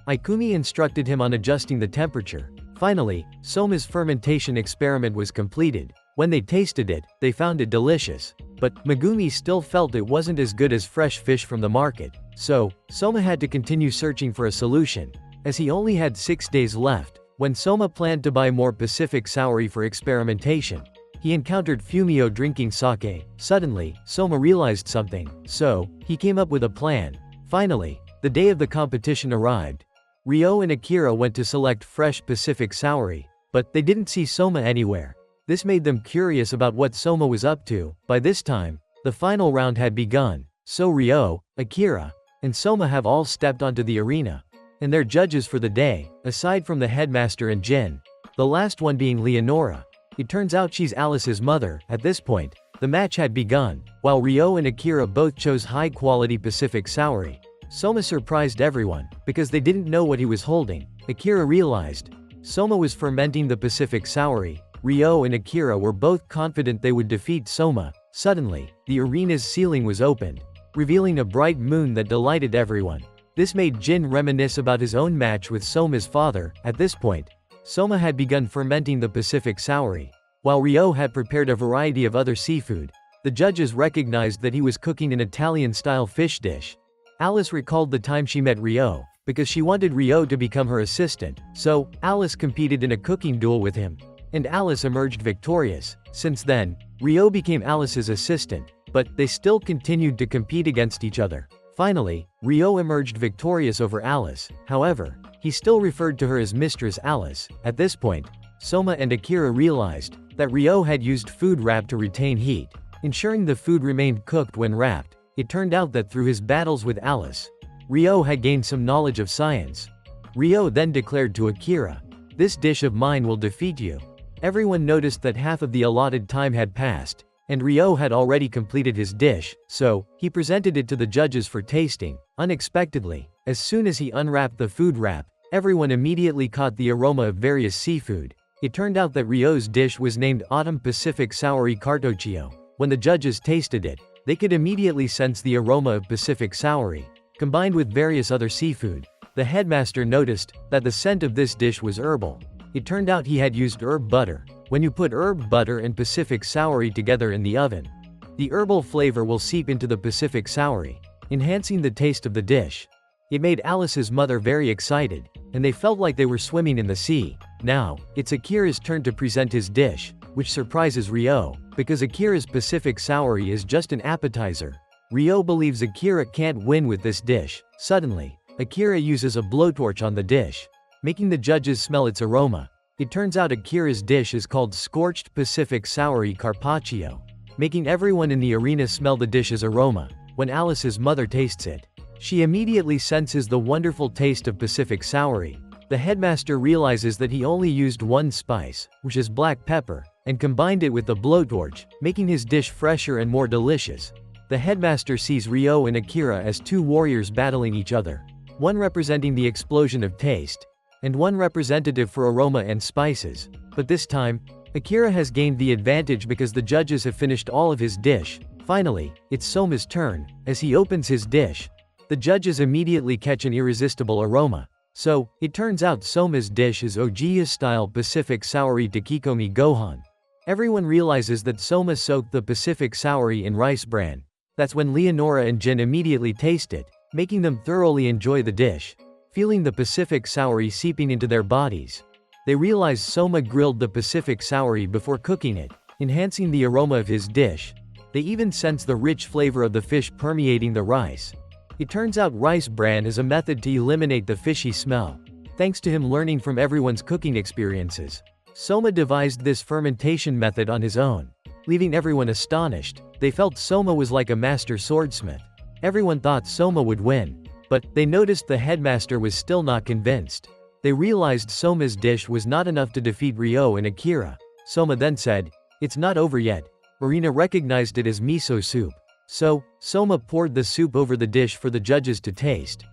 Ikumi instructed him on adjusting the temperature. Finally, Soma's fermentation experiment was completed. When they tasted it, they found it delicious. But Megumi still felt it wasn't as good as fresh fish from the market. So, Soma had to continue searching for a solution. As he only had 6 days left, when Soma planned to buy more Pacific Sauri for experimentation, he encountered Fumio drinking sake. Suddenly, Soma realized something, so he came up with a plan. Finally, the day of the competition arrived. Ryo and Akira went to select fresh Pacific Sauri, but they didn't see Soma anywhere. This made them curious about what Soma was up to. By this time, the final round had begun, so Ryo, Akira, and Soma have all stepped onto the arena. And they're judges for the day, aside from the headmaster and Jin. The last one being Leonora. It turns out she's Alice's mother. At this point, the match had begun. While Ryo and Akira both chose high-quality Pacific Sauri, Soma surprised everyone, because they didn't know what he was holding. Akira realized Soma was fermenting the Pacific Sauri. Ryo and Akira were both confident they would defeat Soma. Suddenly, the arena's ceiling was opened, revealing a bright moon that delighted everyone. This made Jin reminisce about his own match with Soma's father. At this point, Soma had begun fermenting the Pacific Sauri, while Ryo had prepared a variety of other seafood. The judges recognized that he was cooking an Italian-style fish dish. Alice recalled the time she met Ryo, because she wanted Ryo to become her assistant, so Alice competed in a cooking duel with him, and Alice emerged victorious. Since then, Ryo became Alice's assistant, but they still continued to compete against each other. Finally, Ryo emerged victorious over Alice. However, he still referred to her as Mistress Alice. At this point, Soma and Akira realized that Ryo had used food wrap to retain heat, ensuring the food remained cooked when wrapped. It turned out that through his battles with Alice, Ryo had gained some knowledge of science. Ryo then declared to Akira, "This dish of mine will defeat you." Everyone noticed that half of the allotted time had passed, and Ryo had already completed his dish, so he presented it to the judges for tasting. Unexpectedly, as soon as he unwrapped the food wrap, everyone immediately caught the aroma of various seafood. It turned out that Ryo's dish was named Autumn Pacific Sauri Cartoccio. When the judges tasted it, they could immediately sense the aroma of Pacific Sauri, combined with various other seafood. The headmaster noticed that the scent of this dish was herbal. It turned out he had used herb butter. When you put herb butter and Pacific Sauri together in the oven, the herbal flavor will seep into the Pacific Sauri, enhancing the taste of the dish. It made Alice's mother very excited, and they felt like they were swimming in the sea. Now, it's Akira's turn to present his dish, which surprises Ryo, because Akira's Pacific Sauri is just an appetizer. Ryo believes Akira can't win with this dish. Suddenly, Akira uses a blowtorch on the dish, making the judges smell its aroma. It turns out Akira's dish is called Scorched Pacific Sauri Carpaccio, making everyone in the arena smell the dish's aroma. When Alice's mother tastes it, she immediately senses the wonderful taste of Pacific Sauri. The headmaster realizes that he only used one spice, which is black pepper, and combined it with the blowtorch, making his dish fresher and more delicious. The headmaster sees Ryo and Akira as two warriors battling each other, one representing the explosion of taste, and one representative for aroma and spices. But this time, Akira has gained the advantage because the judges have finished all of his dish. Finally, it's Soma's turn. As he opens his dish, the judges immediately catch an irresistible aroma. So, it turns out Soma's dish is Ojiya-style Pacific Sauri Takikomi Gohan. Everyone realizes that Soma soaked the Pacific Sauri in rice bran. That's when Leonora and Jin immediately taste it, making them thoroughly enjoy the dish, feeling the Pacific Sauri seeping into their bodies. They realize Soma grilled the Pacific Sauri before cooking it, enhancing the aroma of his dish. They even sense the rich flavor of the fish permeating the rice. It turns out rice bran is a method to eliminate the fishy smell. Thanks to him learning from everyone's cooking experiences, Soma devised this fermentation method on his own, leaving everyone astonished. They felt Soma was like a master swordsmith. Everyone thought Soma would win, but they noticed the headmaster was still not convinced. They realized Soma's dish was not enough to defeat Ryo and Akira. Soma then said, "It's not over yet." Marina recognized it as miso soup. So, Soma poured the soup over the dish for the judges to taste.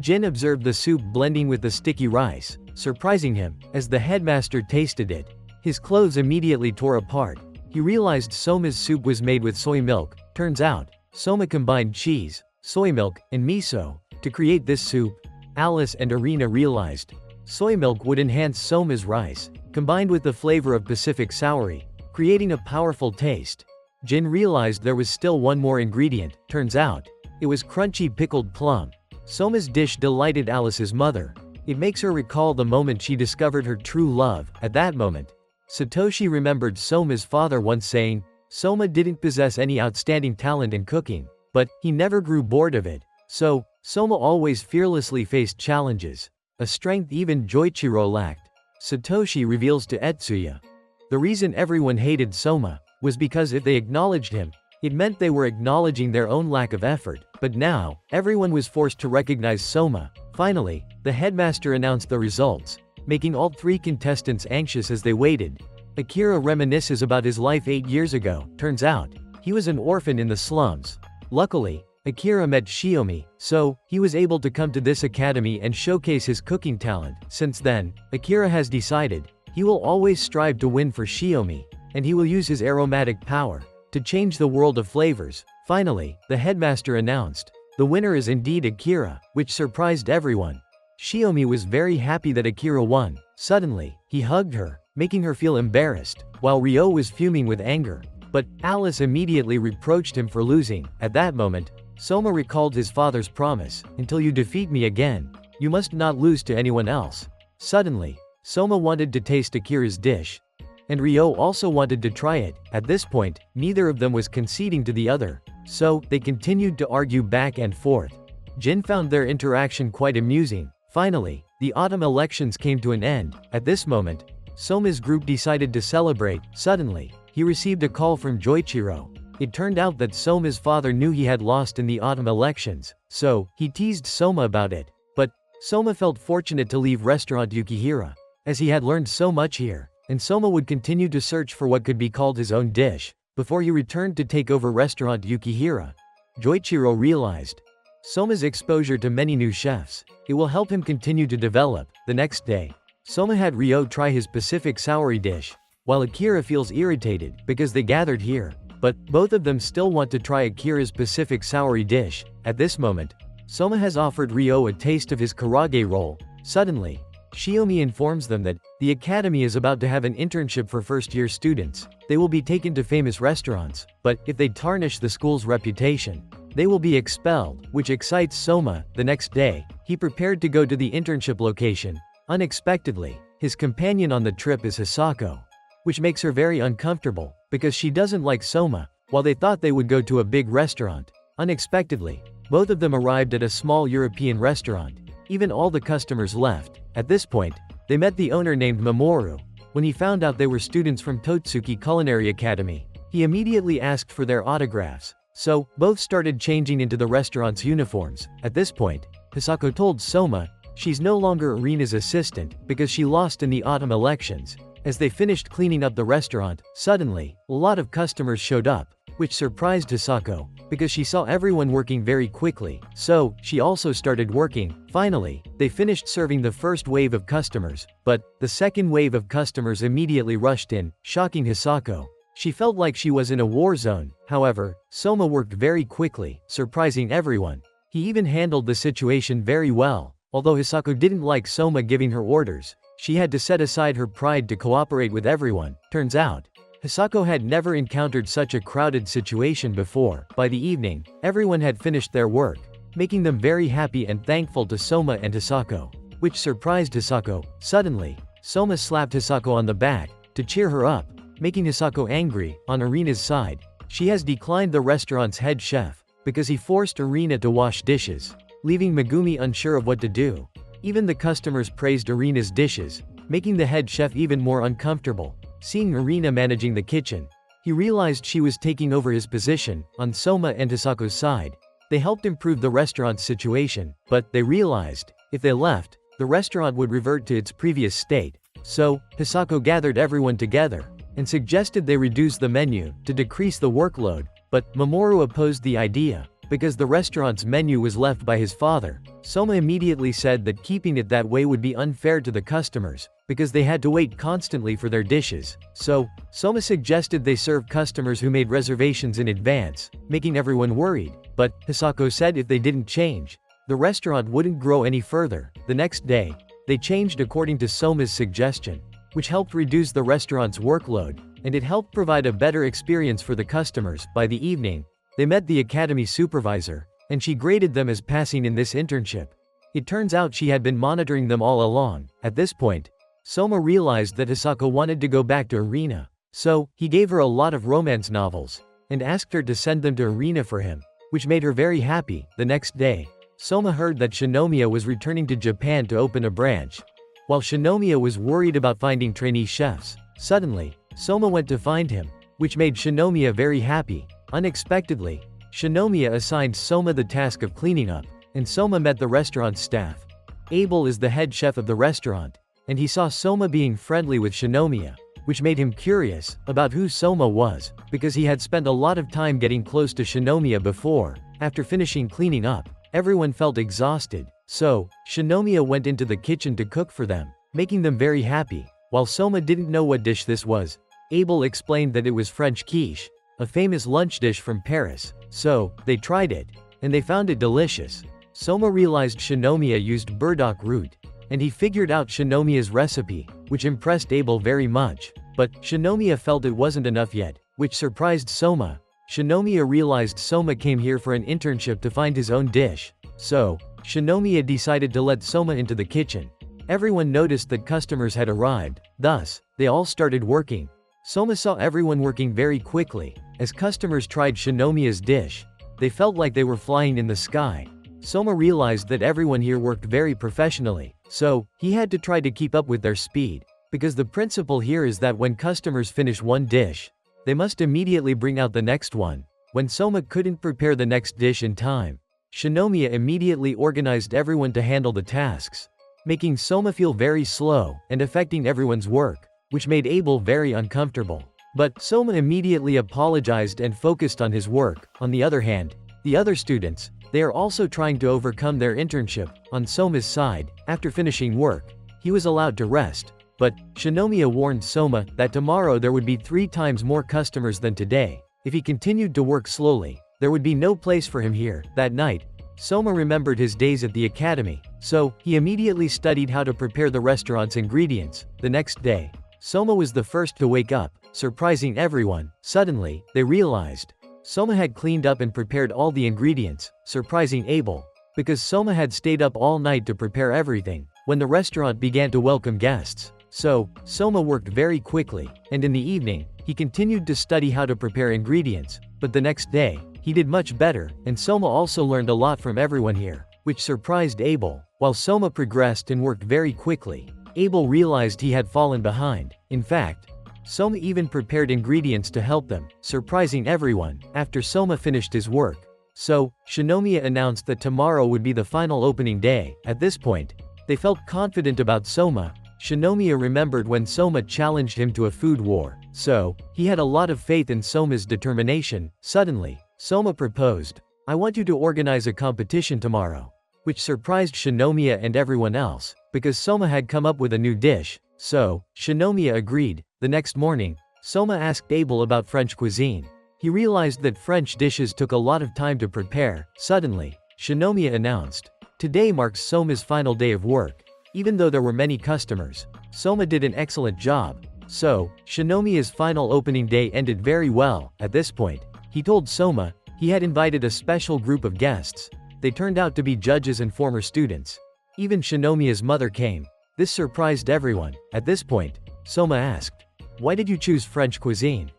Jin observed the soup blending with the sticky rice. surprising him. As the headmaster tasted it, his clothes immediately tore apart. He realized Soma's soup was made with soy milk. Turns out, Soma combined cheese, soy milk, and miso to create this soup. Alice and Irina realized soy milk would enhance Soma's rice, combined with the flavor of Pacific soury, creating a powerful taste. Jin realized there was still one more ingredient. Turns out, it was crunchy pickled plum. Soma's dish delighted Alice's mother. It makes her recall the moment she discovered her true love. At that moment, Satoshi remembered Soma's father once saying, Soma didn't possess any outstanding talent in cooking, but he never grew bored of it. So, Soma always fearlessly faced challenges, a strength even Joichiro lacked. Satoshi reveals to Etsuya. The reason everyone hated Soma was because if they acknowledged him, it meant they were acknowledging their own lack of effort. But now, everyone was forced to recognize Soma. Finally, the headmaster announced the results, making all 3 contestants anxious as they waited. Akira reminisces about his life 8 years ago. Turns out, he was an orphan in the slums. Luckily, Akira met Shiomi, so he was able to come to this academy and showcase his cooking talent. Since then, Akira has decided he will always strive to win for Shiomi, and he will use his aromatic power to change the world of flavors. Finally, the headmaster announced, the winner is indeed Akira, which surprised everyone. Shiomi was very happy that Akira won. Suddenly, he hugged her, making her feel embarrassed, while Ryo was fuming with anger. But Alice immediately reproached him for losing. At that moment, Soma recalled his father's promise, until you defeat me again, you must not lose to anyone else. Suddenly, Soma wanted to taste Akira's dish, and Ryo also wanted to try it. At this point, neither of them was conceding to the other, so they continued to argue back and forth. Jin found their interaction quite amusing. Finally, the autumn elections came to an end. At this moment, Soma's group decided to celebrate. Suddenly, he received a call from Joichiro. It turned out that Soma's father knew he had lost in the autumn elections, so he teased Soma about it. But Soma felt fortunate to leave restaurant Yukihira, as he had learned so much here, and Soma would continue to search for what could be called his own dish before he returned to take over restaurant Yukihira. Joichiro realized Soma's exposure to many new chefs. It will help him continue to develop. The next day, Soma had Ryo try his Pacific soury dish, while Akira feels irritated because they gathered here. But both of them still want to try Akira's Pacific soury dish. At this moment, Soma has offered Ryo a taste of his karage roll. Suddenly, Shiomi informs them that the academy is about to have an internship for first-year students. They will be taken to famous restaurants, but if they tarnish the school's reputation, they will be expelled, which excites Soma. The next day, he prepared to go to the internship location. Unexpectedly, his companion on the trip is Hisako, which makes her very uncomfortable, because she doesn't like Soma. While they thought they would go to a big restaurant, unexpectedly, both of them arrived at a small European restaurant. Even all the customers left. At this point, they met the owner named Mamoru. When he found out they were students from Totsuki Culinary Academy, he immediately asked for their autographs. So, both started changing into the restaurant's uniforms. At this point, Hisako told Soma she's no longer Irina's assistant because she lost in the autumn elections. As they finished cleaning up the restaurant, suddenly, a lot of customers showed up, which surprised Hisako, because she saw everyone working very quickly, so she also started working. Finally, they finished serving the first wave of customers, but the second wave of customers immediately rushed in, shocking Hisako. She felt like she was in a war zone. However, Soma worked very quickly, surprising everyone. He even handled the situation very well. Although Hisako didn't like Soma giving her orders, she had to set aside her pride to cooperate with everyone. Turns out, Hisako had never encountered such a crowded situation before. By the evening, everyone had finished their work, making them very happy and thankful to Soma and Hisako, which surprised Hisako. Suddenly, Soma slapped Hisako on the back to cheer her up, making Hisako angry. On Irina's side, she has declined the restaurant's head chef because he forced Irina to wash dishes, leaving Megumi unsure of what to do. Even the customers praised Irina's dishes, making the head chef even more uncomfortable. Seeing Irina managing the kitchen, he realized she was taking over his position. On Soma and Hisako's side, they helped improve the restaurant's situation, but they realized, if they left, the restaurant would revert to its previous state. So, Hisako gathered everyone together and suggested they reduce the menu to decrease the workload, but Mamoru opposed the idea. Because the restaurant's menu was left by his father, Soma immediately said that keeping it that way would be unfair to the customers, because they had to wait constantly for their dishes. So, Soma suggested they serve customers who made reservations in advance, making everyone worried. But Hisako said if they didn't change, the restaurant wouldn't grow any further. The next day, they changed according to Soma's suggestion, which helped reduce the restaurant's workload, and it helped provide a better experience for the customers. By the evening, they met the academy supervisor, and she graded them as passing in this internship. It turns out she had been monitoring them all along. At this point, Soma realized that Hisako wanted to go back to Arena, so he gave her a lot of romance novels, and asked her to send them to Arena for him, which made her very happy. The next day, Soma heard that Shinomia was returning to Japan to open a branch. While Shinomia was worried about finding trainee chefs, suddenly, Soma went to find him, which made Shinomia very happy. Unexpectedly, Shinomia assigned Soma the task of cleaning up, and Soma met the restaurant's staff. Abel is the head chef of the restaurant, and he saw Soma being friendly with Shinomia, which made him curious about who Soma was, because he had spent a lot of time getting close to Shinomia before. After finishing cleaning up, everyone felt exhausted, so Shinomia went into the kitchen to cook for them, making them very happy. While Soma didn't know what dish this was, Abel explained that it was French quiche, a famous lunch dish from Paris. So, they tried it, and they found it delicious. Soma realized Shinomia used burdock root, and he figured out Shinomia's recipe, which impressed Abel very much. But Shinomia felt it wasn't enough yet, which surprised Soma. Shinomia realized Soma came here for an internship to find his own dish. So, Shinomiya decided to let Soma into the kitchen. Everyone noticed that customers had arrived, thus, they all started working. Soma saw everyone working very quickly. As customers tried Shinomiya's dish, they felt like they were flying in the sky. Soma realized that everyone here worked very professionally, so he had to try to keep up with their speed. Because the principle here is that when customers finish one dish, they must immediately bring out the next one. When Soma couldn't prepare the next dish in time, Shinomiya immediately organized everyone to handle the tasks, making Soma feel very slow and affecting everyone's work, which made Abel very uncomfortable. But Soma immediately apologized and focused on his work. On the other hand, the other students, they are also trying to overcome their internship. On Soma's side, after finishing work, he was allowed to rest. But Shinomiya warned Soma that tomorrow there would be 3 times more customers than today. If he continued to work slowly, there would be no place for him here. That night, Soma remembered his days at the academy, so he immediately studied how to prepare the restaurant's ingredients. The next day, Soma was the first to wake up, surprising everyone. Suddenly, they realized Soma had cleaned up and prepared all the ingredients, surprising Abel, because Soma had stayed up all night to prepare everything. When the restaurant began to welcome guests, so Soma worked very quickly, and in the evening, he continued to study how to prepare ingredients. But the next day, he did much better, and Soma also learned a lot from everyone here, which surprised Abel. While Soma progressed and worked very quickly, Abel realized he had fallen behind. In fact, Soma even prepared ingredients to help them, surprising everyone. After Soma finished his work, so Shinomiya announced that tomorrow would be the final opening day. At this point, they felt confident about Soma. Shinomiya remembered when Soma challenged him to a food war, so he had a lot of faith in Soma's determination. Suddenly, Soma proposed, "I want you to organize a competition tomorrow," which surprised Shinomiya and everyone else, because Soma had come up with a new dish. So, Shinomiya agreed. The next morning, Soma asked Abel about French cuisine. He realized that French dishes took a lot of time to prepare. Suddenly, Shinomiya announced, "Today marks Soma's final day of work." Even though there were many customers, Soma did an excellent job. So, Shinomiya's final opening day ended very well. At this point, he told Soma he had invited a special group of guests. They turned out to be judges and former students. Even Shinomiya's mother came. This surprised everyone. At this point, Soma asked, "Why did you choose French cuisine?"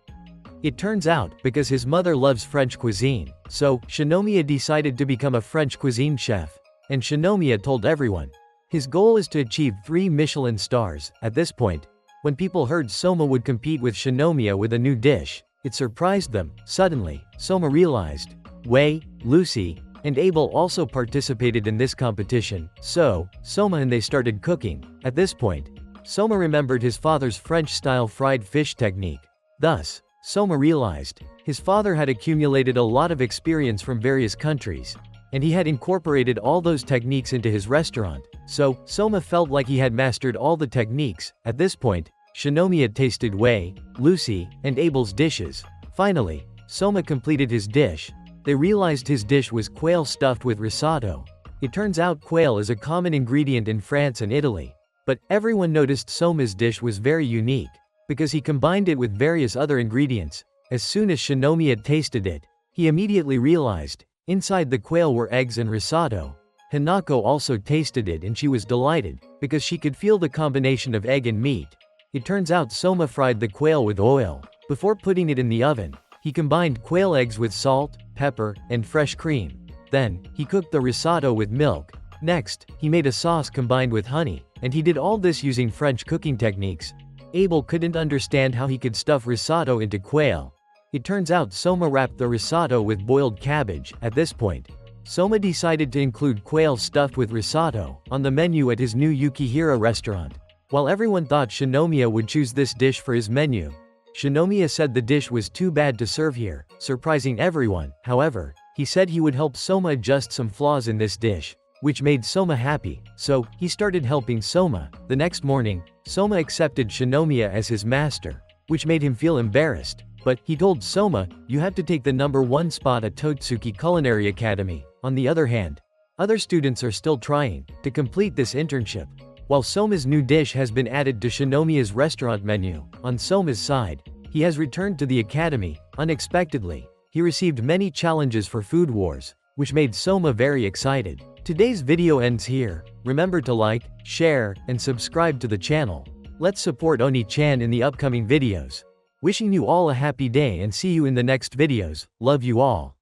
It turns out, because his mother loves French cuisine. So, Shinomiya decided to become a French cuisine chef. And Shinomiya told everyone, his goal is to achieve 3 Michelin stars. At this point, when people heard Soma would compete with Shinomiya with a new dish, it surprised them. Suddenly, Soma realized, Wei, Lucy, and Abel also participated in this competition. So, Soma and they started cooking. At this point, Soma remembered his father's French-style fried fish technique. Thus, Soma realized his father had accumulated a lot of experience from various countries, and he had incorporated all those techniques into his restaurant, so Soma felt like he had mastered all the techniques. At this point, Shinomia tasted Wei, Lucy, and Abel's dishes. Finally, Soma completed his dish. They realized his dish was quail stuffed with risotto. It turns out quail is a common ingredient in France and Italy. But everyone noticed Soma's dish was very unique, because he combined it with various other ingredients. As soon as Shinomia tasted it, he immediately realized, inside the quail were eggs and risotto. Hanako also tasted it and she was delighted, because she could feel the combination of egg and meat. It turns out Soma fried the quail with oil. Before putting it in the oven, he combined quail eggs with salt, pepper, and fresh cream. Then, he cooked the risotto with milk. Next, he made a sauce combined with honey, and he did all this using French cooking techniques. Abel couldn't understand how he could stuff risotto into quail. It turns out Soma wrapped the risotto with boiled cabbage. At this point, Soma decided to include quail stuffed with risotto on the menu at his new Yukihira restaurant. While everyone thought Shinomiya would choose this dish for his menu, Shinomiya said the dish was too bad to serve here, surprising everyone. However, he said he would help Soma adjust some flaws in this dish, which made Soma happy, so he started helping Soma. The next morning, Soma accepted Shinomiya as his master, which made him feel embarrassed. But he told Soma, "You have to take the #1 spot at Totsuki Culinary Academy." On the other hand, other students are still trying to complete this internship. While Soma's new dish has been added to Shinomiya's restaurant menu, on Soma's side, he has returned to the academy. Unexpectedly, he received many challenges for Food Wars, which made Soma very excited. Today's video ends here. Remember to like, share, and subscribe to the channel. Let's support Oni-chan in the upcoming videos. Wishing you all a happy day and see you in the next videos. Love you all.